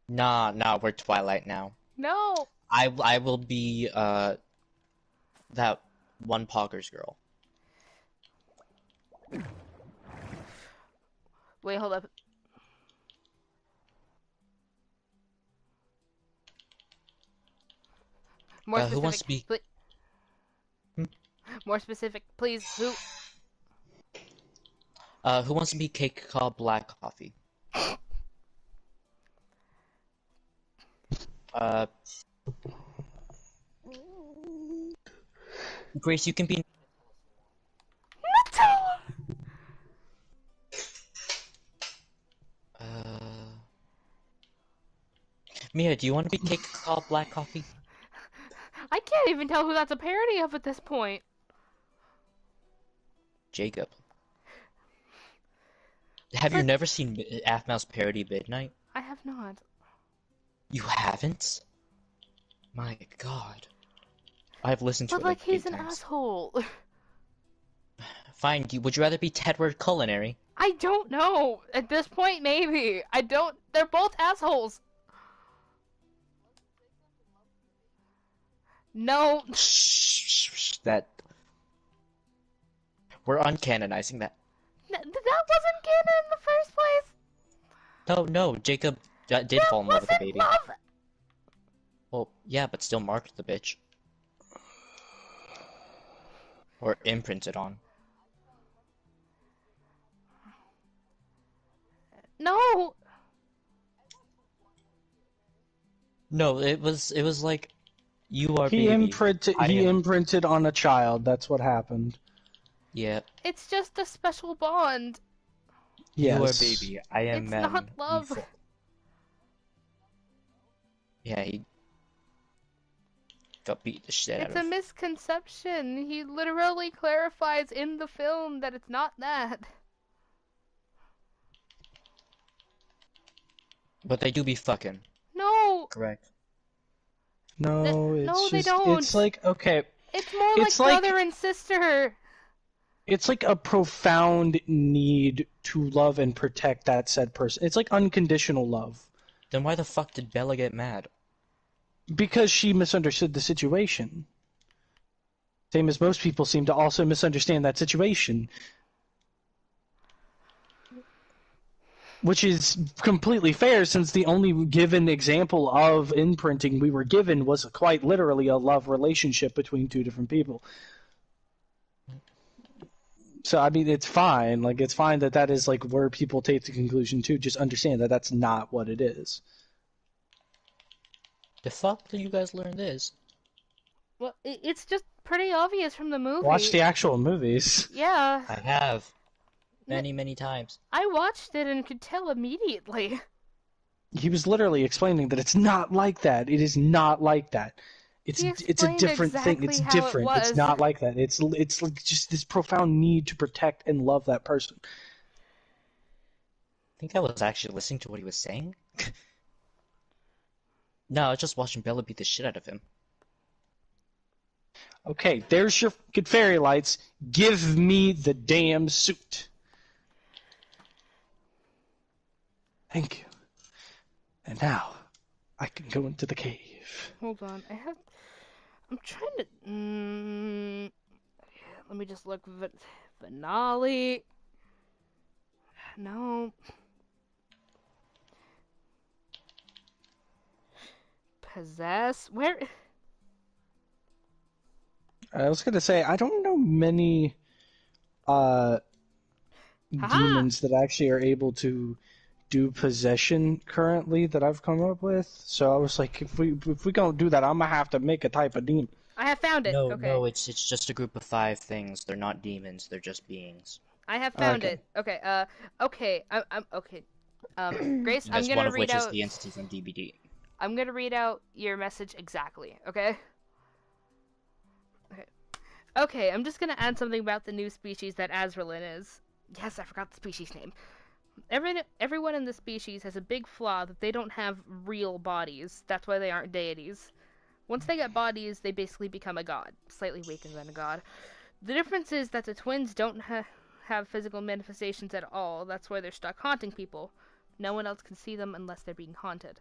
[SPEAKER 4] Nah, we're Twilight now.
[SPEAKER 1] No.
[SPEAKER 4] I will be that one Poggers girl.
[SPEAKER 1] Wait, hold up. More specific.
[SPEAKER 4] Who wants to be?
[SPEAKER 1] More specific, please. Who?
[SPEAKER 4] Who wants to be cake called black coffee? Grace, you can be.
[SPEAKER 1] Nutella.
[SPEAKER 4] Mia, do you want to be cake called black coffee?
[SPEAKER 1] I can't even tell who that's a parody of at this point.
[SPEAKER 4] Jacob. Have you never seen Aphmau's parody Midnight?
[SPEAKER 1] I have not.
[SPEAKER 4] You haven't? My god. I've listened to
[SPEAKER 1] But
[SPEAKER 4] it like
[SPEAKER 1] he's
[SPEAKER 4] 8
[SPEAKER 1] an
[SPEAKER 4] times.
[SPEAKER 1] asshole.
[SPEAKER 4] Fine, would you rather be Tedward Culinary?
[SPEAKER 1] I don't know. At this point, maybe. I don't. They're both assholes. No.
[SPEAKER 4] That. We're uncanonizing that.
[SPEAKER 1] That wasn't canon in the first place.
[SPEAKER 4] No, Jacob did fall in love with the baby.
[SPEAKER 1] Love.
[SPEAKER 4] Well, yeah, but still marked the bitch. Or imprinted on.
[SPEAKER 1] No.
[SPEAKER 4] No, it was like, you are
[SPEAKER 2] He
[SPEAKER 4] baby.
[SPEAKER 2] imprinted on a child. That's what happened.
[SPEAKER 4] Yeah.
[SPEAKER 1] It's just a special bond.
[SPEAKER 2] Yes.
[SPEAKER 4] You are baby. I am
[SPEAKER 1] It's
[SPEAKER 4] man.
[SPEAKER 1] not love.
[SPEAKER 4] Yeah, got beat the shit out
[SPEAKER 1] It's a
[SPEAKER 4] of.
[SPEAKER 1] misconception. He literally clarifies in the film that it's not that.
[SPEAKER 4] But they do be fucking.
[SPEAKER 1] No,
[SPEAKER 4] Correct.
[SPEAKER 2] No,
[SPEAKER 1] no,
[SPEAKER 2] it's
[SPEAKER 1] they
[SPEAKER 2] just,
[SPEAKER 1] don't.
[SPEAKER 2] it's like, okay,
[SPEAKER 1] It's more like
[SPEAKER 2] it's like,
[SPEAKER 1] brother and sister.
[SPEAKER 2] it's like a profound need to love and protect that said person. It's like unconditional love.
[SPEAKER 4] Then why the fuck did Bella get mad?
[SPEAKER 2] Because she misunderstood the situation. Same as most people seem to also misunderstand that situation. Which is completely fair, since the only given example of imprinting we were given was quite literally a love relationship between two different people. So, I mean, it's fine. Like, it's fine that that is, like, where people take the conclusion to. Just understand that that's not what it is.
[SPEAKER 4] The fuck did you guys learn this?
[SPEAKER 1] Well, it's just pretty obvious from the movie.
[SPEAKER 2] Watch the actual movies.
[SPEAKER 1] Yeah.
[SPEAKER 4] I have. Many times.
[SPEAKER 1] I watched it and could tell immediately.
[SPEAKER 2] He was literally explaining that it's not like that. It is not like that. It's
[SPEAKER 1] He
[SPEAKER 2] a
[SPEAKER 1] explained
[SPEAKER 2] different thing.
[SPEAKER 1] exactly
[SPEAKER 2] It's
[SPEAKER 1] how it
[SPEAKER 2] different.
[SPEAKER 1] was.
[SPEAKER 2] It's not like that. It's like just this profound need to protect and love that person.
[SPEAKER 4] I think I was actually listening to what he was saying. No, I was just watching Bella beat the shit out of him.
[SPEAKER 2] Okay, there's your fucking fairy lights. Give me the damn suit. Thank you. And now, I can go into the cave.
[SPEAKER 1] Hold on, I'm trying to. Let me just look. Finale. No. Possess. Where?
[SPEAKER 2] I was gonna say, I don't know many demons that actually are able to do possession currently that I've come up with. So I was like, if we don't do that, I'm gonna have to make a type of demon.
[SPEAKER 1] I have found it.
[SPEAKER 4] No,
[SPEAKER 1] Okay.
[SPEAKER 4] no, it's just a group of 5 things. They're not demons. They're just beings.
[SPEAKER 1] I have found
[SPEAKER 2] Okay.
[SPEAKER 1] it. Okay. Okay. I'm okay. Grace,
[SPEAKER 4] Yes,
[SPEAKER 1] I'm gonna
[SPEAKER 4] one of
[SPEAKER 1] read
[SPEAKER 4] which
[SPEAKER 1] out.
[SPEAKER 4] is the entity from DBD.
[SPEAKER 1] I'm gonna read out your message exactly. Okay. Okay. I'm just gonna add something about the new species that Azraelin is. Yes, I forgot the species name. Everyone in the species has a big flaw that they don't have real bodies. That's why they aren't deities. Once they get bodies, they basically become a god, slightly weaker than a god. The difference is that the twins don't have physical manifestations at all. That's why they're stuck haunting people. No one else can see them unless they're being haunted.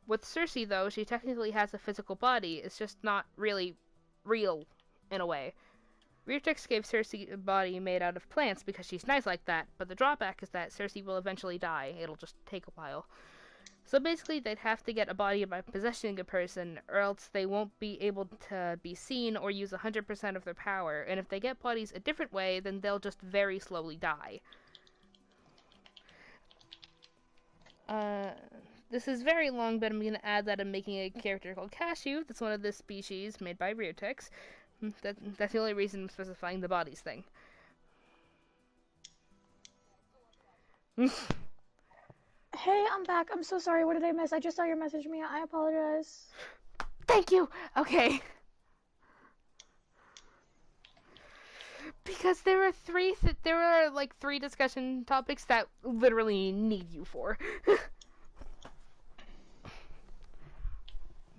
[SPEAKER 1] With Cersei, though, she technically has a physical body. It's just not really real, in a way. Reartex gave Cersei a body made out of plants because she's nice like that, but the drawback is that Cersei will eventually die. It'll just take a while. So basically, they'd have to get a body by possessing a person, or else they won't be able to be seen or use 100% of their power, and if they get bodies a different way, then they'll just very slowly die. This is very long, but I'm going to add that I'm making a character called Cashew, that's one of this species, made by Reartex. That's the only reason I'm specifying the bodies thing.
[SPEAKER 3] Hey, I'm back. I'm so sorry. What did I miss? I just saw your message, Mia. I apologize.
[SPEAKER 1] Thank you! Okay. Because there are like three discussion topics that literally need you for.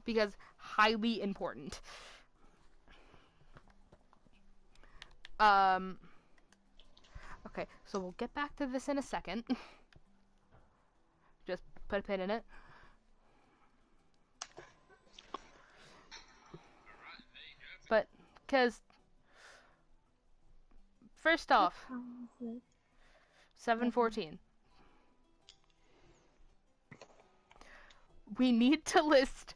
[SPEAKER 1] Because highly important. Okay, so we'll get back to this in a second. Just put a pin in it. But, because, first off, 7:14. We need to list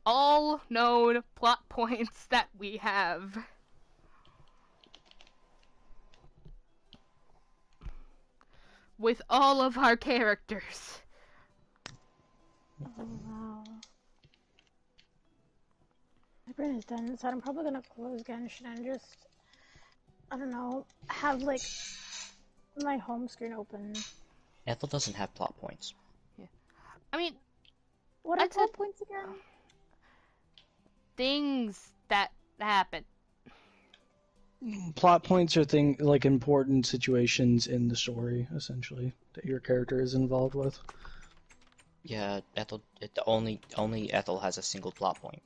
[SPEAKER 1] all known plot points that we have. With all of our characters.
[SPEAKER 3] Oh, wow. My brain is done, so I'm probably gonna close Genshin and just, I don't know, have, like, my home screen open.
[SPEAKER 4] Ethel doesn't have plot points.
[SPEAKER 1] Yeah. I mean,
[SPEAKER 3] What are plot points again?
[SPEAKER 1] things that happen.
[SPEAKER 2] Plot points are like important situations in the story, essentially, that your character is involved with.
[SPEAKER 4] Yeah, Ethel. Only Ethel has a single plot point.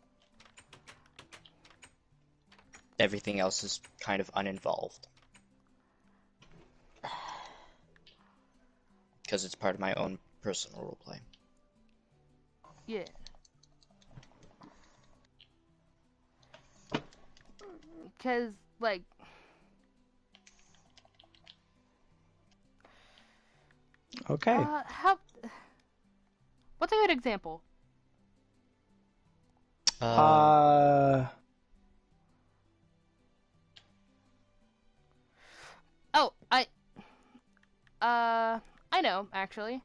[SPEAKER 4] Everything else is kind of uninvolved. Because it's part of my own personal roleplay.
[SPEAKER 1] Yeah. Because, like...
[SPEAKER 2] Okay.
[SPEAKER 1] What's a good example? Oh, I know, actually.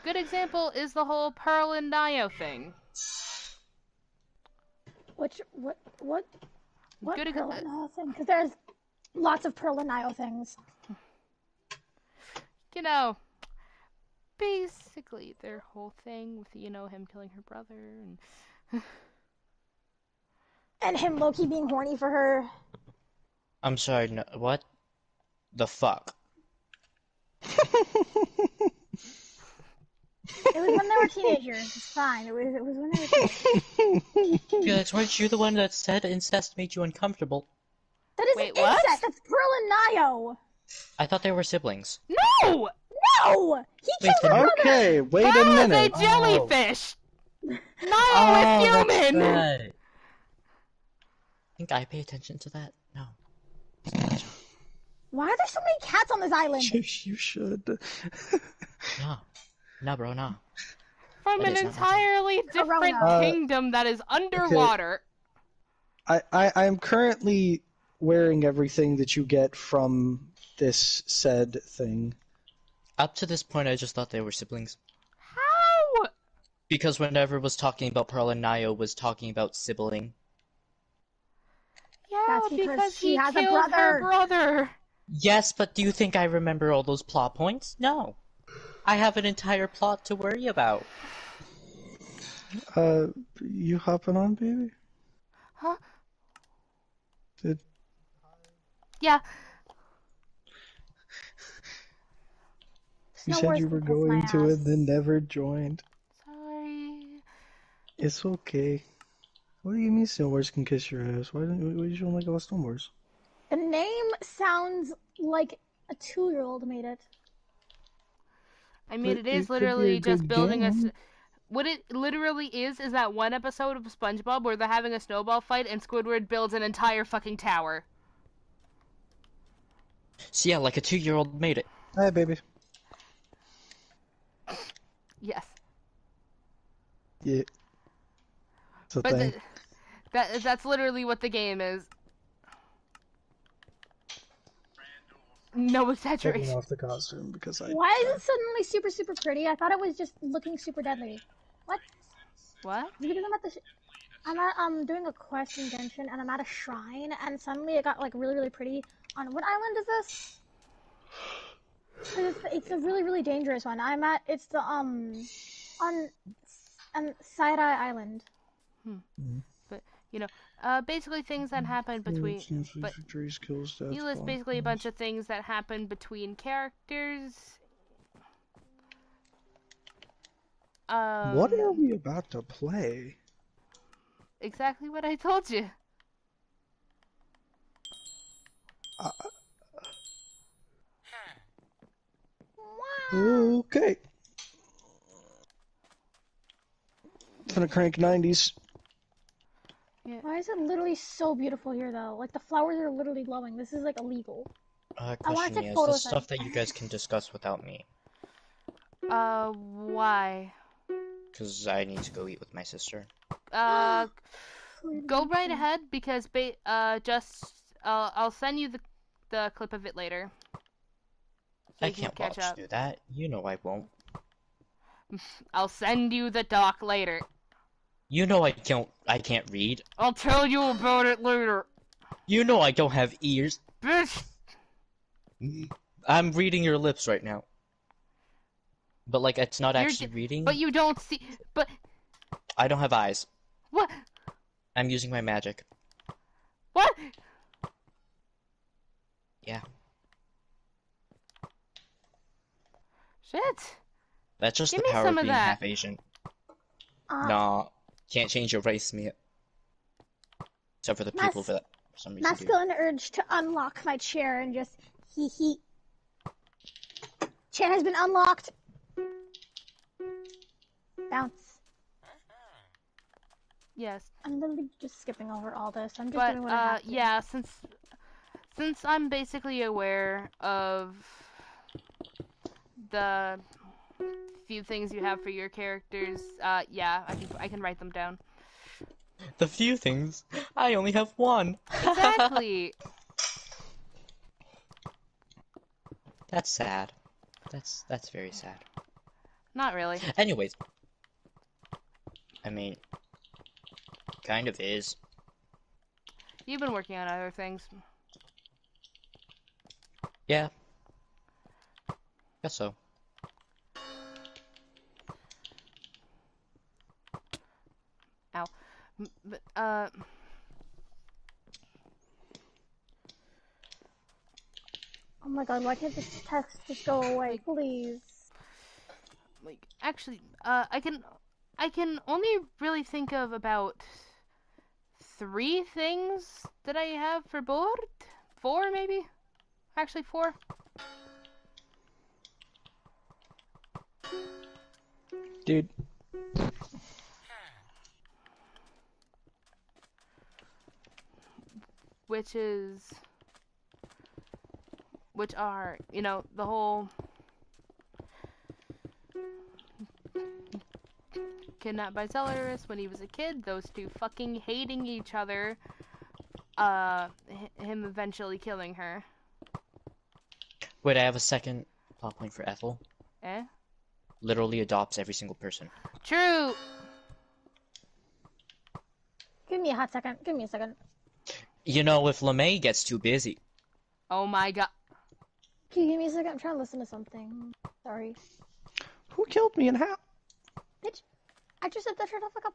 [SPEAKER 1] Good example is the whole Pearl and Nio thing.
[SPEAKER 3] What
[SPEAKER 1] Good
[SPEAKER 3] Pearl and Nile thing? Because there's lots of Pearl and Nile things.
[SPEAKER 1] You know, basically their whole thing with, him killing her brother and...
[SPEAKER 3] And him low-key being horny for her.
[SPEAKER 4] I'm sorry, no, what? The fuck?
[SPEAKER 3] It was when they were teenagers. It's fine. It was when they were kids.
[SPEAKER 4] Felix, weren't you the one that said incest made you uncomfortable?
[SPEAKER 3] That is
[SPEAKER 1] Wait,
[SPEAKER 3] incest!
[SPEAKER 1] what?
[SPEAKER 3] That's Pearl and Nio!
[SPEAKER 4] I thought they were siblings.
[SPEAKER 1] No!
[SPEAKER 3] No! He killed her brother!
[SPEAKER 2] Okay, wait a
[SPEAKER 1] Pearl is
[SPEAKER 2] minute.
[SPEAKER 1] a jellyfish! Nio
[SPEAKER 4] Oh,
[SPEAKER 1] is human!
[SPEAKER 4] that's right. Think I pay attention to that? No.
[SPEAKER 3] Why are there so many cats on this island?
[SPEAKER 2] You should.
[SPEAKER 4] No. No, bro, no.
[SPEAKER 1] From
[SPEAKER 4] That
[SPEAKER 1] an
[SPEAKER 4] is not my
[SPEAKER 1] entirely different
[SPEAKER 3] Corona.
[SPEAKER 1] kingdom that is underwater.
[SPEAKER 2] I'm currently wearing everything that you get from this said thing.
[SPEAKER 4] Up to this point, I just thought they were siblings.
[SPEAKER 1] How?
[SPEAKER 4] Because whenever was talking about Pearl and Nio was talking about sibling.
[SPEAKER 1] Yeah,
[SPEAKER 3] That's because
[SPEAKER 1] because
[SPEAKER 3] she
[SPEAKER 1] he
[SPEAKER 3] has a
[SPEAKER 1] killed her
[SPEAKER 3] brother.
[SPEAKER 1] brother.
[SPEAKER 4] Yes, but do you think I remember all those plot points? No. I have an entire plot to worry about.
[SPEAKER 2] You hopping on, baby?
[SPEAKER 1] Huh?
[SPEAKER 2] Did...
[SPEAKER 1] Yeah.
[SPEAKER 2] You
[SPEAKER 3] Snow
[SPEAKER 2] said
[SPEAKER 3] Wars
[SPEAKER 2] you
[SPEAKER 3] can
[SPEAKER 2] were
[SPEAKER 3] kiss my
[SPEAKER 2] going to
[SPEAKER 3] ass.
[SPEAKER 2] it, then never joined.
[SPEAKER 1] Sorry.
[SPEAKER 2] It's okay. What do you mean Snow Wars can kiss your ass? Why did you only go Snow Wars?
[SPEAKER 3] The name sounds like a 2-year-old made it.
[SPEAKER 1] I mean,
[SPEAKER 2] But
[SPEAKER 1] it is
[SPEAKER 2] it could be a
[SPEAKER 1] literally just
[SPEAKER 2] good
[SPEAKER 1] building
[SPEAKER 2] game.
[SPEAKER 1] What it literally is that one episode of SpongeBob where they're having a snowball fight and Squidward builds an entire fucking tower.
[SPEAKER 4] So yeah, like a 2-year-old made it.
[SPEAKER 2] Hi, baby.
[SPEAKER 1] Yes.
[SPEAKER 2] Yeah. It's a
[SPEAKER 1] But
[SPEAKER 2] thing.
[SPEAKER 1] that's literally what the game is. No
[SPEAKER 2] Taking
[SPEAKER 1] exaggeration.
[SPEAKER 2] off the costume because
[SPEAKER 3] Why is it suddenly super, super pretty? I thought it was just looking super deadly. What?
[SPEAKER 1] What?
[SPEAKER 3] Because I'm doing a quest in Genshin, and I'm at a shrine, and suddenly it got like really, really pretty. On what island is this? It's a really, really dangerous one. It's the on Side Eye Island.
[SPEAKER 1] But basically things that happen between. But he lists basically a bunch of things that happen between characters.
[SPEAKER 2] What are we about to play?
[SPEAKER 1] Exactly what I told you.
[SPEAKER 2] Okay. Gonna crank 90s.
[SPEAKER 1] Yeah.
[SPEAKER 3] Why is it literally so beautiful here, though? Like the flowers are literally glowing. This is like illegal.
[SPEAKER 4] Question
[SPEAKER 3] take
[SPEAKER 4] is
[SPEAKER 3] photos
[SPEAKER 4] this stuff that you guys can discuss without me?
[SPEAKER 1] Why?
[SPEAKER 4] Because I need to go eat with my sister.
[SPEAKER 1] Go right ahead because I'll send you the clip of it later. So
[SPEAKER 4] I
[SPEAKER 1] you can
[SPEAKER 4] can't
[SPEAKER 1] catch
[SPEAKER 4] watch
[SPEAKER 1] up.
[SPEAKER 4] do that. You know I won't.
[SPEAKER 1] I'll send you the doc later.
[SPEAKER 4] You know I can't read.
[SPEAKER 1] I'll tell you about it later.
[SPEAKER 4] You know I don't have ears.
[SPEAKER 1] Bitch!
[SPEAKER 4] I'm reading your lips right now. But like it's not actually reading.
[SPEAKER 1] But you don't see. But
[SPEAKER 4] I don't have eyes.
[SPEAKER 1] what?
[SPEAKER 4] I'm using my magic.
[SPEAKER 1] What?
[SPEAKER 4] Yeah.
[SPEAKER 1] Shit.
[SPEAKER 4] That's just
[SPEAKER 1] Give
[SPEAKER 4] the
[SPEAKER 1] me
[SPEAKER 4] power
[SPEAKER 1] some
[SPEAKER 4] of
[SPEAKER 1] of
[SPEAKER 4] being
[SPEAKER 1] that.
[SPEAKER 4] half Asian.
[SPEAKER 3] Uh,
[SPEAKER 4] Nah, can't change your race, mate. Except for the people for some reason do.
[SPEAKER 3] masculine urge to unlock my chair and just hee. Chair has been unlocked. Bounce.
[SPEAKER 1] Yes.
[SPEAKER 3] I'm literally just skipping over all this. I'm just
[SPEAKER 1] But,
[SPEAKER 3] doing what I have to.
[SPEAKER 1] yeah, since I'm basically aware of the few things you have for your characters, yeah, I can write them down.
[SPEAKER 4] The few things. I only have one.
[SPEAKER 1] Exactly.
[SPEAKER 4] That's sad. That's very sad.
[SPEAKER 1] Not really.
[SPEAKER 4] Anyways, I mean, kind of is.
[SPEAKER 1] You've been working on other things.
[SPEAKER 4] Yeah. Guess so.
[SPEAKER 1] Ow. But,
[SPEAKER 3] Oh my god, why can't this text just go away, please?
[SPEAKER 1] like, actually, I can only really think of about 3 things that I have for board. 4, maybe? Actually, 4.
[SPEAKER 2] Dude,
[SPEAKER 1] Which are, you know, the whole kidnapped by Celeris when he was a kid, those two fucking hating each other, him eventually killing her.
[SPEAKER 4] Wait, I have a second plot point for Ethel.
[SPEAKER 1] Eh?
[SPEAKER 4] Literally adopts every single person.
[SPEAKER 1] True!
[SPEAKER 3] Give me a hot second. Give me a second.
[SPEAKER 4] You know, if LeMay gets too busy.
[SPEAKER 1] Oh my god.
[SPEAKER 3] Can you give me a second? I'm trying to listen to something. Sorry.
[SPEAKER 2] who killed me and how?
[SPEAKER 3] Bitch, I just said that shut the fuck up.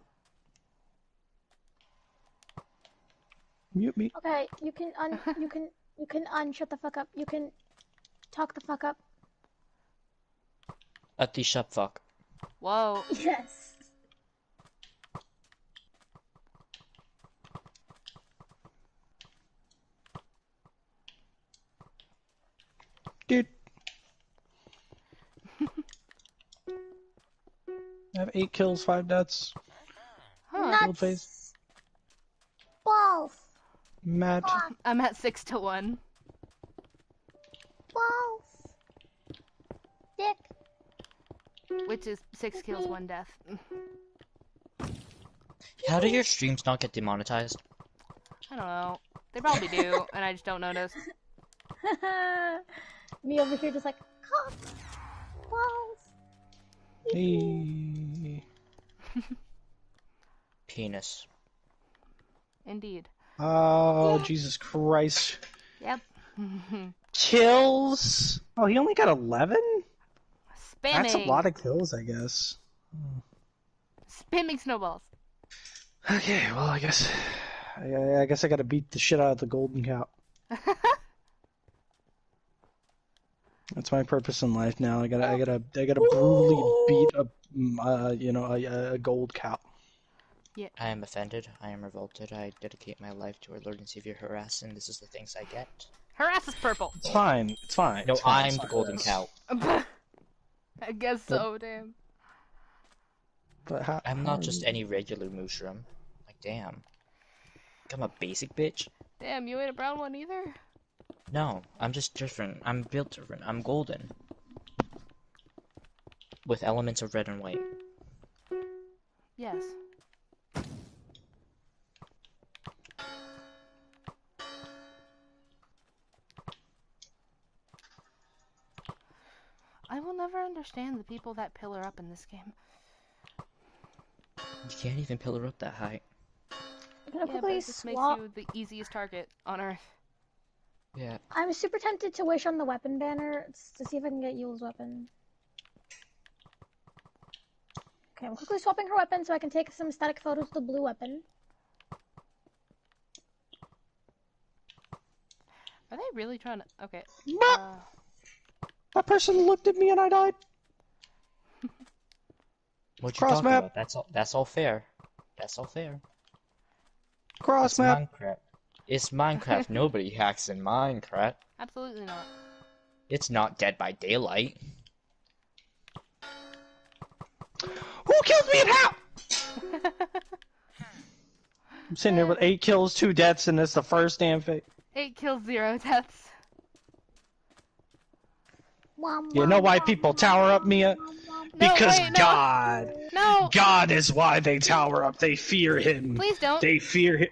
[SPEAKER 2] Mute me.
[SPEAKER 3] Okay, you can shut the fuck up. You can talk the fuck up.
[SPEAKER 4] At the shut fuck.
[SPEAKER 1] Whoa.
[SPEAKER 3] Yes.
[SPEAKER 2] Dude. I have 8 kills, 5 deaths.
[SPEAKER 1] Huh.
[SPEAKER 2] Gold face.
[SPEAKER 3] Nuts. Balls.
[SPEAKER 2] Matt.
[SPEAKER 1] I'm at 6 to 1.
[SPEAKER 3] Balls. Dick.
[SPEAKER 1] Which is 6 kills, 1 death.
[SPEAKER 4] How do your streams not get demonetized?
[SPEAKER 1] I don't know. They probably do, and I just don't notice.
[SPEAKER 3] Me over here just like, cock. Balls.
[SPEAKER 2] Hey.
[SPEAKER 4] Penis.
[SPEAKER 1] Indeed.
[SPEAKER 2] Oh,
[SPEAKER 3] Yeah.
[SPEAKER 2] Jesus Christ.
[SPEAKER 1] Yep.
[SPEAKER 2] Kills? Oh, he only got 11?
[SPEAKER 1] Spamming.
[SPEAKER 2] That's a lot of kills, I guess.
[SPEAKER 1] Spamming snowballs.
[SPEAKER 2] Okay, well, I guess I gotta beat the shit out of the golden cow. That's my purpose in life now. I gotta brutally beat a gold cow.
[SPEAKER 1] Yeah.
[SPEAKER 4] I am offended. I am revolted. I dedicate my life to our Lord and Savior Harass, and this is the things I get.
[SPEAKER 1] Harass is purple.
[SPEAKER 2] It's fine. It's fine.
[SPEAKER 4] No,
[SPEAKER 2] It's fine.
[SPEAKER 4] I'm
[SPEAKER 2] It's
[SPEAKER 4] the
[SPEAKER 2] fine.
[SPEAKER 4] golden cow.
[SPEAKER 1] I guess so, damn.
[SPEAKER 2] But how,
[SPEAKER 4] I'm
[SPEAKER 2] how
[SPEAKER 4] not
[SPEAKER 2] are
[SPEAKER 4] just
[SPEAKER 2] you-
[SPEAKER 4] any regular mushroom. Like, damn. I'm a basic bitch?
[SPEAKER 1] Damn, you ain't a brown one either?
[SPEAKER 4] No, I'm just different. I'm built different. I'm golden. With elements of red and white.
[SPEAKER 1] Yes. I will never understand the people that pillar up in this game.
[SPEAKER 4] You can't even pillar up that high.
[SPEAKER 3] I'm gonna
[SPEAKER 1] Yeah, but
[SPEAKER 3] quickly
[SPEAKER 1] it just makes
[SPEAKER 3] swap.
[SPEAKER 1] you the easiest target on Earth.
[SPEAKER 4] Yeah.
[SPEAKER 3] I'm super tempted to wish on the weapon banner to see if I can get Yule's weapon. Okay, I'm quickly swapping her weapon so I can take some static photos of the blue weapon.
[SPEAKER 1] Are they really trying to? Okay.
[SPEAKER 2] That person looked at me and I died.
[SPEAKER 4] What you
[SPEAKER 2] Cross
[SPEAKER 4] talking
[SPEAKER 2] map.
[SPEAKER 4] about? That's all fair. That's all fair.
[SPEAKER 2] Cross
[SPEAKER 4] It's
[SPEAKER 2] map.
[SPEAKER 4] Minecraft. It's Minecraft. Nobody hacks in Minecraft.
[SPEAKER 1] Absolutely not.
[SPEAKER 4] It's not Dead by Daylight.
[SPEAKER 2] Who killed me and how? I'm sitting there with 8 kills, 2 deaths, and it's the first damn fake.
[SPEAKER 1] 8 kills, 0 deaths.
[SPEAKER 2] You know why people tower up, Mia?
[SPEAKER 1] No,
[SPEAKER 2] Because
[SPEAKER 1] wait, no.
[SPEAKER 2] God.
[SPEAKER 1] No.
[SPEAKER 2] God is why they tower up. They fear him.
[SPEAKER 1] Please don't.
[SPEAKER 2] They fear him.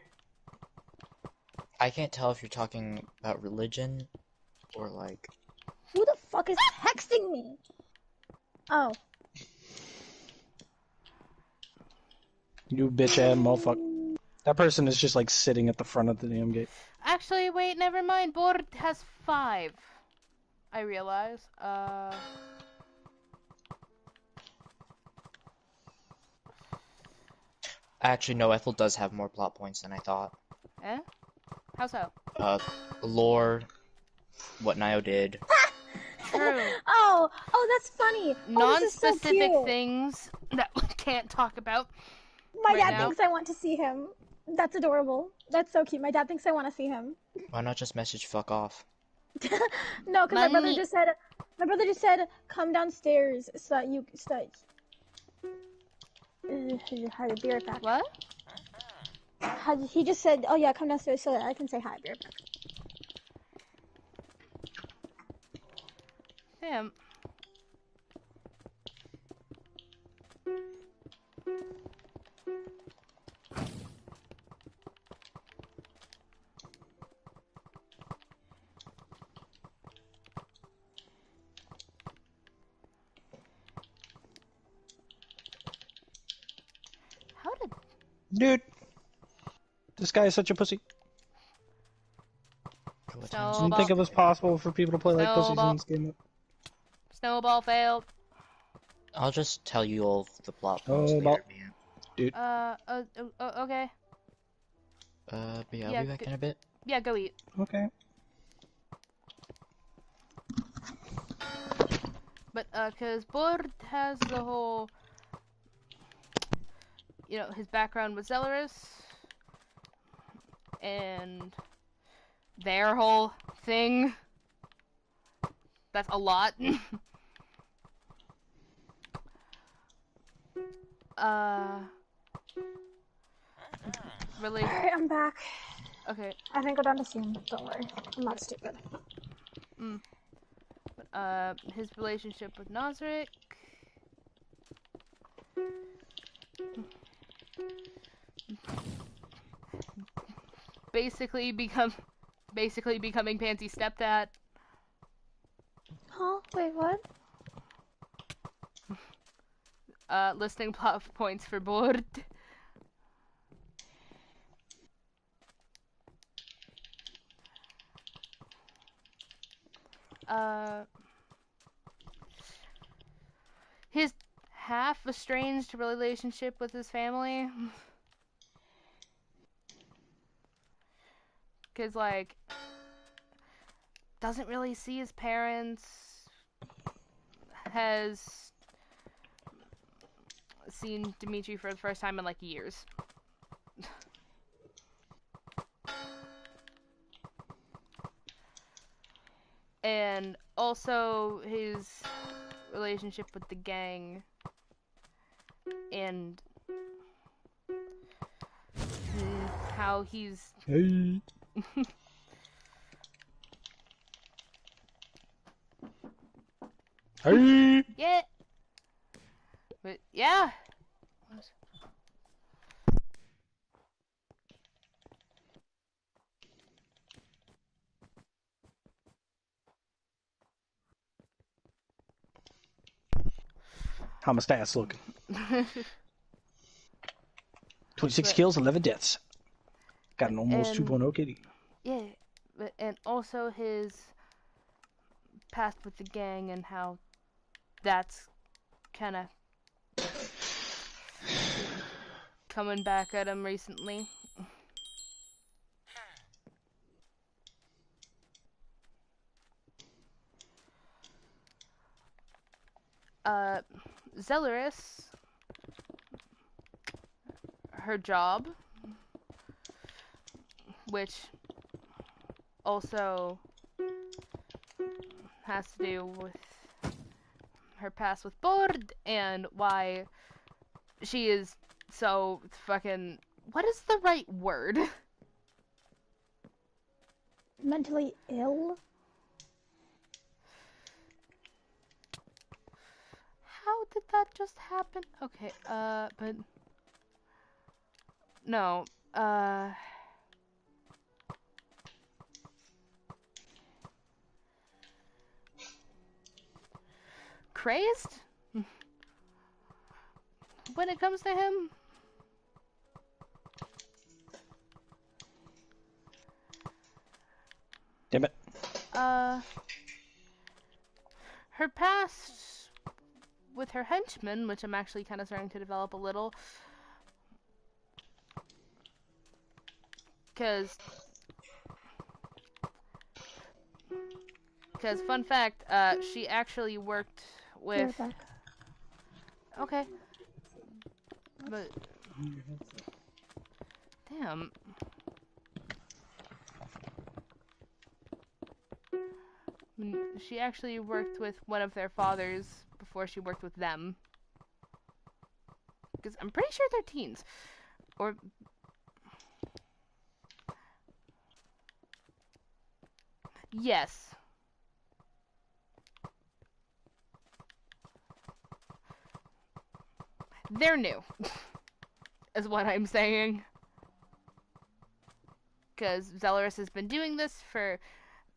[SPEAKER 4] I can't tell if you're talking about religion or like.
[SPEAKER 3] Who the fuck is texting me? Oh.
[SPEAKER 2] You bitch ass motherfucker. That person is just like sitting at the front of the damn gate.
[SPEAKER 1] Actually, wait, never mind. Board has 5. I realize.
[SPEAKER 4] Actually, no, Ethel does have more plot points than I thought.
[SPEAKER 1] Eh? How so?
[SPEAKER 4] Lore, what Nio did.
[SPEAKER 1] True.
[SPEAKER 3] Oh, that's funny.
[SPEAKER 1] Non-specific
[SPEAKER 3] this is so cute.
[SPEAKER 1] things that we can't talk about.
[SPEAKER 3] My
[SPEAKER 1] right
[SPEAKER 3] dad
[SPEAKER 1] now.
[SPEAKER 3] thinks I want to see him. That's adorable. That's so cute. My dad thinks I want to see him.
[SPEAKER 4] Why not just message fuck off?
[SPEAKER 3] No, because my brother
[SPEAKER 1] Money.
[SPEAKER 3] just said, come downstairs so that you, hi, be right back.
[SPEAKER 1] What?
[SPEAKER 3] He just said, oh yeah, come downstairs so that I can say hi, be right back.
[SPEAKER 1] Damn. How did...
[SPEAKER 2] Dude. This guy is such a pussy. Didn't think it was possible for people to play like pussies in this game.
[SPEAKER 1] Snowball failed.
[SPEAKER 4] I'll just tell you all the plot points later, man.
[SPEAKER 2] Dude.
[SPEAKER 1] Okay.
[SPEAKER 4] But yeah, I'll be back in a bit.
[SPEAKER 1] Yeah, go eat.
[SPEAKER 2] Okay.
[SPEAKER 1] But, cause Bord has the whole... You know, his background with Zelarus. And... their whole thing. That's a lot. Really?
[SPEAKER 3] Alright, I'm back.
[SPEAKER 1] Okay.
[SPEAKER 3] I think we're done to see him. Don't worry. I'm not stupid.
[SPEAKER 1] His relationship with Nazarick. Basically becoming Pansy's stepdad.
[SPEAKER 3] Huh? Wait, what?
[SPEAKER 1] Listing plot points for Bord. His half estranged relationship with his family. Cause like, doesn't really see his parents. Has seen Dimitri for the first time in like years. And also his relationship with the gang and how he's
[SPEAKER 2] Hey. Hey.
[SPEAKER 1] yeah. But yeah.
[SPEAKER 2] How my stats looking? 26 kills, 11 deaths. Got an almost 2.0 KD.
[SPEAKER 1] Yeah, but and also his past with the gang and how that's kind of coming back at him recently. Zelaris, her job, which also has to do with her past with Bord and why she is so fucking... What is the right word?
[SPEAKER 3] Mentally ill?
[SPEAKER 1] How did that just happen? Okay, but... No, crazed? When it comes to him?
[SPEAKER 2] Damn it.
[SPEAKER 1] Her past with her henchmen, which I'm actually kind of starting to develop a little, because fun fact, she actually worked with... Okay. But... Damn. She actually worked with one of their fathers before she worked with them. Because I'm pretty sure they're teens. Or... Yes. They're new. Is what I'm saying. Because Zelaris has been doing this for,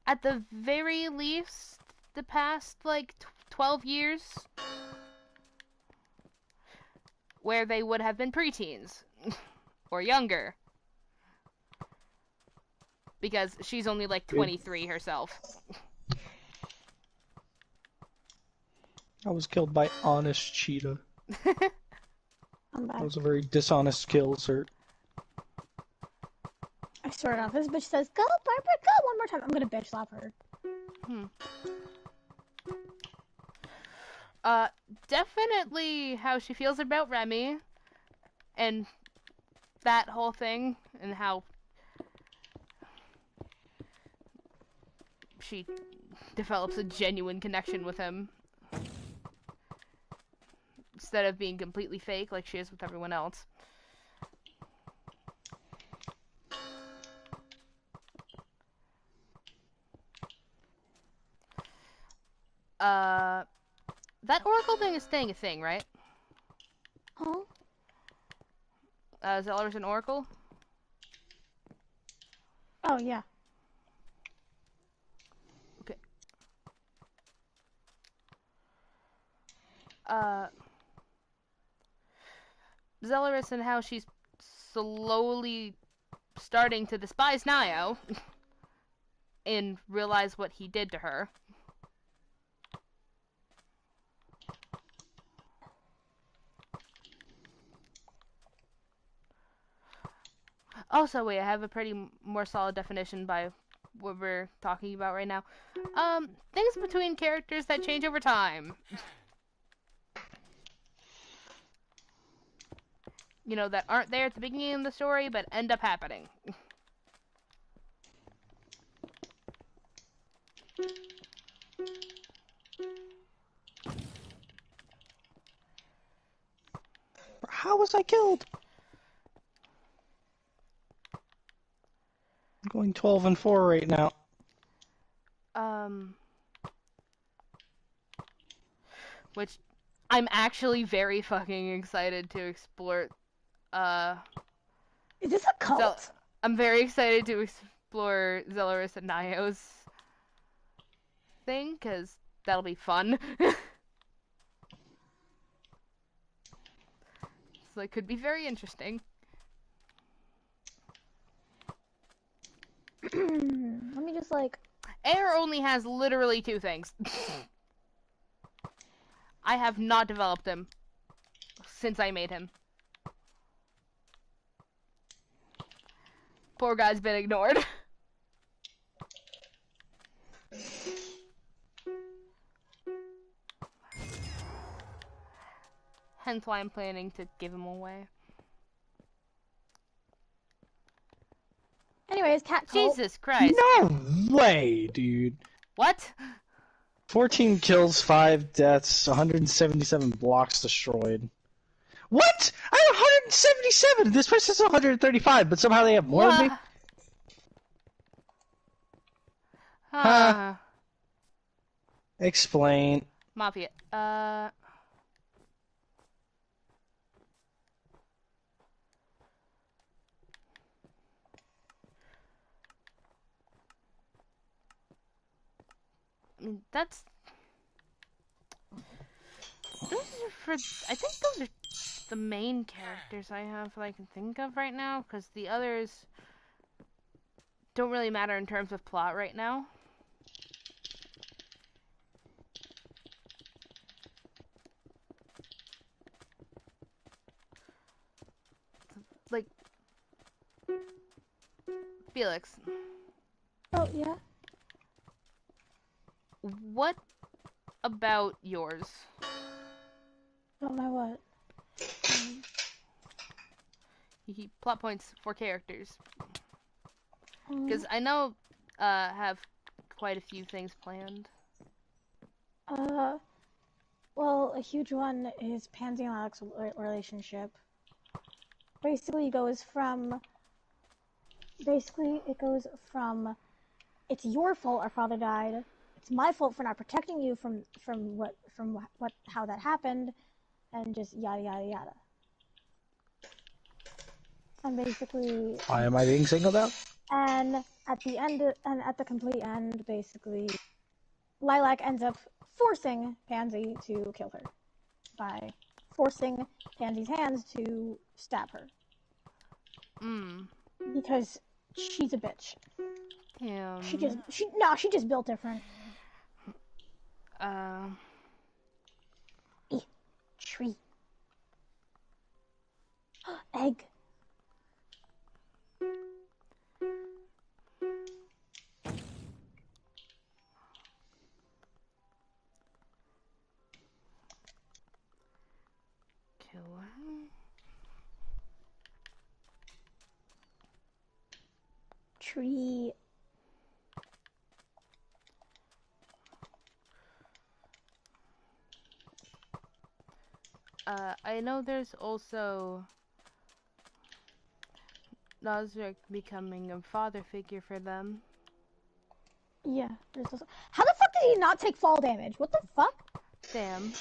[SPEAKER 1] at the very least, the past, like, 12 years. Where they would have been preteens. Or younger. Because she's only, like, 23 herself.
[SPEAKER 2] I was killed by Honest Cheetah. That was a very dishonest kill, sir.
[SPEAKER 3] I swear to God, this bitch says, "Go, Barbara, go!" one more time. I'm gonna bitch slap her.
[SPEAKER 1] Definitely how she feels about Remy. And that whole thing. And how she develops a genuine connection with him. Instead of being completely fake like she is with everyone else. That Oracle thing is staying a thing, right?
[SPEAKER 3] Huh?
[SPEAKER 1] Zelaris an Oracle?
[SPEAKER 3] Oh, yeah.
[SPEAKER 1] Okay. Zelaris and how she's slowly starting to despise Nio and realize what he did to her. Also, wait, I have a pretty more solid definition by what we're talking about right now. Things between characters that change over time. You know, that aren't there at the beginning of the story, but end up happening.
[SPEAKER 2] How was I killed? I'm going 12-4 right now.
[SPEAKER 1] Which I'm actually very fucking excited to explore.
[SPEAKER 3] Is this a cult?
[SPEAKER 1] I'm very excited to explore Zelaris and Nio's thing, because that'll be fun. So it could be very interesting.
[SPEAKER 3] Let me just, like...
[SPEAKER 1] Air only has literally 2 things. I have not developed him since I made him. Poor guy's been ignored. hence why I'm planning to give him away.
[SPEAKER 3] Anyways, cat cult.
[SPEAKER 1] Jesus Christ.
[SPEAKER 2] No way, dude.
[SPEAKER 1] What?
[SPEAKER 2] 14 kills, 5 deaths, 177 blocks destroyed. What? I have 177! This place has 135, but somehow they have more of me? Huh? Explain.
[SPEAKER 1] Mafia. I mean, that's... Those are for... I think those are the main characters I have that I can think of right now, because the others don't really matter in terms of plot right now. Like... Felix.
[SPEAKER 3] Oh, yeah?
[SPEAKER 1] What about yours?
[SPEAKER 3] About my what?
[SPEAKER 1] Plot points for characters.
[SPEAKER 3] Um,
[SPEAKER 1] Because I know have quite a few things planned.
[SPEAKER 3] well, a huge one is Pansy and Alex's relationship. Basically, it goes from, it's your fault our father died. It's my fault for not protecting you from how that happened, and just yada yada yada. And basically,
[SPEAKER 2] Why am I being singled out?
[SPEAKER 3] and at the end, and at the complete end, basically, Lilac ends up forcing Pansy to kill her by forcing Pansy's hands to stab her. Because she's a bitch.
[SPEAKER 1] Damn.
[SPEAKER 3] She just built different. Tree. Egg.
[SPEAKER 1] Killer.
[SPEAKER 3] Tree.
[SPEAKER 1] I know there's also Nosric becoming a father figure for them.
[SPEAKER 3] Yeah. How the fuck did he not take fall damage? What the fuck?
[SPEAKER 1] Damn.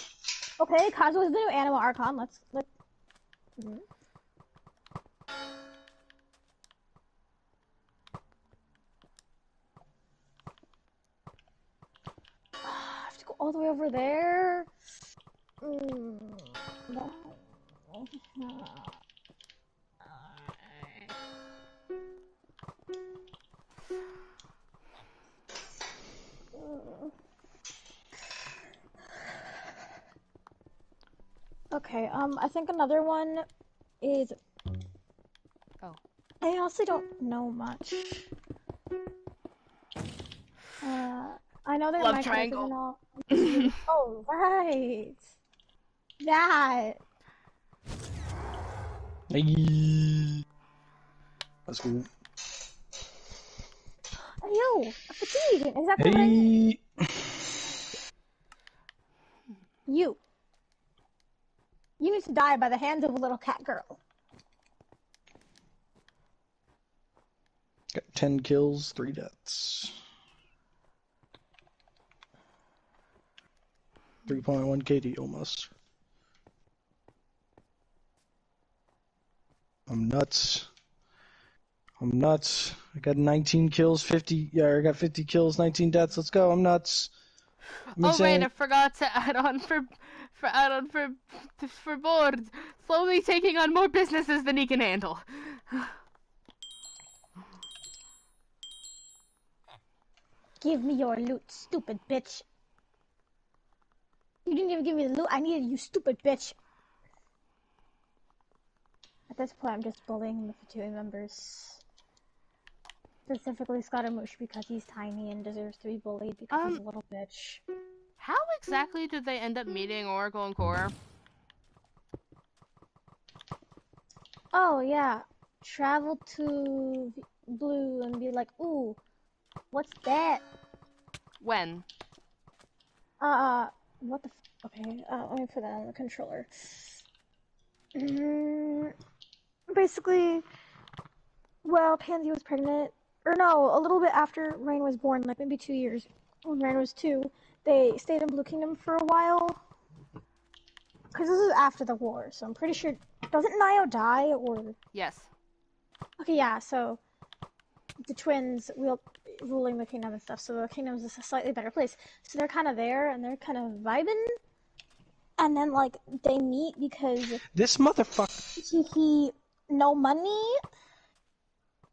[SPEAKER 3] Okay, Kazuha is the new Anima Archon. Let's. I have to go all the way over there. No. Okay, I think another one is...
[SPEAKER 1] Oh.
[SPEAKER 3] I honestly don't know much. I know that
[SPEAKER 1] Love
[SPEAKER 3] my
[SPEAKER 1] triangle.
[SPEAKER 3] characters and all... Oh, right! That!
[SPEAKER 2] Hey. Let's go.
[SPEAKER 3] Yo! Fatigue! Exactly what I mean.
[SPEAKER 2] Hey.
[SPEAKER 3] You need to die by the hands of a little cat girl.
[SPEAKER 2] Got 10 kills, 3 deaths. 3.1 KD almost. I'm nuts. I got 19 kills, 50. Yeah, I got 50 kills, 19 deaths. Let's go. I'm nuts.
[SPEAKER 1] Oh right, I forgot to add on for board. Slowly taking on more businesses than he can handle.
[SPEAKER 3] Give me your loot, stupid bitch. You didn't even give me the loot I needed, you stupid bitch. At this point, I'm just bullying the Fatui members. Specifically Scaramouche because he's tiny and deserves to be bullied because he's a little bitch.
[SPEAKER 1] How exactly did they end up meeting Oracle and Cora?
[SPEAKER 3] Oh yeah, travel to Blue and be like, ooh, what's that?
[SPEAKER 1] When?
[SPEAKER 3] What the? Okay, let me put that on the controller. Mm, basically, well, Pansy was pregnant, or no, a little bit after Rain was born, like maybe 2 years. When Rain was 2, they stayed in Blue Kingdom for a while. Because this is after the war, so I'm pretty sure. Doesn't Nio die, or?
[SPEAKER 1] Yes.
[SPEAKER 3] Okay, yeah, so the twins ruling the kingdom and stuff, so the kingdom is a slightly better place. So they're kind of there, and they're kind of vibing. And then, like, they meet because
[SPEAKER 2] This motherfucker.
[SPEAKER 3] he no money.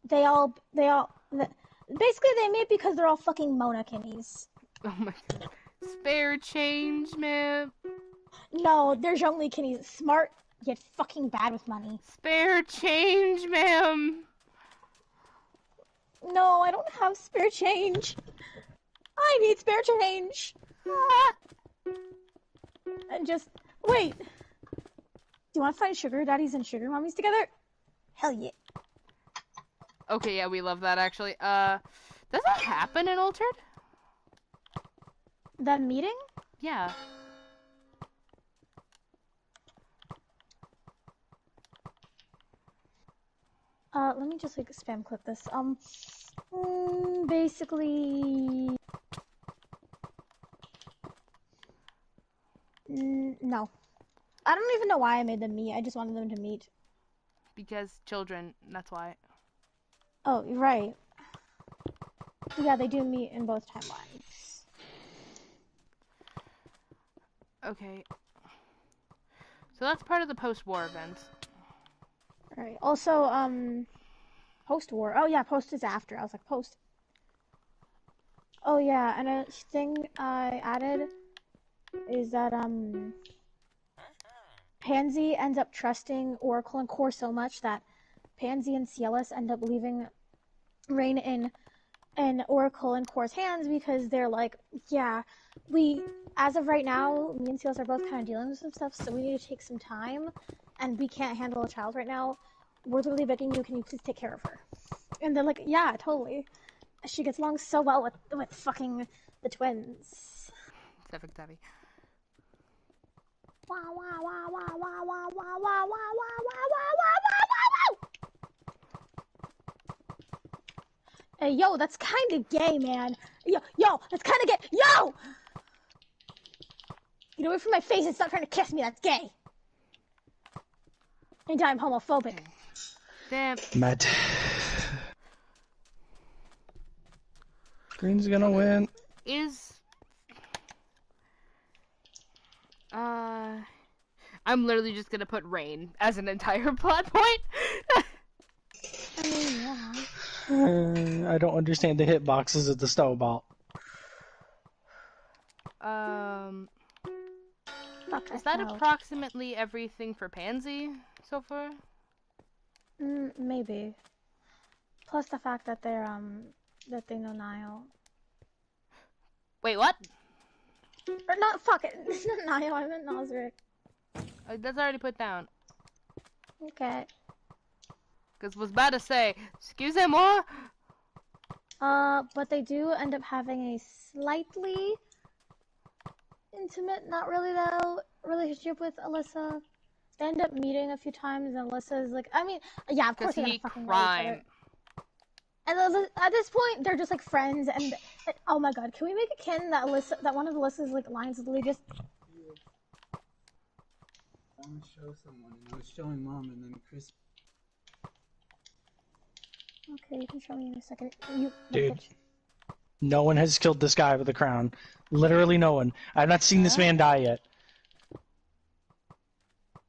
[SPEAKER 3] Basically they meet because they're all fucking Mona Kinnies.
[SPEAKER 1] Oh my god. Spare change, man.
[SPEAKER 3] No, they're Zhongli Kinnies. Smart, yet fucking bad with money.
[SPEAKER 1] Spare change, ma'am.
[SPEAKER 3] No, I don't have spare change. I need spare change. And just, wait. Do you want to find sugar daddies and sugar mommies together? Hell yeah.
[SPEAKER 1] Okay, yeah, we love that actually. Does that happen in Altered?
[SPEAKER 3] That meeting?
[SPEAKER 1] Yeah.
[SPEAKER 3] Let me just like spam clip this. Basically, no. I don't even know why I made them meet. I just wanted them to meet.
[SPEAKER 1] Because children, that's why.
[SPEAKER 3] Oh, you're right. Yeah, they do meet in both timelines.
[SPEAKER 1] Okay. So that's part of the post-war events.
[SPEAKER 3] Alright. Also, post-war. Oh yeah, post is after. I was like, post. Oh yeah, and a thing I added is that, Pansy ends up trusting Oracle and Core so much that Pansy and Cielus end up leaving Rain in Oracle and Core's hands because they're like, yeah, as of right now, me and Cielus are both kind of dealing with some stuff, so we need to take some time, and we can't handle a child right now. We're literally begging you, can you please take care of her? And they're like, yeah, totally. She gets along so well with fucking the twins.
[SPEAKER 1] Perfect, Debbie.
[SPEAKER 3] Wow, wow, wow, wow, wow, wow, wow, wow, wow, wow. Hey, yo, that's kind of gay, man. Yo, that's kind of gay. Yo! Get away from my face and stop trying to kiss me. That's gay. And I'm homophobic.
[SPEAKER 1] Damn.
[SPEAKER 2] Matt. Green's gonna win.
[SPEAKER 1] I'm literally just gonna put Rain as an entire plot point.
[SPEAKER 3] I mean, yeah.
[SPEAKER 2] I don't understand the hitboxes of the snowball.
[SPEAKER 1] Is that approximately everything for Pansy so far?
[SPEAKER 3] Maybe. Plus the fact that they're, that they know Niall.
[SPEAKER 1] Wait, what?
[SPEAKER 3] Or not, fuck it. It's not Niall, I meant Nosric.
[SPEAKER 1] That's already put down.
[SPEAKER 3] Okay.
[SPEAKER 1] Because was about to say, excusez-moi?
[SPEAKER 3] But they do end up having a slightly intimate, not really though, relationship with Alyssa. They end up meeting a few times, and Alyssa is like, I mean, yeah, of course they're gonna fucking love each other. And at this point, they're just like friends, and oh my god, can we make a canon that one of Alyssa's like lines is literally just.
[SPEAKER 6] I want to show someone, and I was showing Mom, and then Chris.
[SPEAKER 3] Okay, you can show me in a second.
[SPEAKER 2] Dude, no one has killed this guy with a crown. Literally no one. I've not seen this man die yet.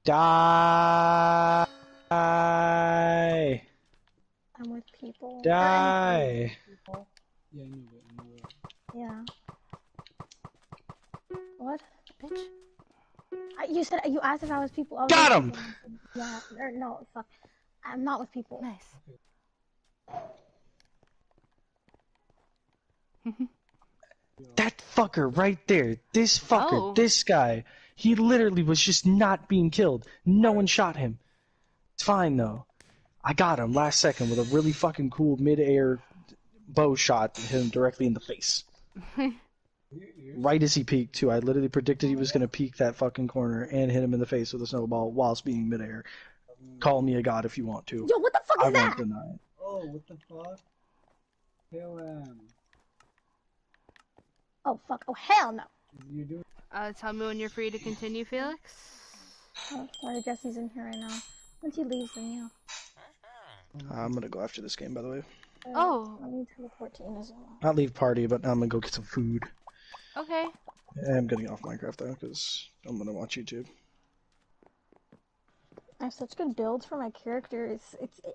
[SPEAKER 2] Die.
[SPEAKER 3] I'm with people.
[SPEAKER 2] Die.
[SPEAKER 6] Yeah, I knew it.
[SPEAKER 3] Yeah. What?
[SPEAKER 1] Bitch.
[SPEAKER 3] You asked if I was people.
[SPEAKER 2] Got him!
[SPEAKER 3] Yeah, no, fuck. I'm not with people.
[SPEAKER 1] Nice.
[SPEAKER 2] That fucker right there. This fucker. This guy. He literally was just not being killed. No one shot him. It's fine though. I got him last second with a really fucking cool mid-air bow shot that hit him directly in the face. Right as he peeked, too. I literally predicted he was going to peek that fucking corner and hit him in the face with a snowball whilst being midair. Call me a god if you want to.
[SPEAKER 3] Yo, what the fuck
[SPEAKER 2] I
[SPEAKER 3] is
[SPEAKER 2] won't
[SPEAKER 3] that?
[SPEAKER 2] deny it.
[SPEAKER 6] Oh, what the fuck? Kill him.
[SPEAKER 3] Oh, fuck. Oh, hell no.
[SPEAKER 6] You doing?
[SPEAKER 1] Tell me when you're free to continue, Felix.
[SPEAKER 3] Oh, sorry, Jesse's in here right now. Once he leaves, then yeah.
[SPEAKER 2] I'm going to go after this game, by the way.
[SPEAKER 1] Oh.
[SPEAKER 3] I need teleport to Inazuma.
[SPEAKER 2] Not leave party, but I'm going to go get some food.
[SPEAKER 1] Okay.
[SPEAKER 2] I'm getting off Minecraft, though, because I'm going to watch YouTube.
[SPEAKER 3] I have such good builds for my characters.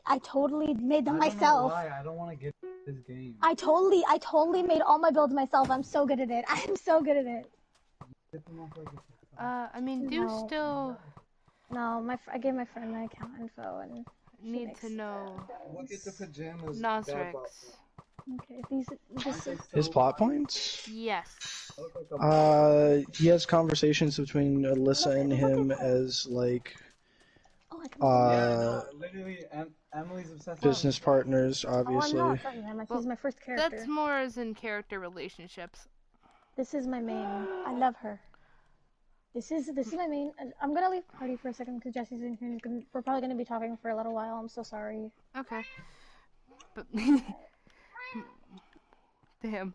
[SPEAKER 3] I totally made them
[SPEAKER 6] I don't know
[SPEAKER 3] myself.
[SPEAKER 6] why. I don't want to get this game.
[SPEAKER 3] I totally made all my builds myself. I'm so good at it. I am so good at it.
[SPEAKER 6] Get them off like a...
[SPEAKER 1] I mean, do
[SPEAKER 3] No.
[SPEAKER 1] still
[SPEAKER 3] No, I gave my friend my account info and
[SPEAKER 1] need to know
[SPEAKER 6] Look at the pajamas.
[SPEAKER 1] Nosrix.
[SPEAKER 3] okay, this is
[SPEAKER 2] His plot points?
[SPEAKER 1] Yes.
[SPEAKER 2] He has conversations between Alyssa and him as, like,
[SPEAKER 3] oh, I can
[SPEAKER 6] literally, Emily's obsessed
[SPEAKER 2] business partners,
[SPEAKER 3] Oh, I'm
[SPEAKER 2] obviously.
[SPEAKER 3] not friends with him. He's my first character.
[SPEAKER 1] That's more as in character relationships.
[SPEAKER 3] This is my main. I love her. This is my main. I'm gonna leave party for a second because Jesse's in here. We're probably gonna be talking for a little while. I'm so sorry.
[SPEAKER 1] Okay. But damn,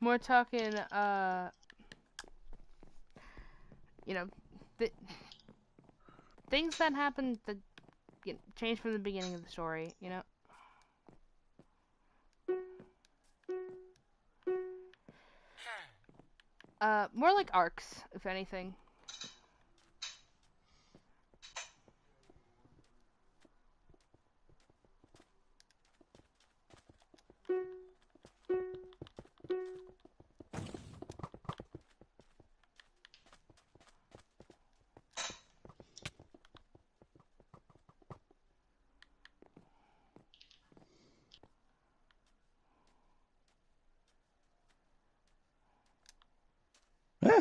[SPEAKER 1] more talking. You know, things that happen that change from the beginning of the story. You know. More like arcs, if anything.
[SPEAKER 2] Eh.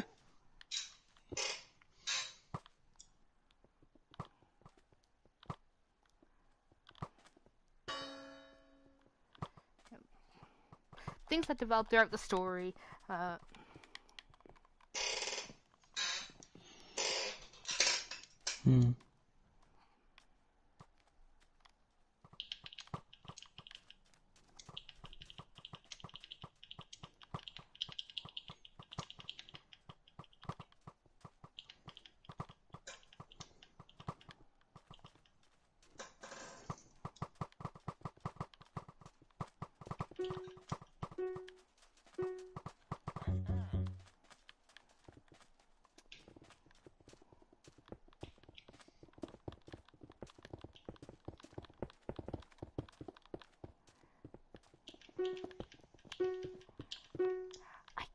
[SPEAKER 1] Things that develop throughout the story. I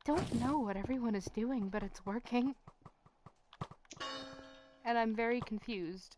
[SPEAKER 1] don't know what everyone is doing, but it's working. And I'm very confused.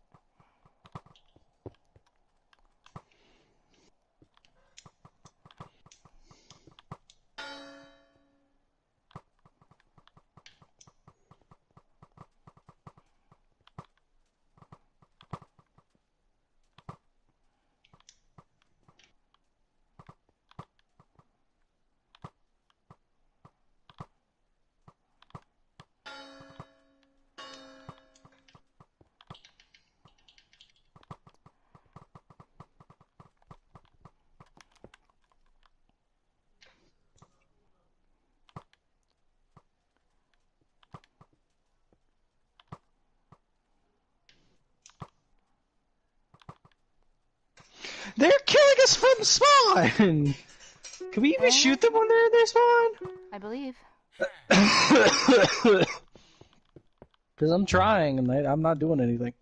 [SPEAKER 2] They're killing us from spawn! Can we even shoot them when they're in their spawn?
[SPEAKER 1] I believe.
[SPEAKER 2] Because I'm trying and I'm not doing anything.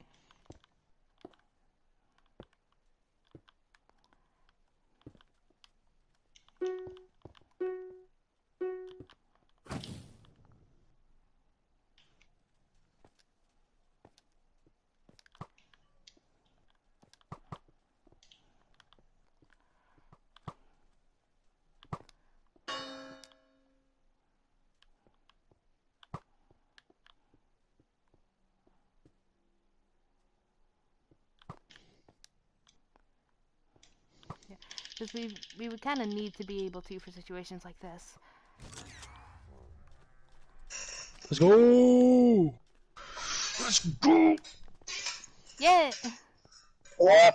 [SPEAKER 1] Because we would kind of need to be able to for situations like this.
[SPEAKER 2] Let's go! Let's go!
[SPEAKER 1] Yeah!
[SPEAKER 2] What?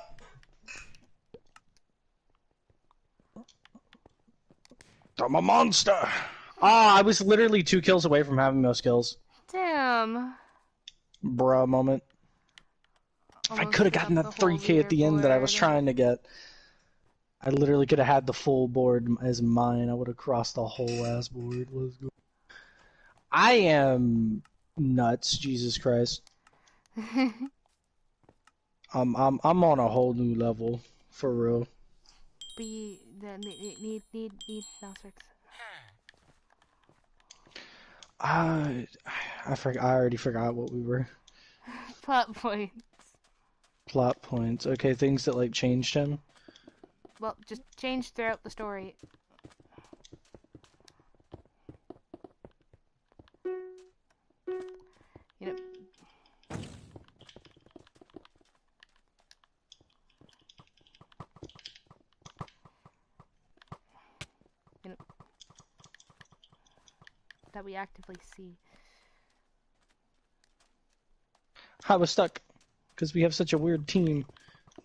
[SPEAKER 2] I'm a monster! Ah, I was literally 2 kills away from having no skills.
[SPEAKER 1] Damn.
[SPEAKER 2] Bruh moment. If I
[SPEAKER 1] Almost
[SPEAKER 2] could have
[SPEAKER 1] gave
[SPEAKER 2] gotten
[SPEAKER 1] up
[SPEAKER 2] that
[SPEAKER 1] the whole
[SPEAKER 2] 3k at the end that I was
[SPEAKER 1] leaderboard.
[SPEAKER 2] trying to get, I literally could have had the full board as mine. I would have crossed the whole ass board. Let's go. I am nuts, Jesus Christ. I'm on a whole new level, for real.
[SPEAKER 1] Need Nosrix.
[SPEAKER 2] I already forgot what we were.
[SPEAKER 1] Plot points.
[SPEAKER 2] Plot points. Okay, things that like changed him.
[SPEAKER 1] Well, just change throughout the story. You know. That we actively see.
[SPEAKER 2] I was stuck because we have such a weird team.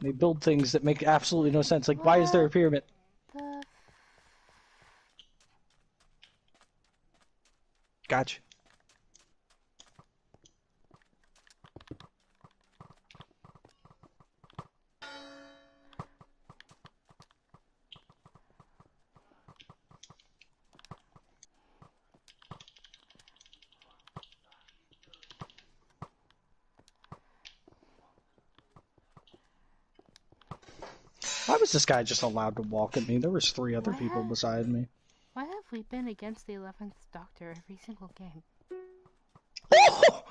[SPEAKER 2] They build things that make absolutely no sense. Like, why is there a pyramid? Gotcha. Why was this guy just allowed to walk at me? There was 3 other people beside me.
[SPEAKER 1] Why have we been against the 11th Doctor every single game?
[SPEAKER 2] Oh!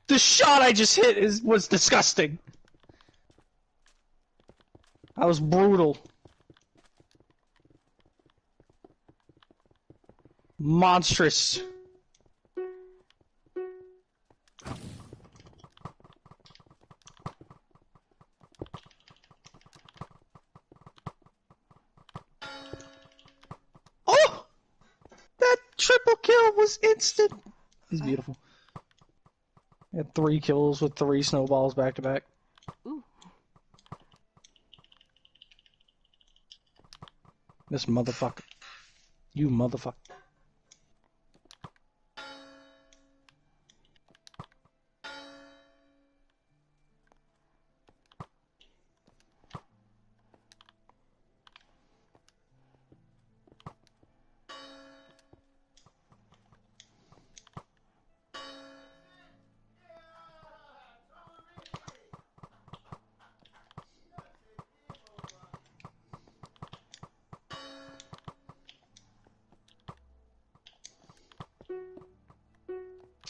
[SPEAKER 2] The shot I just hit was disgusting. That was brutal. Monstrous. Oh! That triple kill was instant. He's beautiful. He had 3 kills with 3 snowballs back to back.
[SPEAKER 1] Ooh.
[SPEAKER 2] This motherfucker. You motherfucker.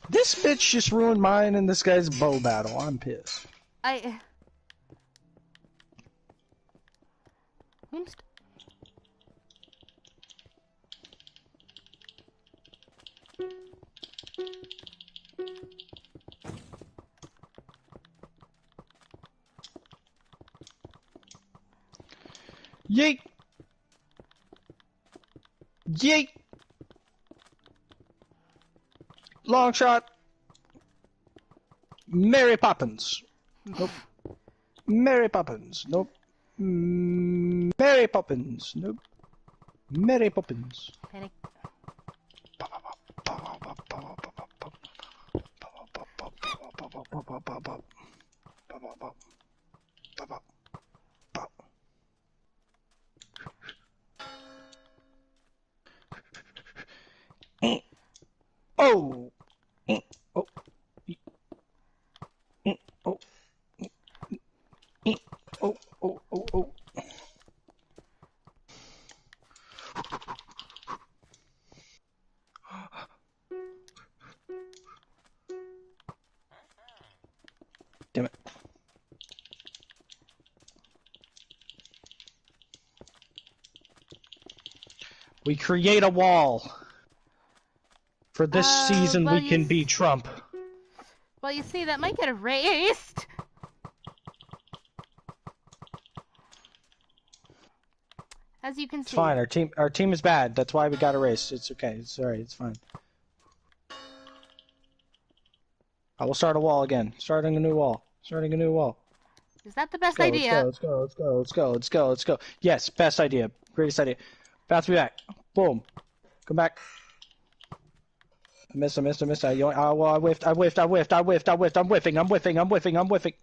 [SPEAKER 2] This bitch just ruined mine and this guy's bow battle. I'm pissed. Yeet! Yeet! Long shot. Mary Poppins. Nope. Mary Poppins. Nope. Mary Poppins. Nope. Mary Poppins.
[SPEAKER 1] Panic.
[SPEAKER 2] Oh. Oh. Oh. Oh. Oh. Oh. Oh. Damn it. We create a wall. For this season,
[SPEAKER 1] well,
[SPEAKER 2] we can be Trump.
[SPEAKER 1] Well, you see, that might get erased. As you can
[SPEAKER 2] It's
[SPEAKER 1] see.
[SPEAKER 2] fine. Our team is bad. That's why we got erased. It's okay. It's alright. It's fine. I will start a wall again. Starting a new wall. Starting a new wall.
[SPEAKER 1] Is that the best
[SPEAKER 2] Let's
[SPEAKER 1] idea?
[SPEAKER 2] go. Let's go. Let's go. Let's go. Let's go. Let's go. Yes, best idea. Greatest idea. Bounce me back. Boom. Come back. I missed. I missed. I missed. I whiffed. I whiffed. I whiffed. I whiffed. I whiffed. I'm whiffing. I'm whiffing. I'm whiffing. I'm whiffing.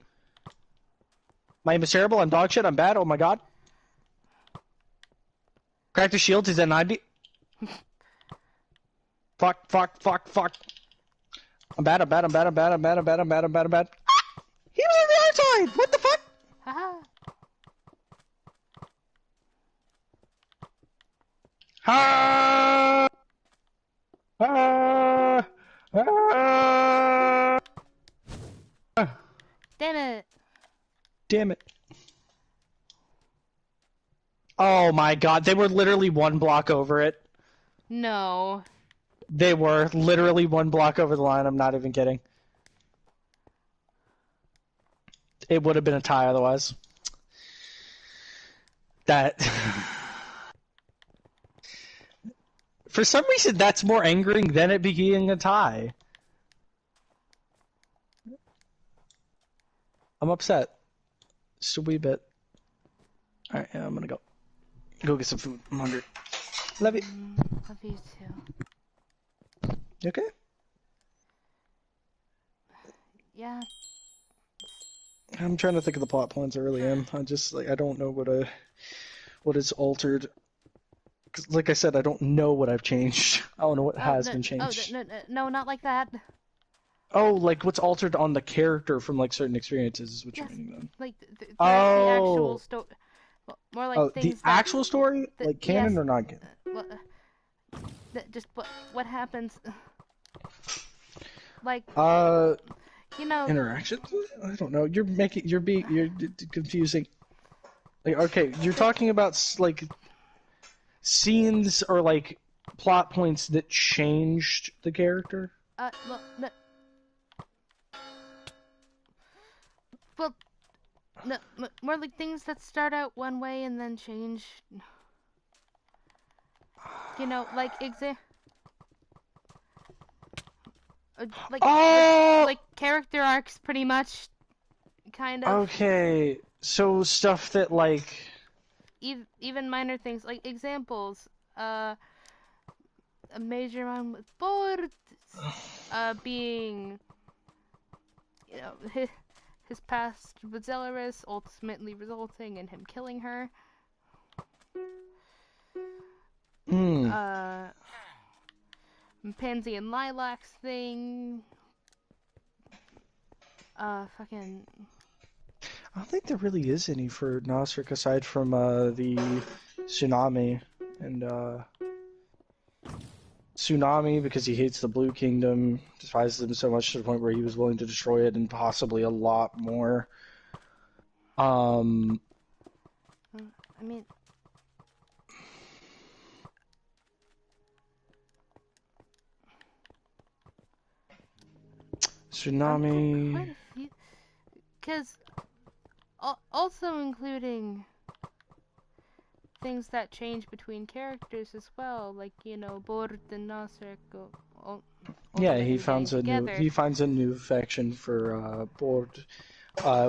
[SPEAKER 2] My aim is terrible. I'm dog shit. I'm bad. Oh my god. Crack the shields. He's at 90. Fuck. Fuck. Fuck. Fuck. I'm bad. I'm bad. I'm bad. I'm bad. I'm bad. I'm bad. I'm bad. I'm bad. I'm bad. He was on the other side. What the fuck?
[SPEAKER 1] Haha.
[SPEAKER 2] Ah! Ah! Ah!
[SPEAKER 1] Damn it.
[SPEAKER 2] Damn it. Oh my god, they were literally one block over it.
[SPEAKER 1] No.
[SPEAKER 2] They were literally one block over the line, I'm not even kidding. It would have been a tie otherwise. That... For some reason, that's more angering than it being a tie. I'm upset. Just a wee bit. Alright, yeah, I'm gonna go. Go get some food. I'm hungry. Love you.
[SPEAKER 1] Love you too.
[SPEAKER 2] You okay?
[SPEAKER 1] Yeah.
[SPEAKER 2] I'm trying to think of the plot points. I really am. I just like I don't know what is altered. 'Cause like I said, I don't know what I've changed. I don't know what has been changed.
[SPEAKER 1] No, not like that.
[SPEAKER 2] Oh, like what's altered on the character from like certain experiences is what
[SPEAKER 1] Yes,
[SPEAKER 2] you're meaning then.
[SPEAKER 1] like the actual
[SPEAKER 2] Oh.
[SPEAKER 1] story. More like
[SPEAKER 2] Oh,
[SPEAKER 1] things
[SPEAKER 2] the actual story,
[SPEAKER 1] that-
[SPEAKER 2] like canon
[SPEAKER 1] yes,
[SPEAKER 2] or not canon?
[SPEAKER 1] Well, just what happens. Like you know.
[SPEAKER 2] Interactions? I don't know. You're confusing. Like okay, you're talking about like scenes or like plot points that changed the character.
[SPEAKER 1] Well, no, more like things that start out one way and then change. You know, like like character arcs, pretty much, kind of.
[SPEAKER 2] Okay, so stuff that like
[SPEAKER 1] even minor things, like examples. A major one with Bord, being, you know, his past with Zelaris, ultimately resulting in him killing her. Pansy and Lilac's thing. Fucking.
[SPEAKER 2] I don't think there really is any for Nasrik aside from the tsunami and Tsunami because he hates the Blue Kingdom, despises them so much to the point where he was willing to destroy it and possibly a lot more.
[SPEAKER 1] I mean.
[SPEAKER 2] Tsunami.
[SPEAKER 1] Because also including things that change between characters as well, like, you know, Bord and Nasrik.
[SPEAKER 2] Yeah, he finds a new faction for Bord,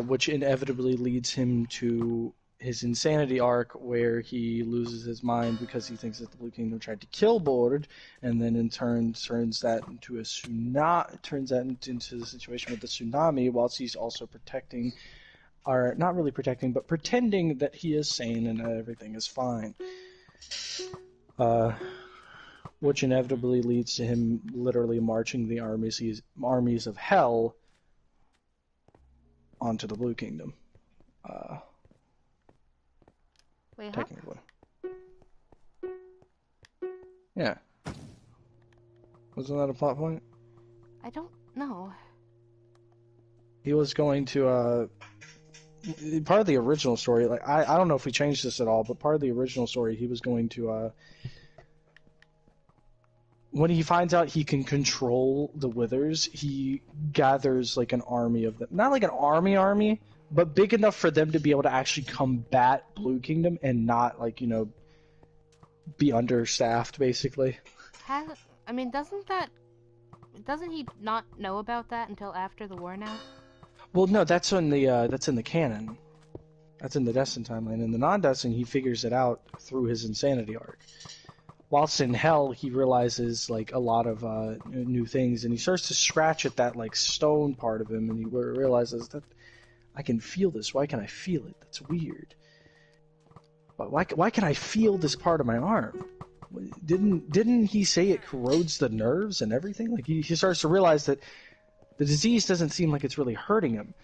[SPEAKER 2] which inevitably leads him to his insanity arc, where he loses his mind because he thinks that the Blue Kingdom tried to kill Bord, and then in turn turns that into a tsunami. Turns that into the situation with the tsunami, whilst he's also protecting, or not really protecting, but pretending that he is sane and everything is fine. Which inevitably leads to him literally marching the armies of hell onto the Blue Kingdom.
[SPEAKER 1] Wait,
[SPEAKER 2] technically. Yeah. Wasn't that a plot point?
[SPEAKER 1] I don't know.
[SPEAKER 2] He was going to, part of the original story, like, I don't know if we changed this at all, but part of the original story, he was going to, when he finds out he can control the Withers, he gathers, like, an army of them. Not like an army, but big enough for them to be able to actually combat Blue Kingdom and not, like, you know, be understaffed, basically.
[SPEAKER 1] Doesn't he not know about that until after the war now?
[SPEAKER 2] Well, no, that's in the canon. That's in the Destin timeline. In the non-Destin, he figures it out through his insanity arc. Whilst in Hell, he realizes like a lot of new things, and he starts to scratch at that like stone part of him, and he realizes that I can feel this. Why can I feel it? That's weird. But why can I feel this part of my arm? Didn't he say it corrodes the nerves and everything? Like he starts to realize that the disease doesn't seem like it's really hurting him.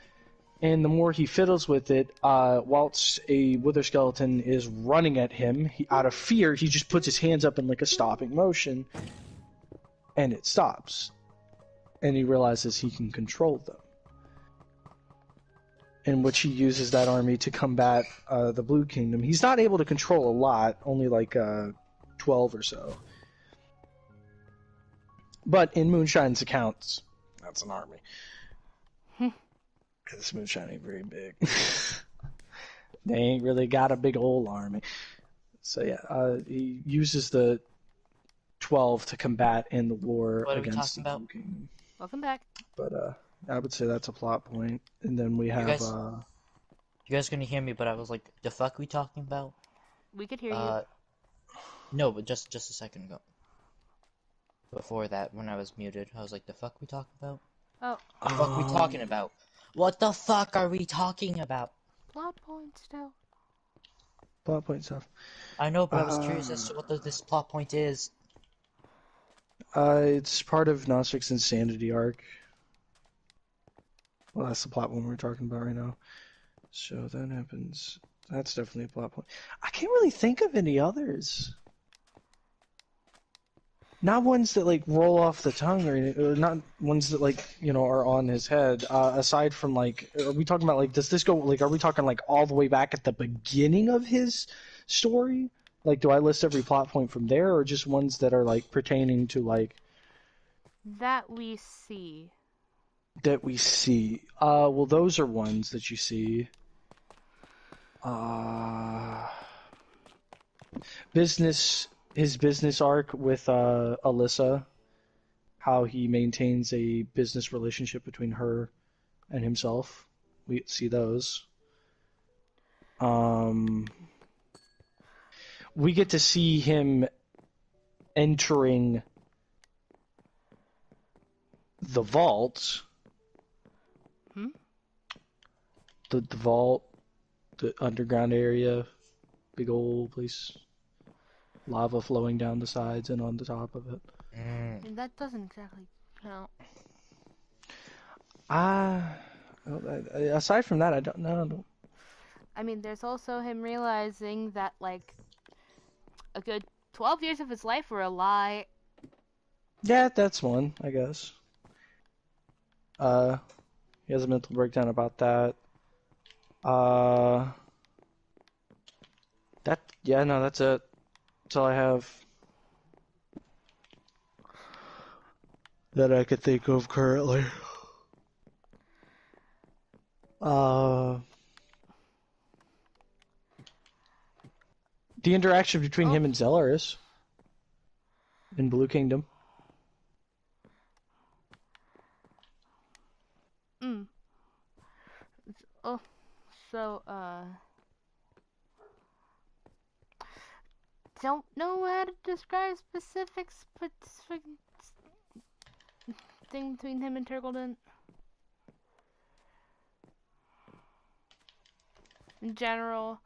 [SPEAKER 2] And the more he fiddles with it, whilst a wither skeleton is running at him, out of fear, he just puts his hands up in like a stopping motion, and it stops. And he realizes he can control them. In which he uses that army to combat the Blue Kingdom. He's not able to control a lot, only like 12 or so. But in Moonshine's accounts, that's an army. Because Moonshine ain't very big. They ain't really got a big old army. So yeah, he uses the 12 to combat in the war against the Blue Kingdom.
[SPEAKER 1] Welcome back.
[SPEAKER 2] But I would say that's a plot point. And then we have...
[SPEAKER 4] You guys gonna hear me, but I was like, the fuck we talking about?
[SPEAKER 1] We could hear you.
[SPEAKER 4] No, but just a second ago. Before that, when I was muted, I was like, the fuck we talking about?
[SPEAKER 1] Oh.
[SPEAKER 4] The fuck we talking about? What the fuck are we talking about?
[SPEAKER 1] Plot point still.
[SPEAKER 2] Plot point stuff.
[SPEAKER 4] I know, but I was curious as to what this plot point is.
[SPEAKER 2] It's part of Gnostic's Insanity arc. Well, that's the plot one we're talking about right now. So that happens. That's definitely a plot point. I can't really think of any others. Not ones that like roll off the tongue, or not ones that like are on his head. Aside from like, are we talking about like, does this go like? Are we talking like all the way back at the beginning of his story? Like, do I list every plot point from there, or just ones that are like pertaining to like
[SPEAKER 1] that we see?
[SPEAKER 2] That we see. Well, those are ones that you see. His business arc with Alyssa, how he maintains a business relationship between her and himself. We see those. We get to see him entering the vault. The vault, the underground area, big old place. Lava flowing down the sides and on the top of it.
[SPEAKER 1] And that doesn't exactly count.
[SPEAKER 2] Aside from that, I don't know.
[SPEAKER 1] I mean, there's also him realizing that, like, a good 12 years of his life were a lie.
[SPEAKER 2] Yeah, that's one, I guess. He has a mental breakdown about that. That's it. That's all I have that I could think of currently. The interaction between him and Zelaris in Blue Kingdom.
[SPEAKER 1] Don't know how to describe specific thing between him and Turgleton. In general.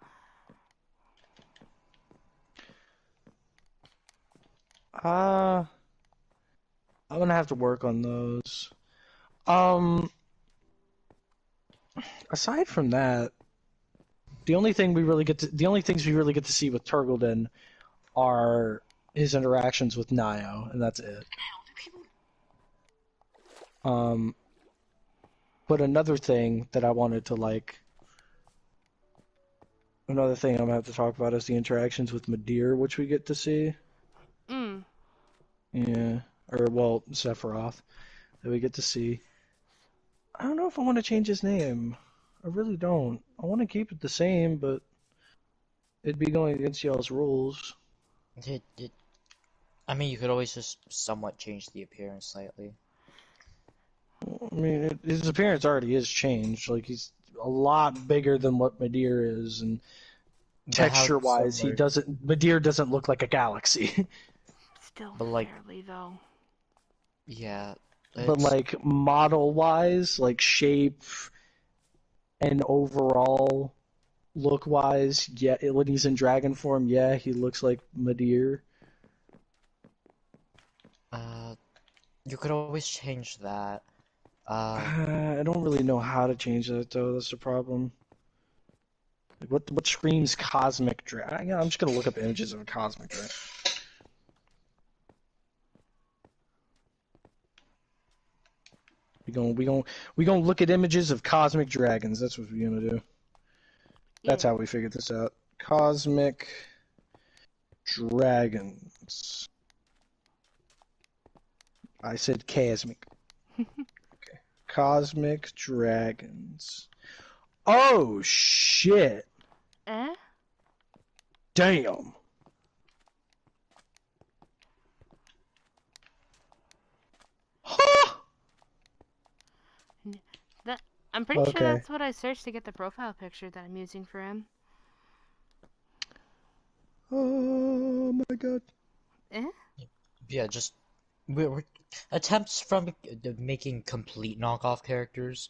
[SPEAKER 2] I'm gonna have to work on those. Aside from that, the only things we really get to see with Turgleton are his interactions with Nio, and that's it. But another thing that I wanted to another thing I'm gonna have to talk about is the interactions with Madir, which we get to see. Yeah, Sephiroth, that we get to see. I don't know if I want to change his name. I really don't. I want to keep it the same, but it'd be going against y'all's rules.
[SPEAKER 4] I mean, you could always just somewhat change the appearance slightly.
[SPEAKER 2] I mean, his appearance already is changed. Like, he's a lot bigger than what Madeir is, and
[SPEAKER 4] But how
[SPEAKER 2] texture-wise,
[SPEAKER 4] similar?
[SPEAKER 2] Madeir doesn't look like a galaxy.
[SPEAKER 1] Still
[SPEAKER 4] But, like-
[SPEAKER 1] barely, though.
[SPEAKER 4] Yeah,
[SPEAKER 2] But,
[SPEAKER 4] it's
[SPEAKER 2] like, model-wise, like, shape and overall look-wise, yeah, when he's in dragon form, yeah, he looks like Madeir.
[SPEAKER 4] you could always change that.
[SPEAKER 2] I don't really know how to change that, though. That's the problem. Like, what screams cosmic dragon? Yeah, I'm just gonna look up images of a cosmic dragon. We gonna look at images of cosmic dragons. That's what we're gonna do. That's
[SPEAKER 1] Yeah.
[SPEAKER 2] how we figured this out. Cosmic dragons. I said cosmic. Okay. Cosmic dragons. Oh shit!
[SPEAKER 1] Eh?
[SPEAKER 2] Damn. Huh?
[SPEAKER 1] I'm pretty sure
[SPEAKER 2] Okay.
[SPEAKER 1] that's what I searched to get the profile picture that I'm using for him.
[SPEAKER 2] Oh my god.
[SPEAKER 1] Eh?
[SPEAKER 4] Yeah, just we're attempts from making complete knockoff characters.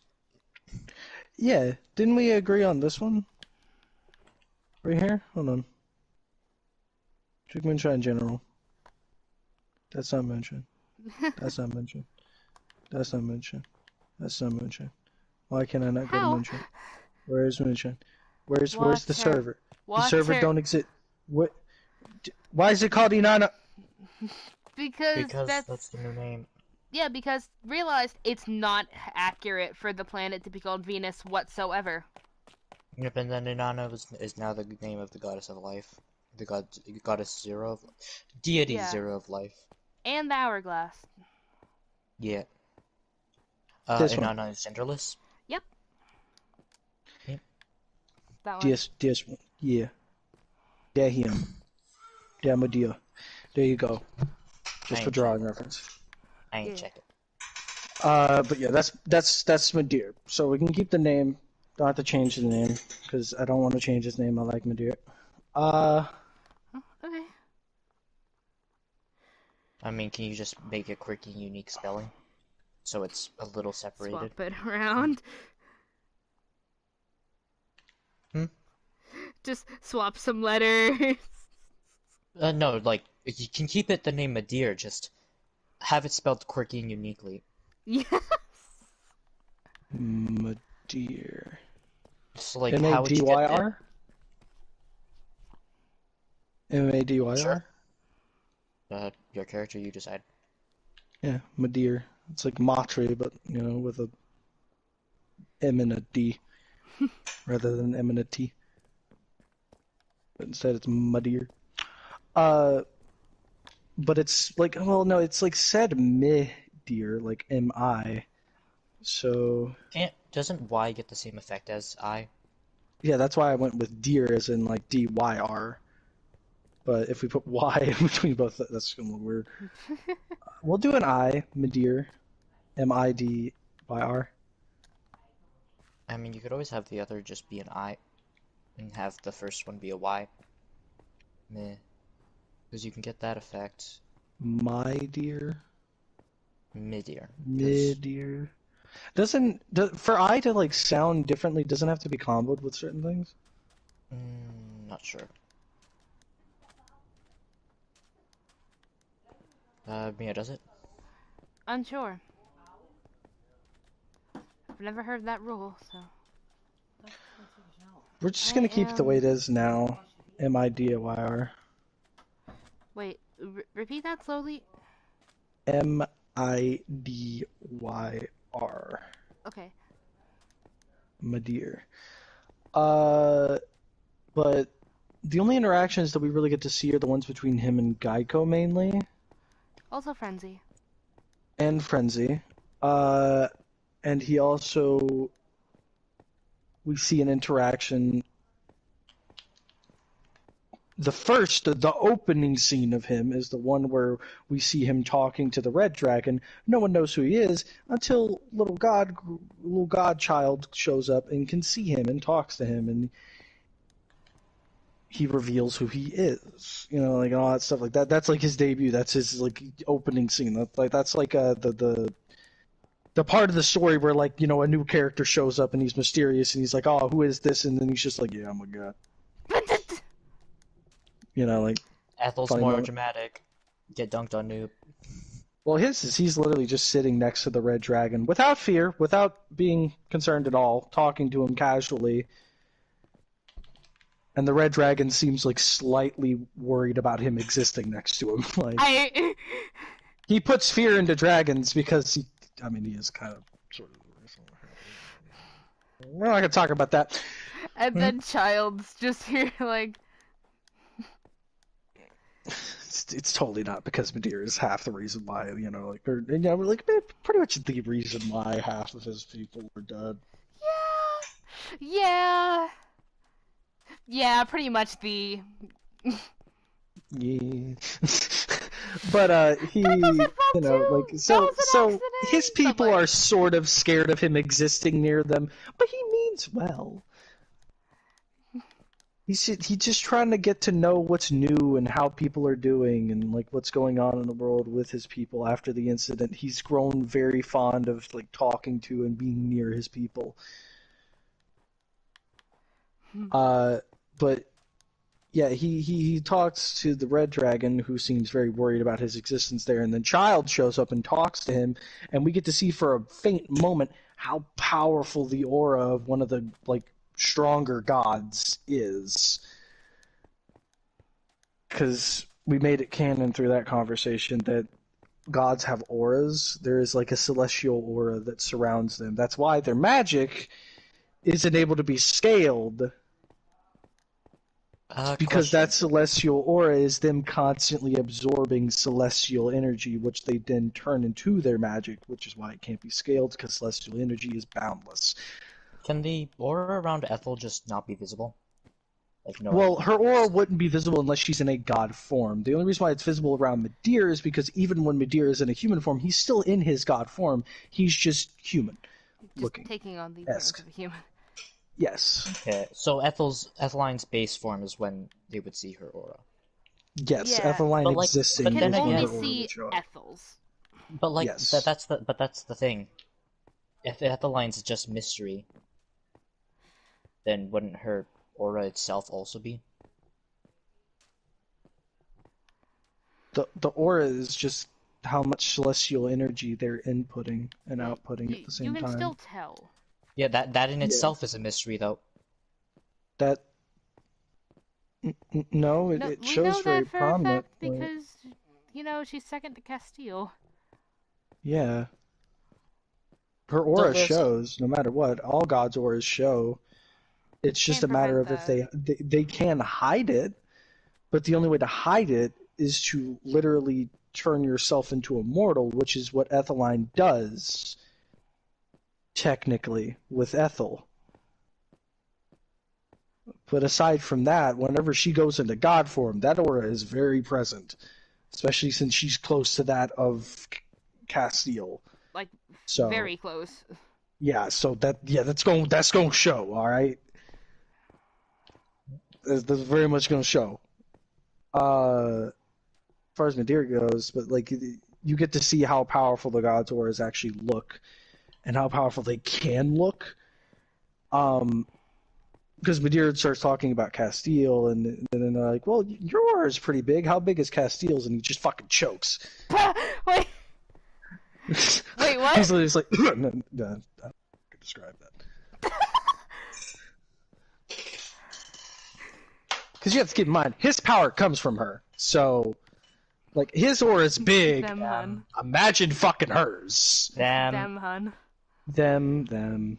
[SPEAKER 2] Yeah, didn't we agree on this one? Right here? Hold on. Check Moonshine General. That's not mentioned. That's not mentioned. That's not mentioned. That's not mentioned. Why can I not go to
[SPEAKER 1] How?
[SPEAKER 2] Moonshine? Where is Moonshine? Where's the
[SPEAKER 1] Water.
[SPEAKER 2] server? The
[SPEAKER 1] Water.
[SPEAKER 2] server don't exist. What? Why is it called Inanna?
[SPEAKER 1] Because
[SPEAKER 4] That's
[SPEAKER 1] that's
[SPEAKER 4] the new name.
[SPEAKER 1] yeah. Because realized it's not accurate for the planet to be called Venus whatsoever.
[SPEAKER 4] Yep, and then Inanna is now the name of the goddess of life. The goddess Zero of deity
[SPEAKER 1] Yeah.
[SPEAKER 4] Zero of life.
[SPEAKER 1] And the hourglass.
[SPEAKER 4] Yeah.
[SPEAKER 2] This one.
[SPEAKER 4] Inanna is genderless.
[SPEAKER 1] Yep.
[SPEAKER 4] Yep.
[SPEAKER 1] That one.
[SPEAKER 2] This one. Yeah. Yeah, him. Yeah, Medea. There you go. Just
[SPEAKER 4] I
[SPEAKER 2] for
[SPEAKER 4] ain't
[SPEAKER 2] drawing reference.
[SPEAKER 4] I ain't
[SPEAKER 1] Yeah.
[SPEAKER 4] checking.
[SPEAKER 2] But yeah, that's Medea. So we can keep the name. Don't have to change the name because I don't want to change his name. I like Medea.
[SPEAKER 1] Oh, okay.
[SPEAKER 4] I mean, can you just make a quirky, unique spelling? So it's a little separated.
[SPEAKER 1] Swap it around.
[SPEAKER 4] Hmm?
[SPEAKER 1] Just swap some letters.
[SPEAKER 4] No, like, you can keep it the name Madeir, just have it spelled quirky and uniquely.
[SPEAKER 1] Yes.
[SPEAKER 2] Medea.
[SPEAKER 4] So, like, how would you get
[SPEAKER 2] Madyr? Madyr?
[SPEAKER 4] Sure. Your character, you decide.
[SPEAKER 2] Yeah, Madeir. It's like Matre, but with a M and a D rather than M and a T. But instead, it's Madeir. But it's like, well, no, it's like said Midir, like M-I. So
[SPEAKER 4] Doesn't Y get the same effect as I?
[SPEAKER 2] yeah, that's why I went with deer as in like D-Y-R. But if we put Y in between both, that's gonna look weird. We'll do an I, Midir, M-I-D-Y-R.
[SPEAKER 4] I mean, you could always have the other just be an I, and have the first one be a Y. Meh. Because you can get that effect.
[SPEAKER 2] My dear.
[SPEAKER 4] Midir.
[SPEAKER 2] Midir. For I to like sound differently, doesn't have to be comboed with certain things?
[SPEAKER 4] Not sure. Mia, does it?
[SPEAKER 1] Unsure. I've never heard that rule, so.
[SPEAKER 2] We're just gonna keep it the way it is now. M-I-D-O-Y-R.
[SPEAKER 1] Wait, repeat that slowly.
[SPEAKER 2] M-I-D-Y-R.
[SPEAKER 1] Okay.
[SPEAKER 2] Madeir. But the only interactions that we really get to see are the ones between him and Geico mainly,
[SPEAKER 1] Also Frenzy.
[SPEAKER 2] and Frenzy. And he also, we see an interaction the opening scene of him is the one where we see him talking to the red dragon. No one knows who he is until little godchild shows up and can see him and talks to him, and he reveals who he is. You know, like all that stuff like that. That's like his debut. That's his like opening scene. That's like the part of the story where, like, you know, a new character shows up and he's mysterious and he's like, oh, who is this? And then he's just like, yeah, I'm a god. You know, like...
[SPEAKER 4] Ethel's more dramatic. Get dunked on, noob.
[SPEAKER 2] Well, he's literally just sitting next to the red dragon without fear, without being concerned at all, talking to him casually. And the red dragon seems like slightly worried about him existing next to him. Like, he puts fear into dragons because he is kind of sort of... We're not going to talk about that.
[SPEAKER 1] And then Child's just here like...
[SPEAKER 2] It's totally not because Madeira is half the reason why, you know, like, or, you know, like, pretty much the reason why half of his people were dead.
[SPEAKER 1] Yeah, pretty much the...
[SPEAKER 2] Yeah. But, he, you know, like, so his people are sort of scared of him existing near them, but he means well. He's just trying to get to know what's new and how people are doing and, like, what's going on in the world with his people after the incident. He's grown very fond of, like, talking to and being near his people. But yeah, he talks to the red dragon, who seems very worried about his existence there, and then Child shows up and talks to him, and we get to see for a faint moment how powerful the aura of one of the, like, stronger gods is. Because we made it canon through that conversation that gods have auras. There is, like, a celestial aura that surrounds them. That's why their magic isn't able to be scaled. Because that celestial aura is them constantly absorbing celestial energy, which they then turn into their magic, which is why it can't be scaled, because celestial energy is boundless.
[SPEAKER 4] Can the aura around Ethel just not be visible? Like, no.
[SPEAKER 2] Well, her aura wouldn't be visible unless she's in a god form. The only reason why it's visible around Madeira is because even when Madeira is in a human form, he's still in his god form. He's just human looking.
[SPEAKER 1] Taking on the appearance of a human.
[SPEAKER 2] Yes.
[SPEAKER 4] Okay, so Etheline's base form is when they would see her aura.
[SPEAKER 2] Yes,
[SPEAKER 1] Yeah.
[SPEAKER 2] Etheline
[SPEAKER 4] But, like,
[SPEAKER 2] existing.
[SPEAKER 4] but
[SPEAKER 1] You
[SPEAKER 4] then
[SPEAKER 1] can only
[SPEAKER 4] again-
[SPEAKER 1] see Ethel's.
[SPEAKER 4] But like
[SPEAKER 2] Yes.
[SPEAKER 4] that's the thing. If Etheline's just mystery, then wouldn't her aura itself also be?
[SPEAKER 2] The aura is just how much celestial energy they're inputting and outputting at the same
[SPEAKER 1] You can
[SPEAKER 2] time.
[SPEAKER 1] still tell.
[SPEAKER 4] Yeah, that in itself is a mystery, though.
[SPEAKER 2] That no,
[SPEAKER 1] No,
[SPEAKER 2] it
[SPEAKER 1] we
[SPEAKER 2] shows
[SPEAKER 1] know
[SPEAKER 2] very
[SPEAKER 1] that for a
[SPEAKER 2] prominent.
[SPEAKER 1] fact because, you know, she's second to Castile.
[SPEAKER 2] Yeah. Her aura
[SPEAKER 4] there's-
[SPEAKER 2] shows, no matter what. All gods' auras show. It's just
[SPEAKER 1] Can't
[SPEAKER 2] a matter of
[SPEAKER 1] prevent
[SPEAKER 2] if they can hide it, but the only way to hide it is to literally turn yourself into a mortal, which is what Etheline does, technically, with Ethel. But aside from that, whenever she goes into god form, that aura is very present, especially since she's close to that of Castile.
[SPEAKER 1] Like,
[SPEAKER 2] So
[SPEAKER 1] very close.
[SPEAKER 2] yeah, so that's going to show, all right. That's very much going to show. As far as Madeira goes, but like you get to see how powerful the gods' auras actually look, and how powerful they can look. Because Madeira starts talking about Castile, and then they're like, "Well, your aura is pretty big. How big is Castile's?" And he just fucking chokes.
[SPEAKER 1] Wait, what?
[SPEAKER 2] He's literally just like, no, I can describe that. Because you have to keep in mind, his power comes from her. So, like, his aura is big.
[SPEAKER 1] Them, hun.
[SPEAKER 2] Imagine fucking hers.
[SPEAKER 1] Them, hun.
[SPEAKER 2] Them.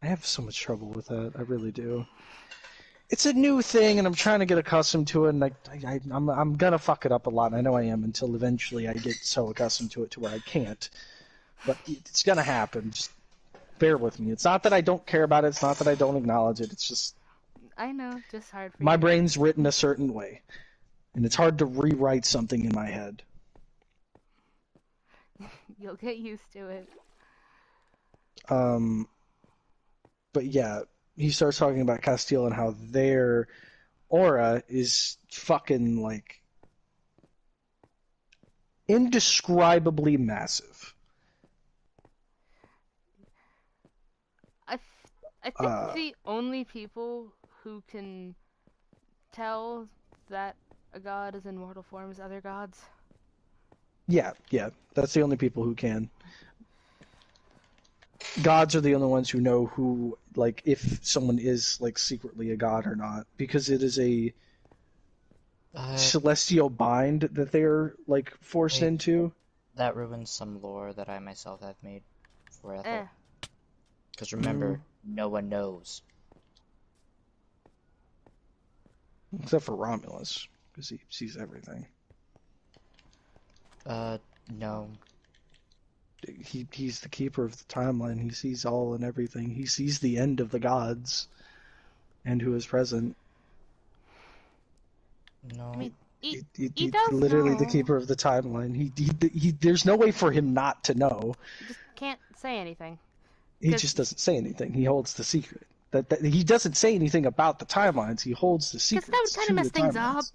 [SPEAKER 2] I have so much trouble with that. I really do. It's a new thing, and I'm trying to get accustomed to it, and I'm gonna fuck it up a lot. And I know I am until eventually I get so accustomed to it to where I can't. But it's gonna happen. Just bear with me. It's not that I don't care about it. It's not that I don't acknowledge it. It's just
[SPEAKER 1] I know, just hard for
[SPEAKER 2] My
[SPEAKER 1] you.
[SPEAKER 2] brain's written a certain way, and it's hard to rewrite something in my head.
[SPEAKER 1] You'll get used to it.
[SPEAKER 2] But yeah, he starts talking about Castile and how their aura is fucking, like, indescribably massive.
[SPEAKER 1] I think the only people who can tell that a god is in mortal form is other gods.
[SPEAKER 2] Yeah, that's the only people who can. Gods are the only ones who know who, like, if someone is, like, secretly a god or not, because it is a celestial bind that they're, like, forced into.
[SPEAKER 4] That ruins some lore that I myself have made for Ethel. Because remember, no one knows.
[SPEAKER 2] Except for Romulus, because he sees everything.
[SPEAKER 4] No.
[SPEAKER 2] He's the keeper of the timeline. He sees all and everything. He sees the end of the gods and who is present.
[SPEAKER 4] No.
[SPEAKER 1] I mean, he
[SPEAKER 2] He's
[SPEAKER 1] does
[SPEAKER 2] literally
[SPEAKER 1] know.
[SPEAKER 2] the keeper of the timeline. He there's no way for him not to know.
[SPEAKER 1] He just can't say anything.
[SPEAKER 2] He just doesn't say anything. He holds the secret. That he doesn't say anything about the timelines. He holds the secrets.
[SPEAKER 1] Because that would kind of mess things up.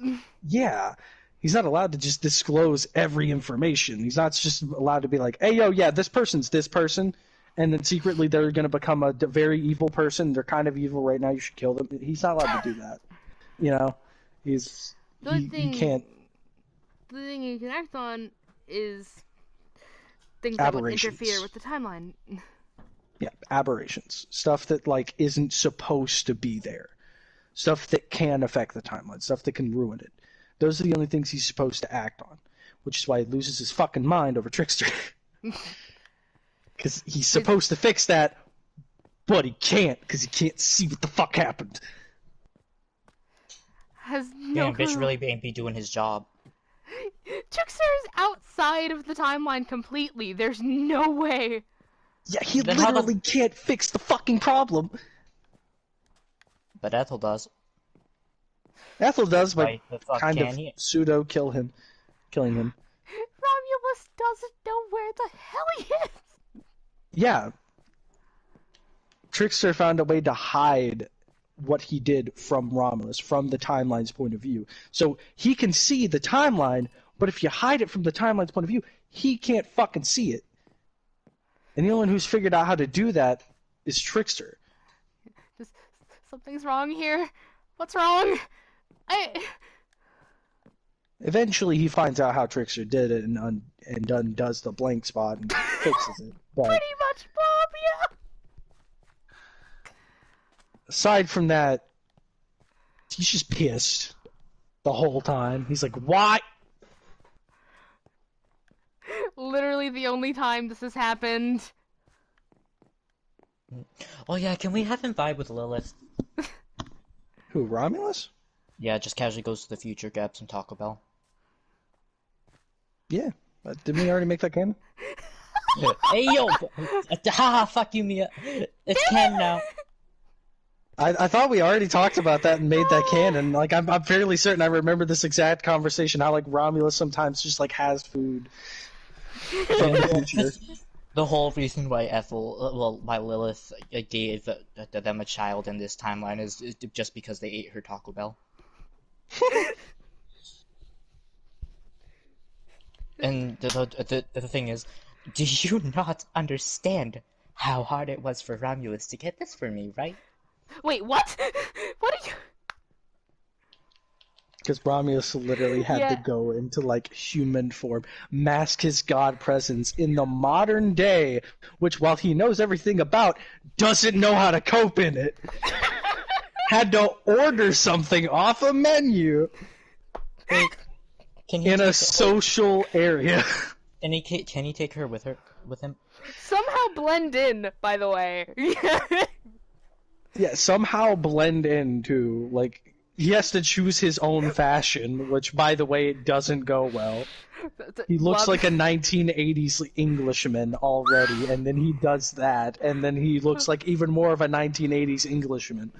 [SPEAKER 2] Yeah. He's not allowed to just disclose every information. He's not just allowed to be like, hey, yo, yeah, this person's this person, and then secretly they're going to become a very evil person. They're kind of evil right now. You should kill them. He's not allowed to do that. You know? He can't.
[SPEAKER 1] The thing he can act on is things that would interfere with the timeline.
[SPEAKER 2] Yeah, aberrations. Stuff that, like, isn't supposed to be there. Stuff that can affect the timeline. Stuff that can ruin it. Those are the only things he's supposed to act on. Which is why he loses his fucking mind over Trickster. Because he's supposed to fix that, but he can't, because he can't see what the fuck happened.
[SPEAKER 1] Has no
[SPEAKER 4] Damn, bitch really ain't be doing his job.
[SPEAKER 1] Trickster is outside of the timeline completely. There's no way.
[SPEAKER 2] Yeah, he literally can't fix the fucking problem.
[SPEAKER 4] But Ethel does.
[SPEAKER 2] Ethel does, but
[SPEAKER 4] Right, the fuck
[SPEAKER 2] kind of
[SPEAKER 4] can he?
[SPEAKER 2] pseudo killing him.
[SPEAKER 1] Romulus doesn't know where the hell he is.
[SPEAKER 2] Yeah. Trickster found a way to hide what he did from Romulus, from the timeline's point of view. So he can see the timeline, but if you hide it from the timeline's point of view, he can't fucking see it. And the only one who's figured out how to do that is Trickster.
[SPEAKER 1] Just something's wrong here. What's wrong?
[SPEAKER 2] Eventually, he finds out how Trickster did it and undoes the blank spot and fixes it. But
[SPEAKER 1] Pretty much, Bob, yeah.
[SPEAKER 2] aside from that, he's just pissed the whole time. He's like, "Why?"
[SPEAKER 1] Literally the only time this has happened.
[SPEAKER 4] Oh yeah, can we have him vibe with Lilith?
[SPEAKER 2] Who, Romulus?
[SPEAKER 4] Yeah, just casually goes to the future, grabs some Taco Bell.
[SPEAKER 2] Yeah. Didn't we already make that canon?
[SPEAKER 4] Hey yo! Haha, fuck you, Mia. It's canon now.
[SPEAKER 2] I thought we already talked about that and made that canon. Like, I'm fairly certain I remember this exact conversation, how, like, Romulus sometimes just, like, has food from the future.
[SPEAKER 4] The whole reason why why Lilith gave them a child in this timeline is just because they ate her Taco Bell. And the thing is, do you not understand how hard it was for Romulus to get this for me, right?
[SPEAKER 1] Wait, what? What are you...
[SPEAKER 2] Because Romulus literally had to go into, like, human form, mask his god presence in the modern day, which, while he knows everything about, doesn't know how to cope in it. Had to order something off a menu in a social area.
[SPEAKER 4] And can he take her with him?
[SPEAKER 1] Somehow blend in, by the way.
[SPEAKER 2] Yeah, somehow blend into, like... He has to choose his own fashion, which, by the way, doesn't go well. He looks like a 1980s Englishman already, and then he does that, and then he looks like even more of a 1980s Englishman.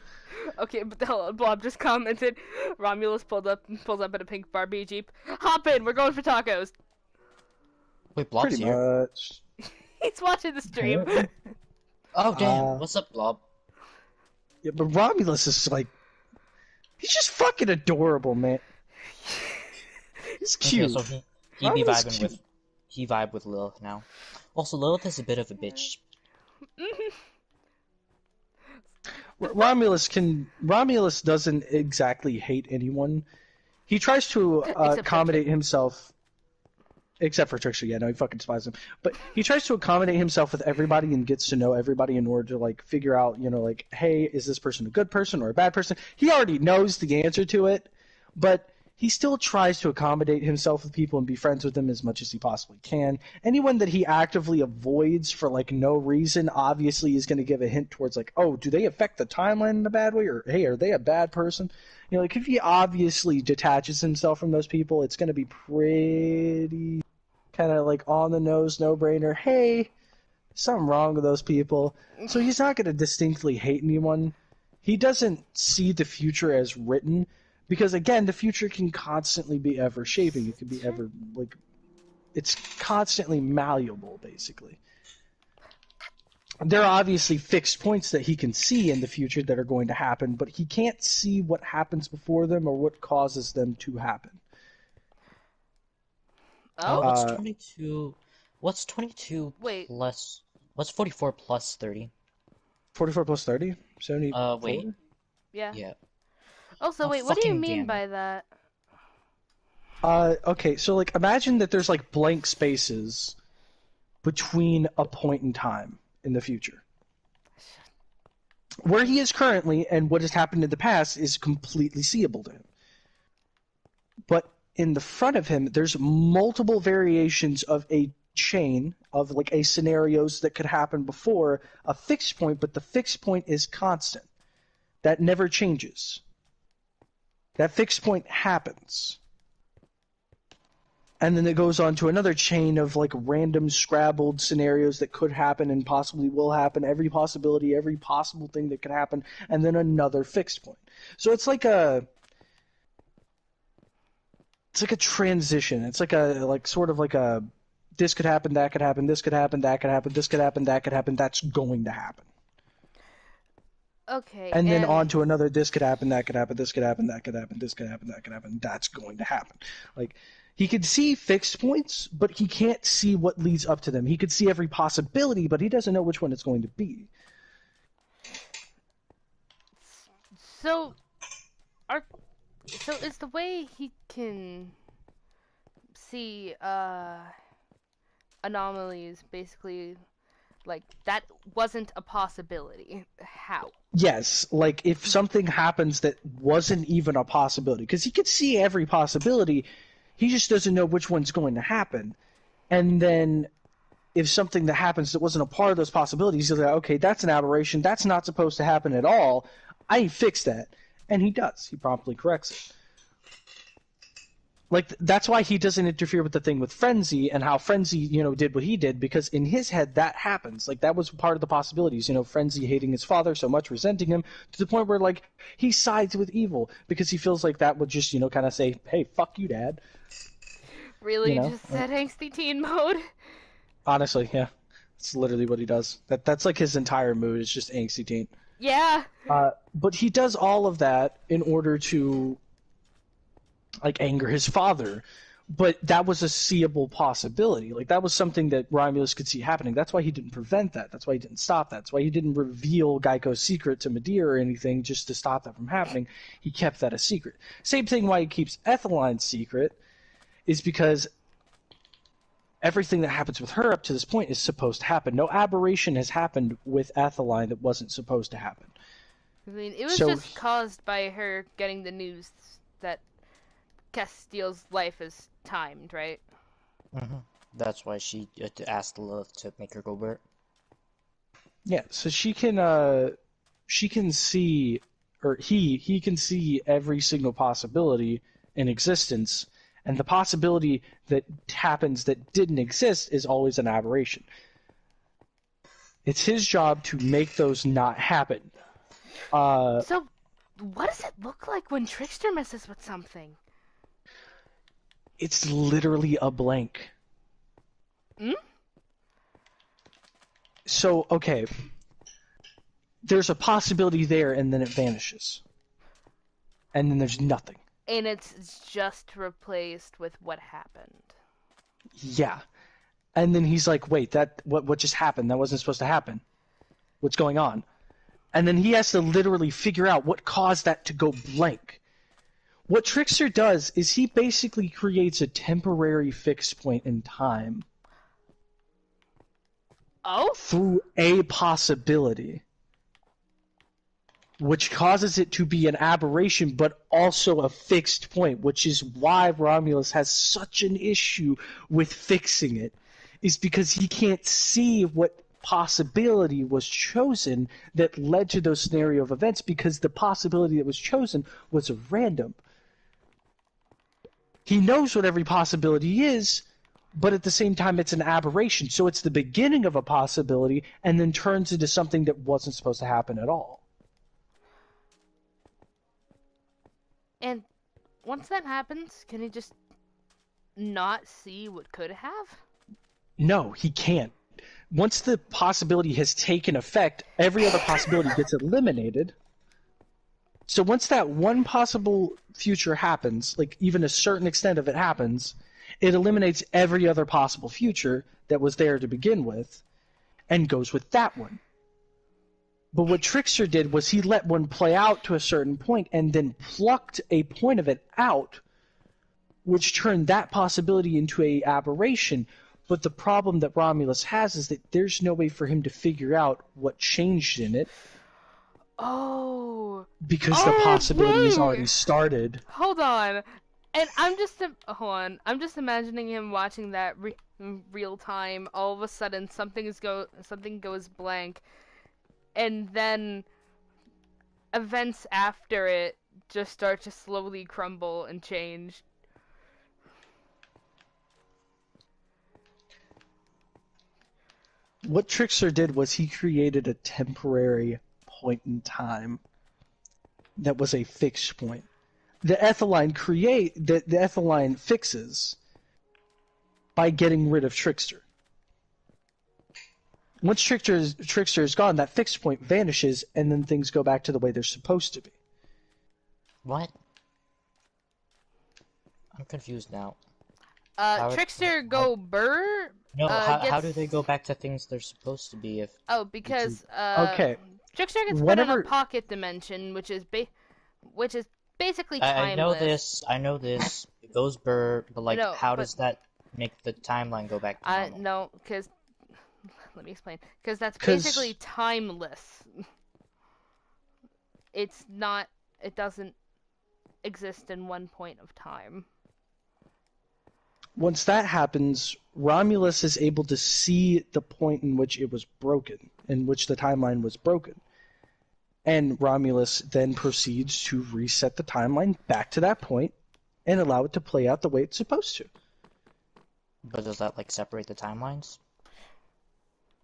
[SPEAKER 1] Okay, but Blob just commented. Romulus pulls up in a pink Barbie Jeep. Hop in, we're going for tacos.
[SPEAKER 4] Wait, Blob's
[SPEAKER 2] Pretty
[SPEAKER 4] here?
[SPEAKER 2] much.
[SPEAKER 1] He's watching the stream.
[SPEAKER 4] Oh, damn. What's up, Blob?
[SPEAKER 2] Yeah, but Romulus is like, he's just fucking adorable, man. He's cute.
[SPEAKER 4] Okay, so he be
[SPEAKER 2] Romulus
[SPEAKER 4] vibing
[SPEAKER 2] cute.
[SPEAKER 4] with, he vibe with Lilith now. Also, Lilith is a bit of a bitch.
[SPEAKER 2] Romulus doesn't exactly hate anyone. He tries to accommodate himself, except for Trickster. Yeah, no, he fucking despises him. But he tries to accommodate himself with everybody and gets to know everybody in order to like figure out, like, hey, is this person a good person or a bad person? He already knows the answer to it, but he still tries to accommodate himself with people and be friends with them as much as he possibly can. Anyone that he actively avoids for like no reason obviously is going to give a hint towards like, oh, do they affect the timeline in a bad way, or hey, are they a bad person? Like if he obviously detaches himself from those people, it's going to be pretty kind of like on the nose, no brainer. Hey, something wrong with those people. So he's not going to distinctly hate anyone. He doesn't see the future as written. Because, again, the future can constantly be ever-shaping. It can be ever, like, it's constantly malleable, basically. There are obviously fixed points that he can see in the future that are going to happen, but he can't see what happens before them or what causes them to happen.
[SPEAKER 1] Oh?
[SPEAKER 4] What's 22? What's 22
[SPEAKER 1] Wait.
[SPEAKER 4] plus... What's 44 plus 30?
[SPEAKER 2] 44 plus 30? 74?
[SPEAKER 4] Wait.
[SPEAKER 1] Yeah.
[SPEAKER 4] Yeah.
[SPEAKER 1] Also,
[SPEAKER 4] Oh,
[SPEAKER 1] wait, what do you
[SPEAKER 4] fucking
[SPEAKER 1] mean
[SPEAKER 4] damn
[SPEAKER 1] by
[SPEAKER 4] it.
[SPEAKER 1] that?
[SPEAKER 2] Okay, so, like, imagine that there's, like, blank spaces between a point in time in the future. Where he is currently and what has happened in the past is completely seeable to him. But in the front of him, there's multiple variations of a chain of, like, a scenarios that could happen before a fixed point, but the fixed point is constant. That never changes. That fixed point happens. And then it goes on to another chain of like random scrabbled scenarios that could happen and possibly will happen, every possibility, every possible thing that could happen, and then another fixed point. So it's like a transition. It's like sort of like a this could happen, that could happen, this could happen, that could happen, this could happen, that could happen, that's going to happen.
[SPEAKER 1] Okay.
[SPEAKER 2] And then on to another this could happen, that could happen, this could happen, that could happen, this could happen, that could happen, that's going to happen. Like, he could see fixed points, but he can't see what leads up to them. He could see every possibility, but he doesn't know which one it's going to be.
[SPEAKER 1] So is the way he can see anomalies basically like that wasn't a possibility? How?
[SPEAKER 2] Yes, like if something happens that wasn't even a possibility, because he could see every possibility, he just doesn't know which one's going to happen. And then if something that happens that wasn't a part of those possibilities, he's like, okay, that's an aberration, that's not supposed to happen at all, I fix that. And he does. He promptly corrects it. Like, that's why he doesn't interfere with the thing with Frenzy and how Frenzy, did what he did, because in his head that happens. Like, that was part of the possibilities. Frenzy hating his father so much, resenting him, to the point where, like, he sides with evil because he feels like that would just, kind of say, hey, fuck you, Dad.
[SPEAKER 1] Really just said angsty teen mode?
[SPEAKER 2] Honestly, yeah. It's literally what he does. That's like his entire mood, is just angsty teen.
[SPEAKER 1] Yeah.
[SPEAKER 2] But he does all of that in order to like anger his father, but that was a seeable possibility. Like that was something that Romulus could see happening. That's why he didn't prevent that. That's why he didn't stop that. That's why he didn't reveal Geico's secret to Medea or anything just to stop that from happening. He kept that a secret. Same thing why he keeps Etheline's secret is because everything that happens with her up to this point is supposed to happen. No aberration has happened with Etheline that wasn't supposed to happen.
[SPEAKER 1] I mean, it was just caused by her getting the news that Castiel's life is timed, right?
[SPEAKER 4] Mm-hmm. That's why she asked Lilith to make her go burnt.
[SPEAKER 2] Yeah, so she can see, or he can see every single possibility in existence, and the possibility that happens that didn't exist is always an aberration. It's his job to make those not happen.
[SPEAKER 1] So what does it look like when Trickster messes with something?
[SPEAKER 2] It's literally a blank.
[SPEAKER 1] Hmm?
[SPEAKER 2] So, okay. There's a possibility there, and then it vanishes. And then there's nothing.
[SPEAKER 1] And it's just replaced with what happened.
[SPEAKER 2] Yeah. And then he's like, wait, what just happened? That wasn't supposed to happen. What's going on? And then he has to literally figure out what caused that to go blank. What Trickster does is he basically creates a temporary fixed point in time.
[SPEAKER 1] Oh?
[SPEAKER 2] Through a possibility. Which causes it to be an aberration, but also a fixed point, which is why Romulus has such an issue with fixing it, is because he can't see what possibility was chosen that led to those scenario of events, because the possibility that was chosen was random. He knows what every possibility is, but at the same time it's an aberration, so it's the beginning of a possibility and then turns into something that wasn't supposed to happen at all.
[SPEAKER 1] And once that happens, can he just not see what could have?
[SPEAKER 2] No, he can't. Once the possibility has taken effect, every other possibility gets eliminated. So once that one possible future happens, like even a certain extent of it happens, it eliminates every other possible future that was there to begin with and goes with that one. But what Trickster did was he let one play out to a certain point and then plucked a point of it out, which turned that possibility into an aberration. But the problem that Romulus has is that there's no way for him to figure out what changed in it.
[SPEAKER 1] Oh.
[SPEAKER 2] Because the possibility has already started.
[SPEAKER 1] Hold on. And I'm just imagining him watching that real time. All of a sudden, something goes blank, and then events after it just start to slowly crumble and change.
[SPEAKER 2] What Trickster did was he created a temporary point in time that was a fixed point. The Ethyline fixes by getting rid of Trickster. Once Trickster is gone, that fixed point vanishes, and then things go back to the way they're supposed to be.
[SPEAKER 4] What? I'm confused now.
[SPEAKER 1] Trickster go burr.
[SPEAKER 4] No, how do they go back to things they're supposed to be if...
[SPEAKER 1] Oh, because
[SPEAKER 2] okay.
[SPEAKER 1] Trickster gets put in a pocket dimension, which is basically timeless.
[SPEAKER 4] I know this. It goes burr, but like, how does that make the timeline go back to normal?
[SPEAKER 1] No, because let me explain. Because that's basically timeless. It's not. It doesn't exist in one point of time.
[SPEAKER 2] Once that happens, Romulus is able to see the point in which it was broken, in which the timeline was broken. And Romulus then proceeds to reset the timeline back to that point and allow it to play out the way it's supposed to.
[SPEAKER 4] But does that, like, separate the timelines?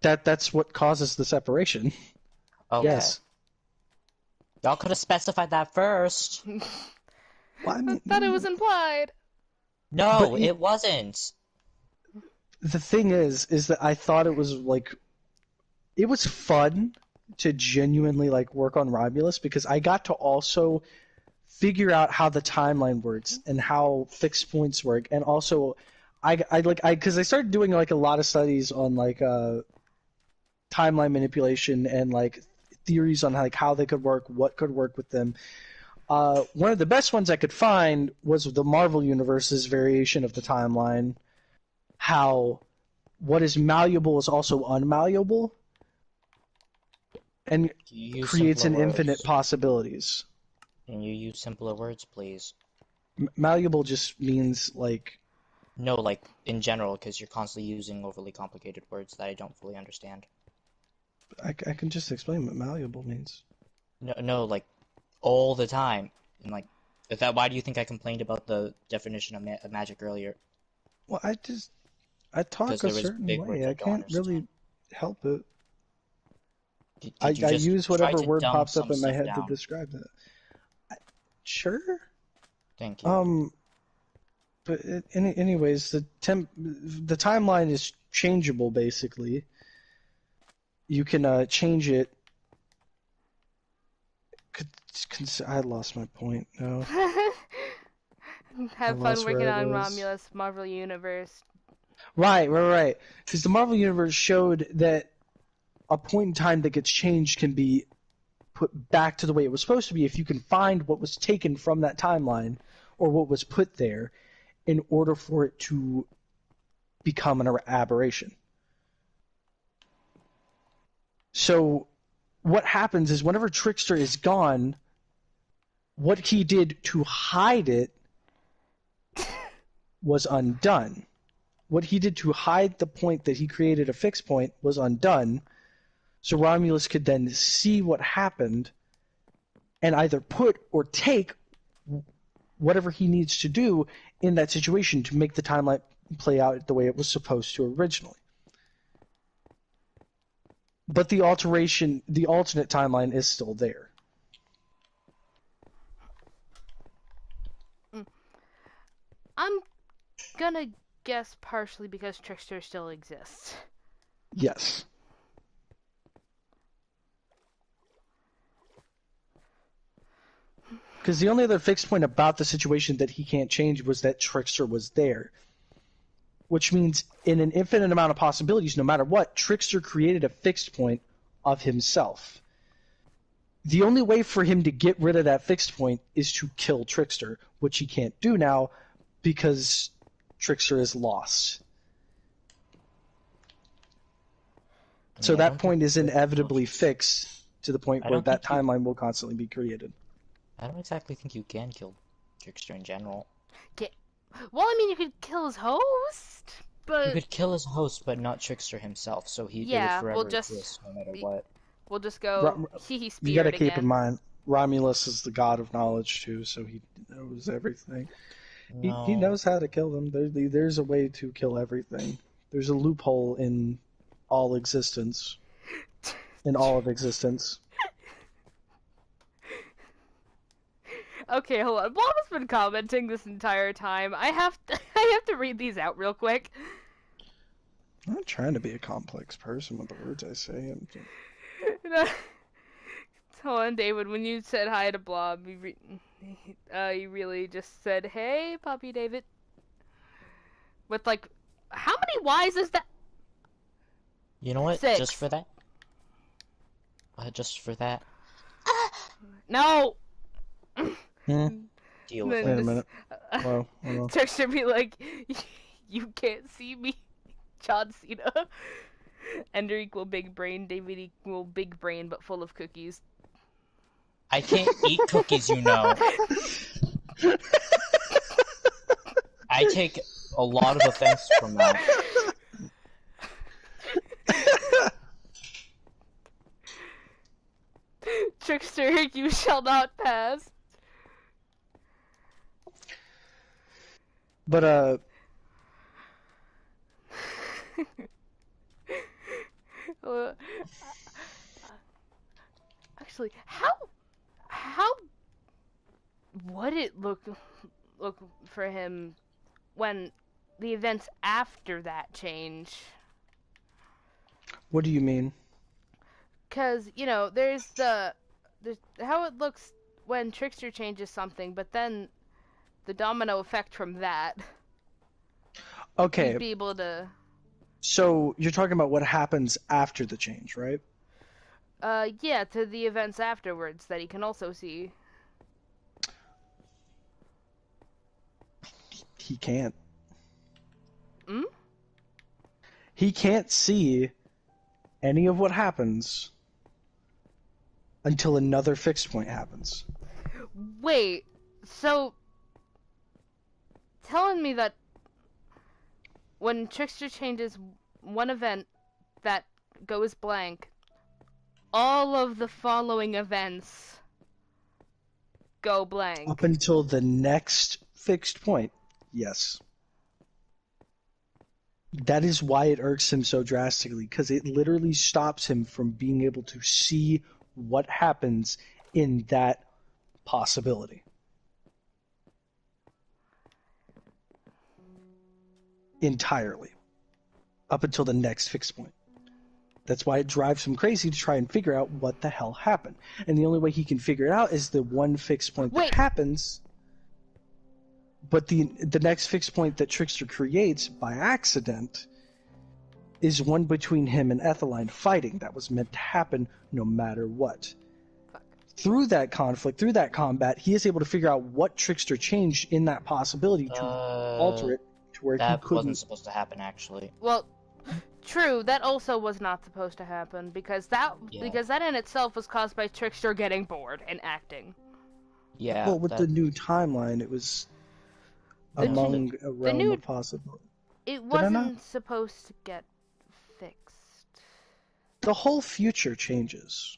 [SPEAKER 2] That's what causes the separation.
[SPEAKER 4] Okay.
[SPEAKER 2] Yes.
[SPEAKER 4] Y'all could have specified that first.
[SPEAKER 2] Well, I mean,
[SPEAKER 1] thought it was implied.
[SPEAKER 4] No, it wasn't.
[SPEAKER 2] The thing is that I thought it was, like, it was fun to genuinely, like, work on Romulus because I got to also figure out how the timeline works and how fixed points work, and also because I started doing, like, a lot of studies on, like, timeline manipulation and, like, theories on, like, how they could work, what could work with them. One of the best ones I could find was the Marvel Universe's variation of the timeline, how what is malleable is also unmalleable, and creates an infinite possibilities.
[SPEAKER 4] Can you use simpler words, please?
[SPEAKER 2] Malleable just means, like...
[SPEAKER 4] No, like, in general, because you're constantly using overly complicated words that I don't fully understand.
[SPEAKER 2] I can just explain what malleable means.
[SPEAKER 4] No, like, all the time. And, like, why do you think I complained about the definition of magic earlier?
[SPEAKER 2] Well, I talk a certain way. I can't really help it. I use whatever word pops up in my head to describe that. Sure.
[SPEAKER 4] Thank you.
[SPEAKER 2] But anyways, the timeline is changeable. Basically, you can change it. I lost my point. No,
[SPEAKER 1] Have fun
[SPEAKER 2] lost
[SPEAKER 1] working
[SPEAKER 2] where I
[SPEAKER 1] on
[SPEAKER 2] was.
[SPEAKER 1] Romulus Marvel Universe.
[SPEAKER 2] Right. Because the Marvel Universe showed that a point in time that gets changed can be put back to the way it was supposed to be if you can find what was taken from that timeline or what was put there in order for it to become an aberration. So what happens is whenever Trickster is gone, what he did to hide it was undone. What he did to hide the point that he created a fixed point was undone. So Romulus could then see what happened and either put or take whatever he needs to do in that situation to make the timeline play out the way it was supposed to originally. But the alternate timeline is still there.
[SPEAKER 1] I'm gonna guess partially because Trickster still exists.
[SPEAKER 2] Yes. Because the only other fixed point about the situation that he can't change was that Trickster was there. Which means in an infinite amount of possibilities, no matter what, Trickster created a fixed point of himself. The only way for him to get rid of that fixed point is to kill Trickster, which he can't do now because Trickster is lost. So that point is inevitably fixed to the point where that timeline will constantly be created.
[SPEAKER 4] I don't exactly think you can kill Trickster in general.
[SPEAKER 1] Well, I mean, you could kill his host, but...
[SPEAKER 4] You could kill his host, but not Trickster himself, so it would forever exist no matter what.
[SPEAKER 1] We'll just go, Hehe spirit
[SPEAKER 2] You gotta keep
[SPEAKER 1] again.
[SPEAKER 2] in mind, Romulus is the god of knowledge, too, so he knows everything.
[SPEAKER 4] No.
[SPEAKER 2] He knows how to kill them. There's a way to kill everything. There's a loophole in all existence. In all of existence.
[SPEAKER 1] Okay, hold on. Blob has been commenting this entire time. I have to read these out real quick.
[SPEAKER 2] I'm not trying to be a complex person with the words I say.
[SPEAKER 1] Hold on, David. When you said hi to Blob, you really just said, "Hey, Puppy David." With like, how many Y's is that?
[SPEAKER 4] You know what?
[SPEAKER 1] 6.
[SPEAKER 4] Just for that. Just for that.
[SPEAKER 1] No.
[SPEAKER 4] Deal with
[SPEAKER 2] Wait a minute. Whoa,
[SPEAKER 1] Trickster be like, "You can't see me." John Cena. Ender equal big brain. David equal big brain, but full of cookies.
[SPEAKER 4] I can't eat cookies, you know. I take a lot of offense from that.
[SPEAKER 1] Trickster, you shall not pass.
[SPEAKER 2] But,
[SPEAKER 1] actually, how would it look for him when the events after that change?
[SPEAKER 2] what do you mean?
[SPEAKER 1] Because, you know, there's how it looks when Trickster changes something, but then the domino effect from that.
[SPEAKER 2] Okay.
[SPEAKER 1] You'd be able to...
[SPEAKER 2] So, you're talking about what happens after the change, right?
[SPEAKER 1] Yeah, to the events afterwards that he can also see.
[SPEAKER 2] He can't.
[SPEAKER 1] Hmm?
[SPEAKER 2] He can't see any of what happens until another fixed point happens.
[SPEAKER 1] Wait, so... telling me that when Trickster changes one event that goes blank, all of the following events go blank.
[SPEAKER 2] Up until the next fixed point, yes. That is why it irks him so drastically, because it literally stops him from being able to see what happens in that possibility. entirely up until the next fixed point. That's why it drives him crazy to try and figure out what the hell happened. And the only way he can figure it out is the one fixed point that happens. But the next fixed point that Trickster creates by accident is one between him and Etheline fighting that was meant to happen no matter what. Through that conflict, through that combat, he is able to figure out what Trickster changed in that possibility to alter it to where he couldn't.
[SPEAKER 4] That wasn't supposed to happen, actually.
[SPEAKER 1] Well, true, that also was not supposed to happen, because that in itself was caused by Trickster getting bored and acting.
[SPEAKER 4] Yeah.
[SPEAKER 2] Well, with the new timeline, it was among a realm of possibility.
[SPEAKER 1] It wasn't supposed to get fixed.
[SPEAKER 2] The whole future changes.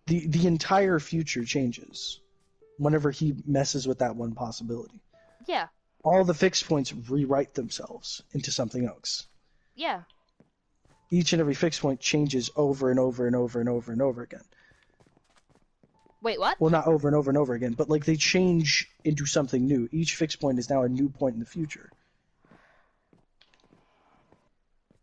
[SPEAKER 2] The entire future changes whenever he messes with that one possibility.
[SPEAKER 1] Yeah.
[SPEAKER 2] All the fixed points rewrite themselves into something else.
[SPEAKER 1] Yeah.
[SPEAKER 2] Each and every fixed point changes over and over and over and over and over again.
[SPEAKER 1] Wait, what?
[SPEAKER 2] Well, not over and over and over again, but like they change into something new. Each fixed point is now a new point in the future.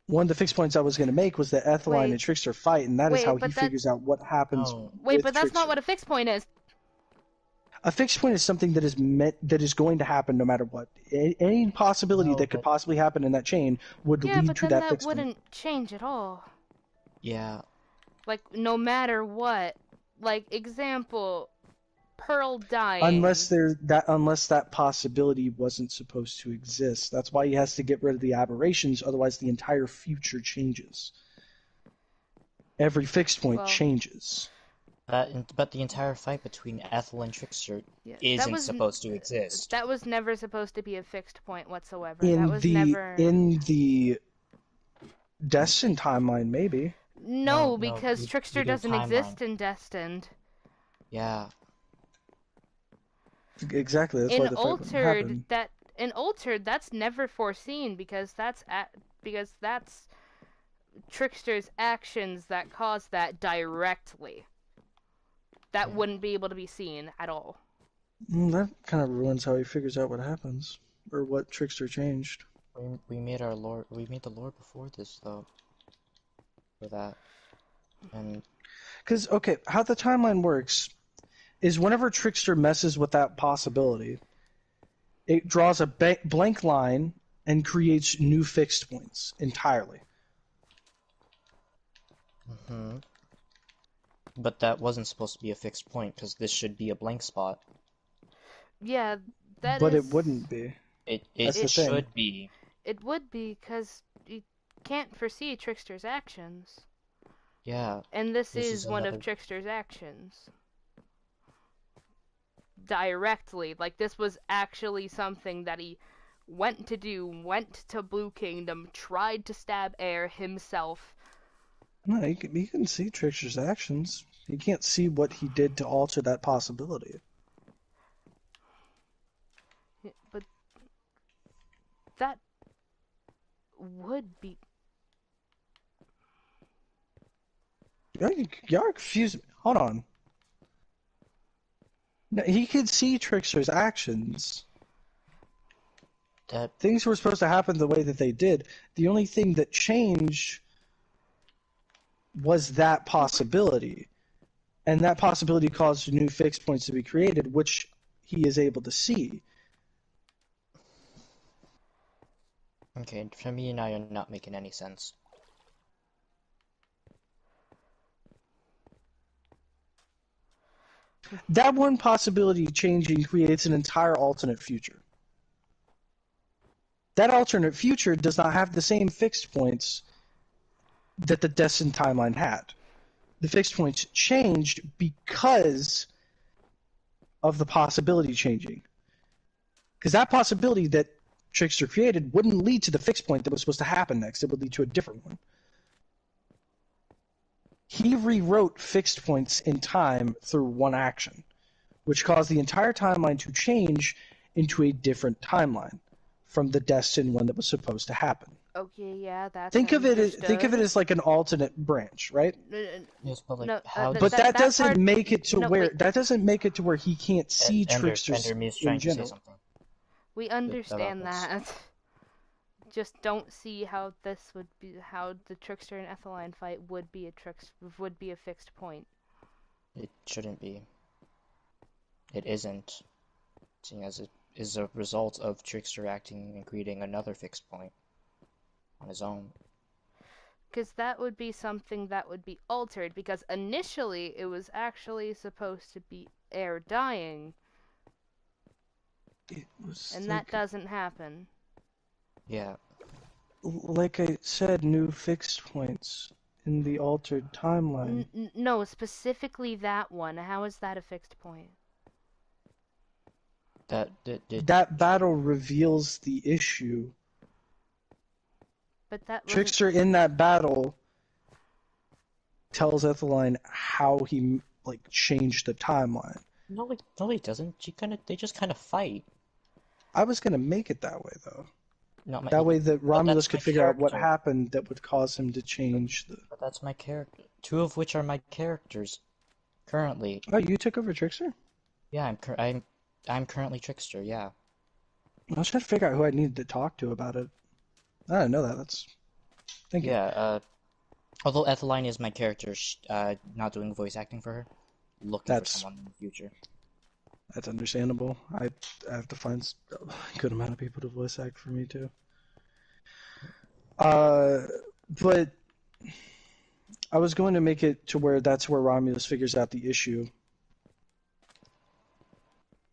[SPEAKER 2] One of the fixed points I was going to make was that Etheline and Trickster fight, and that is how he figures out what happens.
[SPEAKER 1] Wait, but that's not what a fixed point is.
[SPEAKER 2] A fixed point is something that is going to happen no matter what. Any possibility that could possibly happen in that chain would lead to that fixed point.
[SPEAKER 1] Yeah, but then that wouldn't change at all.
[SPEAKER 4] Yeah.
[SPEAKER 1] Like, no matter what. Like, example, Pearl dying.
[SPEAKER 2] Unless that possibility wasn't supposed to exist. That's why he has to get rid of the aberrations, otherwise the entire future changes. Every fixed point changes.
[SPEAKER 4] But the entire fight between Ethel and Trickster isn't supposed to exist.
[SPEAKER 1] That was never supposed to be a fixed point whatsoever.
[SPEAKER 2] In
[SPEAKER 1] In
[SPEAKER 2] the Destined timeline, maybe.
[SPEAKER 1] No, because Trickster doesn't exist in Destined.
[SPEAKER 4] Yeah.
[SPEAKER 2] Exactly. That's why the fight wouldn't happen.
[SPEAKER 1] In Altered, that's never foreseen because that's Trickster's actions that cause that directly. That wouldn't be able to be seen at all.
[SPEAKER 2] That kind of ruins how he figures out what happens or what Trickster changed.
[SPEAKER 4] We made our lore. We made the lore before this though. For that, and
[SPEAKER 2] because how the timeline works is whenever Trickster messes with that possibility, it draws a blank line and creates new fixed points entirely.
[SPEAKER 4] Mm-hmm. But that wasn't supposed to be a fixed point because this should be a blank spot.
[SPEAKER 1] Yeah,
[SPEAKER 2] But it wouldn't be.
[SPEAKER 4] It
[SPEAKER 2] should
[SPEAKER 4] be.
[SPEAKER 1] It would be because you can't foresee Trickster's actions.
[SPEAKER 4] Yeah.
[SPEAKER 1] And this is one of Trickster's actions. Directly. Like, this was actually something that he went to Blue Kingdom, tried to stab Air himself.
[SPEAKER 2] No, you can see Trickster's actions. You can't see what he did to alter that possibility.
[SPEAKER 1] Yeah, but that would be...
[SPEAKER 2] Y'all confused me. Hold on. No, he could see Trickster's actions. Things were supposed to happen the way that they did. The only thing that changed was that possibility. And that possibility caused new fixed points to be created, which he is able to see.
[SPEAKER 4] Okay, for me now you're not making any sense.
[SPEAKER 2] That one possibility changing creates an entire alternate future. That alternate future does not have the same fixed points that the Destined timeline had. The fixed points changed because of the possibility changing. Because that possibility that Trickster created wouldn't lead to the fixed point that was supposed to happen next. It would lead to a different one. He rewrote fixed points in time through one action, which caused the entire timeline to change into a different timeline from the Destined one that was supposed to happen.
[SPEAKER 1] Okay, yeah, that's
[SPEAKER 2] think of it as like an alternate branch, right?
[SPEAKER 4] Yes, but like
[SPEAKER 1] no,
[SPEAKER 2] but that doesn't make it to where he can't see Trickster's
[SPEAKER 4] Ender
[SPEAKER 2] in
[SPEAKER 4] trying to say
[SPEAKER 2] general.
[SPEAKER 4] something.
[SPEAKER 1] We understand that. Just don't see how this would be, how the Trickster and Etheline fight would be a fixed point.
[SPEAKER 4] It shouldn't be. It isn't, seeing as it is a result of Trickster acting and creating another fixed point on his own.
[SPEAKER 1] Because that would be something that would be altered, because initially it was actually supposed to be Air dying, and that doesn't happen.
[SPEAKER 4] Yeah.
[SPEAKER 2] Like I said, new fixed points in the altered timeline.
[SPEAKER 1] No, specifically that one. How is that a fixed point?
[SPEAKER 2] That battle reveals the issue.
[SPEAKER 1] But that
[SPEAKER 2] Trickster in that battle tells Etheline how he changed the timeline.
[SPEAKER 4] No, he doesn't. They just kind of fight.
[SPEAKER 2] I was gonna make it that way though.
[SPEAKER 4] No,
[SPEAKER 2] that way that Romulus could figure out what
[SPEAKER 4] character.
[SPEAKER 2] happened that would cause him to change the.
[SPEAKER 4] But that's my character. Two of which are my characters currently.
[SPEAKER 2] Oh, you took over Trickster?
[SPEAKER 4] Yeah, I'm currently Trickster. Yeah.
[SPEAKER 2] I was trying to figure out who I needed to talk to about it. I didn't know that. Thank you.
[SPEAKER 4] Yeah. Although Etheline is my character, not doing voice acting for her. Looking for someone in the future.
[SPEAKER 2] That's understandable. I have to find a good amount of people to voice act for me too. But I was going to make it to where that's where Romulus figures out the issue.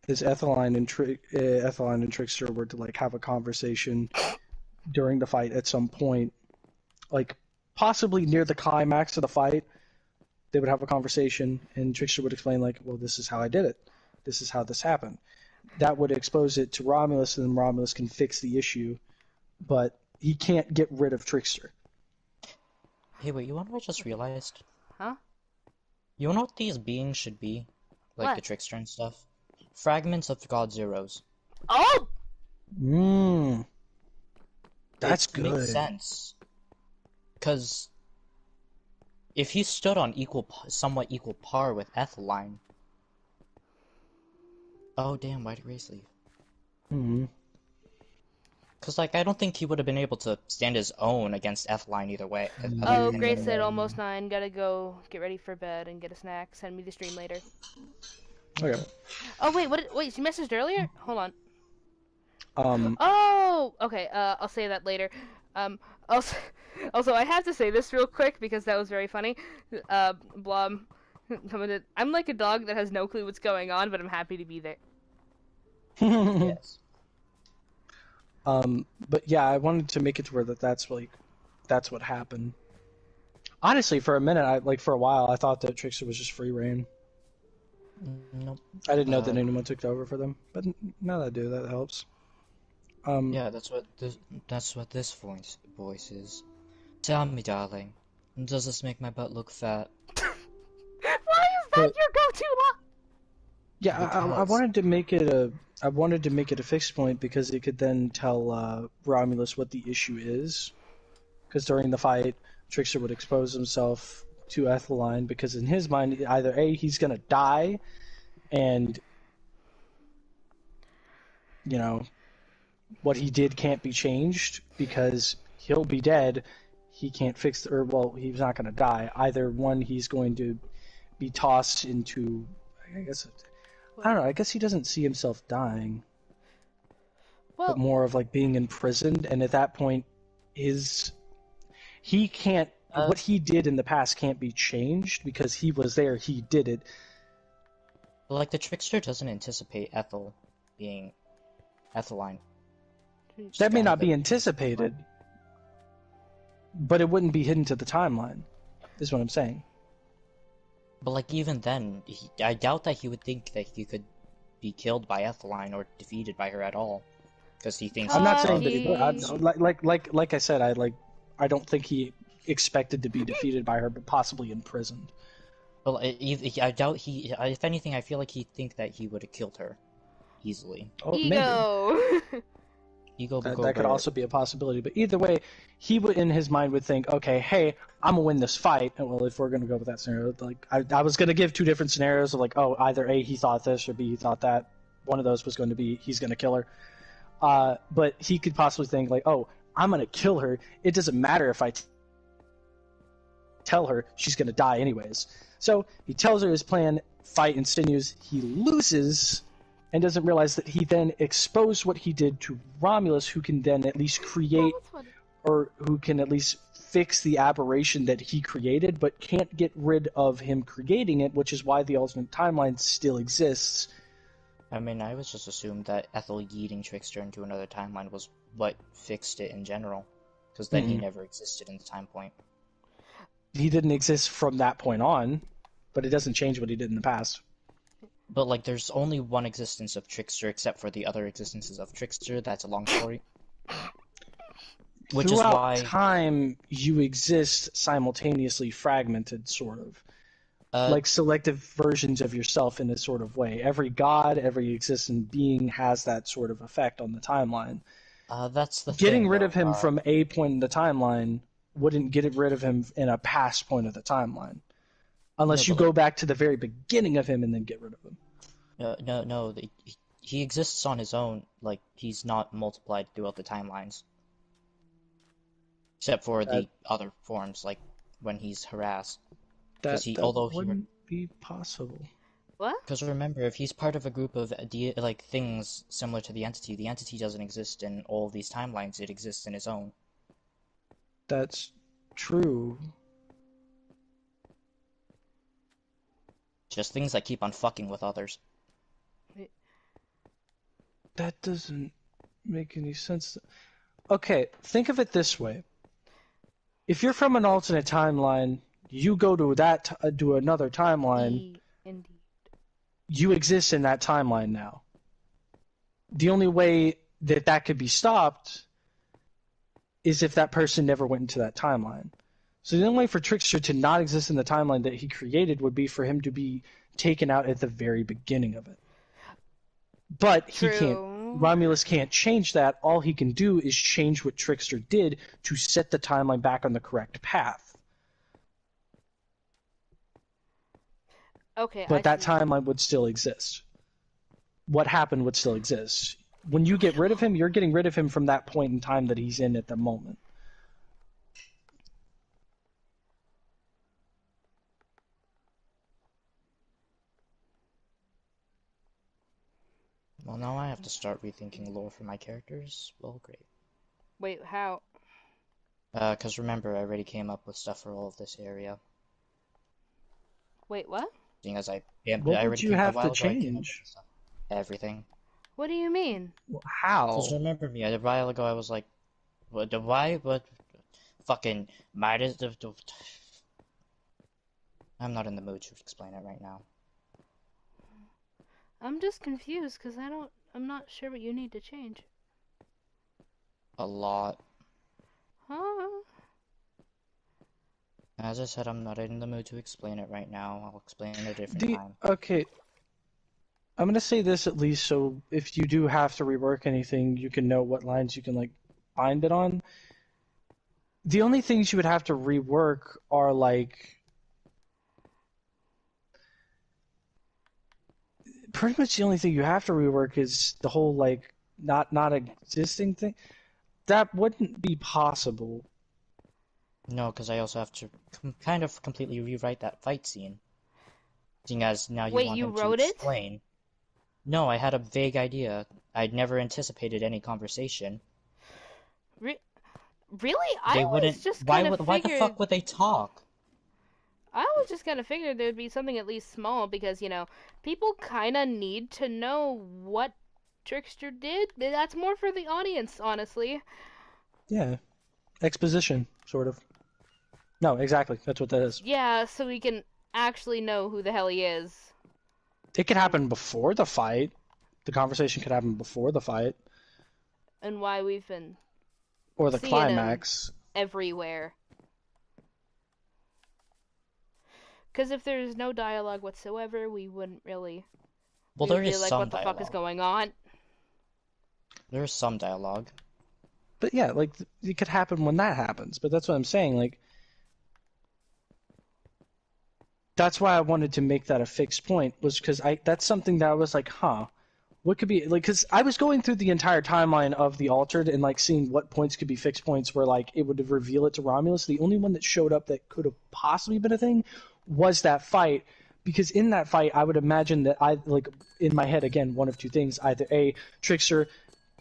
[SPEAKER 2] Is Etheline and Trickster were to have a conversation during the fight at some point, possibly near the climax of the fight. They would have a conversation, and Trickster would explain well, this is how I did it. This is how this happened. That would expose it to Romulus, and then Romulus can fix the issue, but he can't get rid of Trickster.
[SPEAKER 4] Hey, wait, you know what I just realized?
[SPEAKER 1] Huh?
[SPEAKER 4] You know what these beings should be? Like the Trickster and stuff? Fragments of God Zeros.
[SPEAKER 1] Oh!
[SPEAKER 2] That's good.
[SPEAKER 4] It makes sense. Because if he stood on somewhat equal par with Etheline... Oh, damn, why did Grace leave? Because, I don't think he would have been able to stand his own against Etheline either way.
[SPEAKER 1] Oh, Grace said almost 9. Gotta go get ready for bed and get a snack. Send me the stream later.
[SPEAKER 2] Okay.
[SPEAKER 1] Oh, wait, she messaged earlier? Hold on. Okay, I'll say that later. Also, I have to say this real quick because that was very funny. Blob commented, I'm like a dog that has no clue what's going on, but I'm happy to be there.
[SPEAKER 4] Yes.
[SPEAKER 2] But yeah, I wanted to make it to where that's what happened. Honestly, for a minute, for a while, I thought that Trickster was just free reign.
[SPEAKER 4] Nope.
[SPEAKER 2] I didn't know that anyone took over for them, but now that I do, that helps.
[SPEAKER 4] Yeah, that's what this voice is. Tell me, darling, does this make my butt look fat?
[SPEAKER 1] Why is that your go-to line?
[SPEAKER 2] Yeah, I wanted to make it a fixed point because it could then tell Romulus what the issue is. Because during the fight, Trickster would expose himself to Etheline because in his mind, either A, he's gonna die, and what he did can't be changed because he'll be dead. He can't fix, he's not gonna die. Either one, he's going to be tossed into, I don't know. I guess he doesn't see himself dying, but more of being imprisoned. And at that point, he can't. What he did in the past can't be changed because he was there. He did it.
[SPEAKER 4] The Trickster doesn't anticipate Ethel being Etheline.
[SPEAKER 2] That may not be anticipated, but it wouldn't be hidden to the timeline. Is what I'm saying.
[SPEAKER 4] But even then, I doubt that he would think that he could be killed by Etheline or defeated by her at all, because he thinks.
[SPEAKER 2] I'm not saying that he would. Like I said, I don't think he expected to be defeated by her, but possibly imprisoned.
[SPEAKER 4] Well, I doubt he. If anything, I feel like he'd think that he would have killed her easily.
[SPEAKER 2] Oh,
[SPEAKER 1] Ego.
[SPEAKER 2] Maybe.
[SPEAKER 4] Ego.
[SPEAKER 2] That could also be a possibility. But either way, he would, in his mind, would think, okay, hey, I'm gonna win this fight. And well, if we're gonna go with that scenario, I was gonna give two different scenarios of either A, he thought this, or B, he thought that. One of those was going to be he's gonna kill her. But he could possibly think like, oh, I'm gonna kill her. It doesn't matter if I tell her, she's gonna die anyways. So he tells her his plan, fight continues, he loses, and doesn't realize that he then exposed what he did to Romulus, who can then at least create, or who can at least fix the aberration that he created, but can't get rid of him creating it, which is why the alternate timeline still exists.
[SPEAKER 4] I mean, I was just assumed that Ethel yeeting Trickster into another timeline was what fixed it in general, because then he never existed in the time point.
[SPEAKER 2] He didn't exist from that point on, but it doesn't change what he did in the past.
[SPEAKER 4] But, like, there's only one existence of Trickster except for the other existences of Trickster. That's a long story. Which
[SPEAKER 2] Throughout
[SPEAKER 4] is why
[SPEAKER 2] time, you exist simultaneously fragmented, sort of. Like selective versions of yourself in a sort of way. Every god, every existing being has that sort of effect on the timeline.
[SPEAKER 4] That's the
[SPEAKER 2] Getting
[SPEAKER 4] thing,
[SPEAKER 2] rid
[SPEAKER 4] though.
[SPEAKER 2] of him from a point in the timeline wouldn't get rid of him in a past point of the timeline. Unless you go back to the very beginning of him and then get rid of him.
[SPEAKER 4] No, he exists on his own. Like, he's not multiplied throughout the timelines. Except for the other forms, like when he's harassed.
[SPEAKER 2] That wouldn't be possible.
[SPEAKER 1] What?
[SPEAKER 4] Because remember, if he's part of a group of like things similar to the entity doesn't exist in all of these timelines. It exists in his own.
[SPEAKER 2] That's true.
[SPEAKER 4] Just things that keep on fucking with others.
[SPEAKER 2] That doesn't make any sense. Okay, think of it this way. If you're from an alternate timeline, you go to to another timeline.
[SPEAKER 1] Indeed.
[SPEAKER 2] You exist in that timeline now. The only way that could be stopped is if that person never went into that timeline. So the only way for Trickster to not exist in the timeline that he created would be for him to be taken out at the very beginning of it. But Romulus can't change that. All he can do is change what Trickster did to set the timeline back on the correct path.
[SPEAKER 1] Okay,
[SPEAKER 2] but that timeline would still exist. What happened would still exist. When you get rid of him, you're getting rid of him from that point in time that he's in at the moment.
[SPEAKER 4] Well, now I have to start rethinking lore for my characters. Well, great.
[SPEAKER 1] Wait, how?
[SPEAKER 4] Because remember, I already came up with stuff for all of this area.
[SPEAKER 1] Wait, what?
[SPEAKER 4] Seeing as
[SPEAKER 2] what would you have to change?
[SPEAKER 4] Everything.
[SPEAKER 1] What do you mean?
[SPEAKER 2] Well, how?
[SPEAKER 4] Because remember me, a while ago I was like, what, fucking, I'm not in the mood to explain it right now.
[SPEAKER 1] I'm just confused because I'm not sure what you need to change.
[SPEAKER 4] A lot.
[SPEAKER 1] Huh?
[SPEAKER 4] As I said, I'm not in the mood to explain it right now. I'll explain it a different time.
[SPEAKER 2] Okay. I'm going to say this at least so if you do have to rework anything, you can know what lines you can, like, bind it on. The only things you would have to rework are, like... Pretty much the only thing you have to rework is the whole, like, not existing thing. That wouldn't be possible.
[SPEAKER 4] No, because I also have to kind of completely rewrite that fight scene. Seeing as now you want him to explain. It? No, I had a vague idea. I'd never anticipated any conversation.
[SPEAKER 1] Really?
[SPEAKER 4] Why the fuck would they talk?
[SPEAKER 1] I was just kind of figured there would be something at least small because, you know, people kind of need to know what Trickster did. That's more for the audience, honestly.
[SPEAKER 2] Yeah. Exposition, sort of. No, exactly. That's what that is.
[SPEAKER 1] Yeah, so we can actually know who the hell he is.
[SPEAKER 2] It could happen before the fight. The conversation could happen before the fight.
[SPEAKER 1] And why we've been
[SPEAKER 2] or the climax.
[SPEAKER 1] Everywhere. Because if there's no dialogue whatsoever, we wouldn't really...
[SPEAKER 4] Well, there is
[SPEAKER 1] like,
[SPEAKER 4] some
[SPEAKER 1] what the
[SPEAKER 4] dialogue.
[SPEAKER 1] Fuck is going on?
[SPEAKER 4] There is some dialogue.
[SPEAKER 2] But yeah, like, it could happen when that happens. But that's what I'm saying, like... That's why I wanted to make that a fixed point, was because that's something that I was like, huh, What could be like? Because I was going through the entire timeline of the Altered and like seeing what points could be fixed points where like it would reveal it to Romulus. The only one that showed up that could have possibly been a thing was that fight. Because in that fight, I would imagine that in my head again, one of two things: either A, Trickster,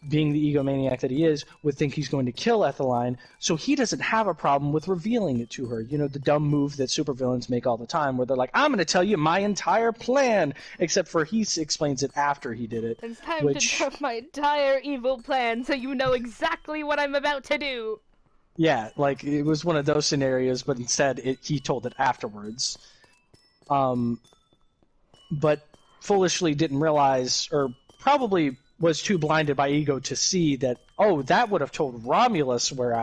[SPEAKER 2] being the egomaniac that he is, would think he's going to kill Etheline, so he doesn't have a problem with revealing it to her. You know, the dumb move that supervillains make all the time, where they're like, I'm going to tell you my entire plan, except for he explains it after he did it.
[SPEAKER 1] It's time to tell my entire evil plan so you know exactly what I'm about to do.
[SPEAKER 2] Yeah, like, it was one of those scenarios, but instead he told it afterwards. But foolishly didn't realize, or probably was too blinded by ego to see that, oh, that would have told Romulus what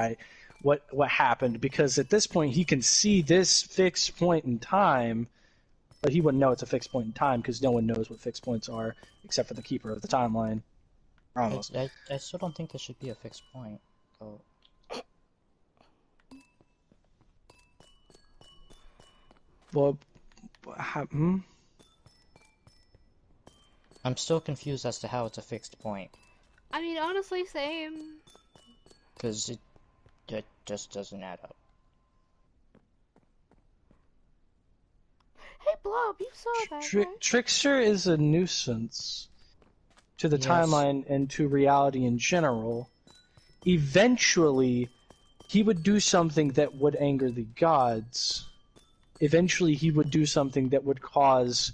[SPEAKER 2] happened, because at this point he can see this fixed point in time, but he wouldn't know it's a fixed point in time because no one knows what fixed points are except for the keeper of the timeline.
[SPEAKER 4] I still don't think there should be a fixed point, though.
[SPEAKER 2] Well,
[SPEAKER 4] I'm still confused as to how it's a fixed point.
[SPEAKER 1] I mean, honestly, same.
[SPEAKER 4] Because it just doesn't add up.
[SPEAKER 1] Hey, Blob, you saw that, right?
[SPEAKER 2] Trickster is a nuisance to the timeline and to reality in general. Eventually, he would do something that would anger the gods. Eventually, he would do something that would cause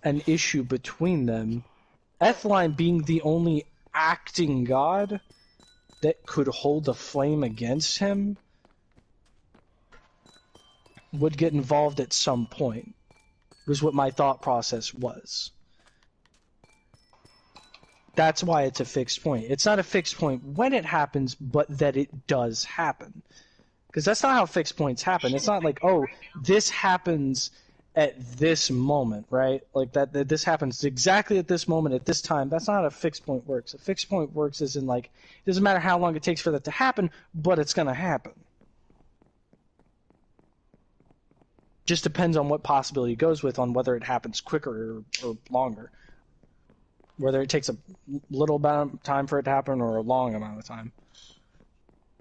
[SPEAKER 2] an issue between them. Etheline being the only acting god that could hold a flame against him would get involved at some point, was what my thought process was. That's why it's a fixed point. It's not a fixed point when it happens, but that it does happen. Because that's not how fixed points happen. It's not like, oh, this happens at this moment, right? Like that this happens exactly at this moment, at this time. That's not how a fixed point works. A fixed point works as in, like, it doesn't matter how long it takes for that to happen, but it's going to happen. Just depends on what possibility it goes with, on whether it happens quicker or longer. Whether it takes a little amount of time for it to happen or a long amount of time.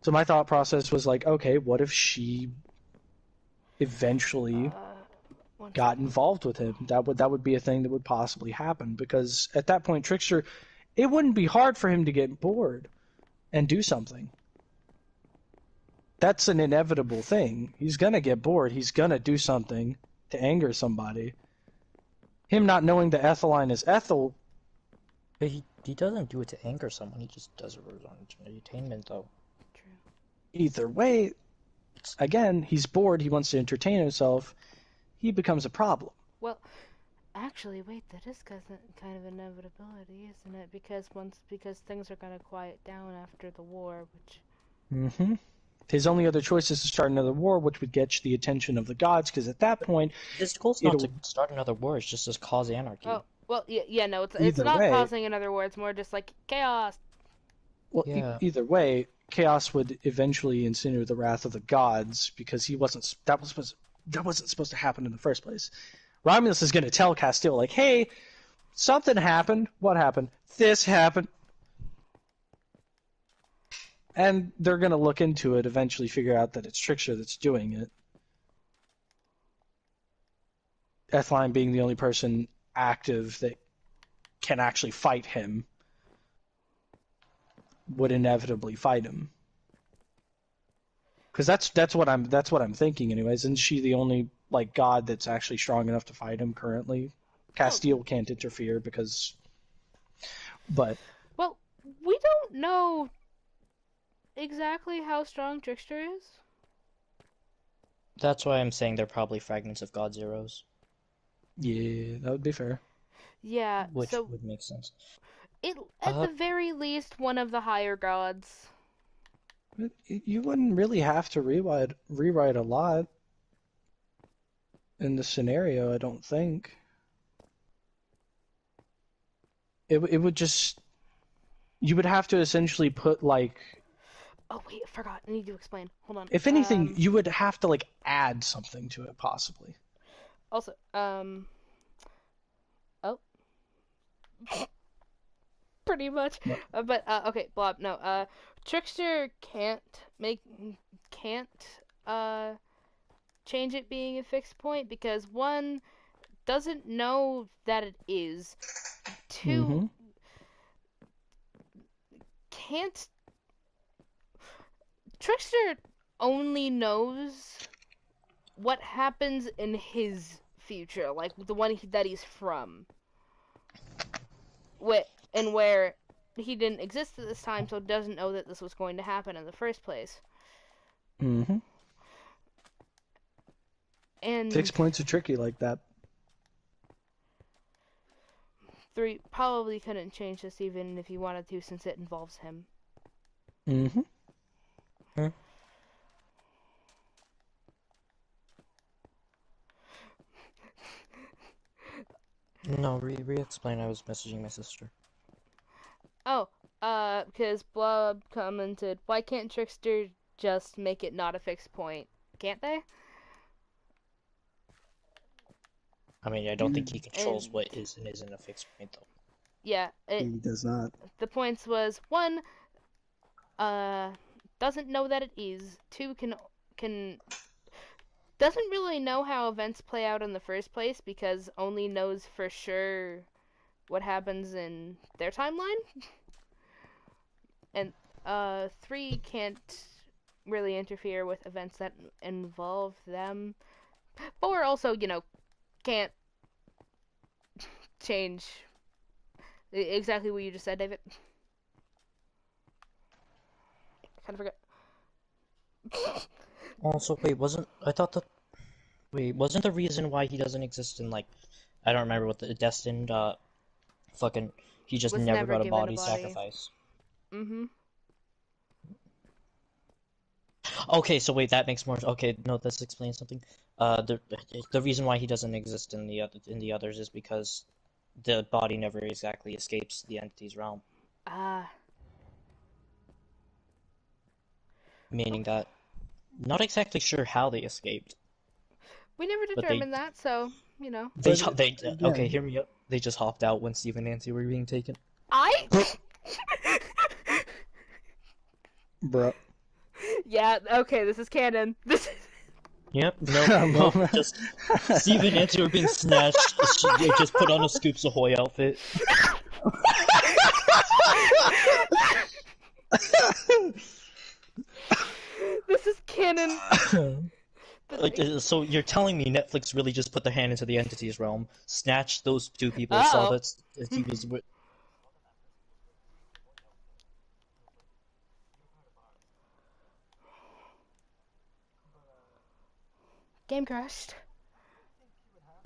[SPEAKER 2] So my thought process was like, okay, what if she eventually got involved with him? That would be a thing that would possibly happen, because at that point, Trickster, it wouldn't be hard for him to get bored and do something. That's an inevitable thing. He's gonna get bored. He's gonna do something to anger somebody. Him not knowing that Etheline is Ethel.
[SPEAKER 4] But he doesn't do it to anger someone. He just does it for his own entertainment, though.
[SPEAKER 1] True.
[SPEAKER 2] Either way, again, he's bored. He wants to entertain himself. He becomes a problem.
[SPEAKER 1] Well, actually, wait, that is kind of inevitability, isn't it? Because things are gonna quiet down after the war, which.
[SPEAKER 2] Mm-hmm. His only other choice is to start another war, which would get the attention of the gods, because at that point...
[SPEAKER 4] His goal's not to start another war, it's just to cause anarchy.
[SPEAKER 1] Oh, well, yeah, no, it's not causing another war, it's more just like chaos.
[SPEAKER 2] Well,
[SPEAKER 4] yeah.
[SPEAKER 2] Either way, chaos would eventually ensue the wrath of the gods, because that wasn't supposed to happen in the first place. Romulus is going to tell Castile, like, hey, something happened. What happened? This happened. And they're going to look into it, eventually figure out that it's Trickster that's doing it. Etheline being the only person active that can actually fight him would inevitably fight him. Because that's what I'm thinking, anyways. Isn't she the only god that's actually strong enough to fight him currently? Castile can't interfere because. But.
[SPEAKER 1] Well, we don't know exactly how strong Trickster is.
[SPEAKER 4] That's why I'm saying they're probably fragments of God Zeros.
[SPEAKER 2] Yeah, that would be fair.
[SPEAKER 1] Yeah,
[SPEAKER 4] which would make sense.
[SPEAKER 1] At the very least, one of the higher gods.
[SPEAKER 2] You wouldn't really have to rewrite a lot in the scenario, I don't think. It would just... You would have to essentially put,
[SPEAKER 1] Oh, wait, I forgot. I need to explain. Hold on.
[SPEAKER 2] If anything, you would have to, add something to it, possibly.
[SPEAKER 1] Also, oh, pretty much.
[SPEAKER 2] What?
[SPEAKER 1] But okay, Blob. No, Trickster can't uh change it being a fixed point because one doesn't know that it is. Two
[SPEAKER 2] Mm-hmm.
[SPEAKER 1] can't. Trickster only knows what happens in his future, like the one that he's from, where he didn't exist at this time, so doesn't know that this was going to happen in the first place.
[SPEAKER 2] Mm-hmm.
[SPEAKER 1] And
[SPEAKER 2] Fixed points are tricky like that.
[SPEAKER 1] 3 probably couldn't change this even if he wanted to, since it involves him.
[SPEAKER 2] Mm-hmm.
[SPEAKER 4] No, re-explain. I was messaging my sister.
[SPEAKER 1] Oh, because Blob commented, why can't Trickster just make it not a fixed point? Can't they?
[SPEAKER 4] I mean, I don't think he controls
[SPEAKER 1] And
[SPEAKER 4] what is and isn't a fixed point, though.
[SPEAKER 1] yeah,
[SPEAKER 2] He does not.
[SPEAKER 1] the points was 1, doesn't know that it is. 2, can doesn't really know how events play out in the first place because only knows for sure what happens in their timeline. And 3 can't really interfere with events that involve them. 4 also, can't change exactly what you just said, David. Kind of forgot.
[SPEAKER 4] Also, wasn't the reason why he doesn't exist in, like, I don't remember what the destined, he just
[SPEAKER 1] Was
[SPEAKER 4] never
[SPEAKER 1] never
[SPEAKER 4] got a
[SPEAKER 1] given a
[SPEAKER 4] body
[SPEAKER 1] body.
[SPEAKER 4] sacrifice.
[SPEAKER 1] Mm-hmm.
[SPEAKER 4] Okay, so wait, that makes more. Okay, no, this explains something. The reason why he doesn't exist in the others is because the body never exactly escapes the entity's realm,
[SPEAKER 1] Ah.
[SPEAKER 4] meaning
[SPEAKER 1] Okay.
[SPEAKER 4] that not exactly sure how they escaped,
[SPEAKER 1] We never
[SPEAKER 4] but they
[SPEAKER 1] determined that, so, you know.
[SPEAKER 4] they
[SPEAKER 2] But
[SPEAKER 4] they okay,
[SPEAKER 2] again,
[SPEAKER 4] hear me up. They just hopped out when Steve and Nancy were being taken.
[SPEAKER 1] I.
[SPEAKER 2] bro.
[SPEAKER 1] Yeah. Okay. This is canon. This is.
[SPEAKER 4] Yep, nope, just Steve and Nancy were being snatched. They just put on a Scoops Ahoy outfit.
[SPEAKER 1] This is canon.
[SPEAKER 4] So you're telling me Netflix really just put their hand into the entity's realm, snatched those two people, saw
[SPEAKER 1] Oh.
[SPEAKER 4] that he was with.
[SPEAKER 1] Game crashed.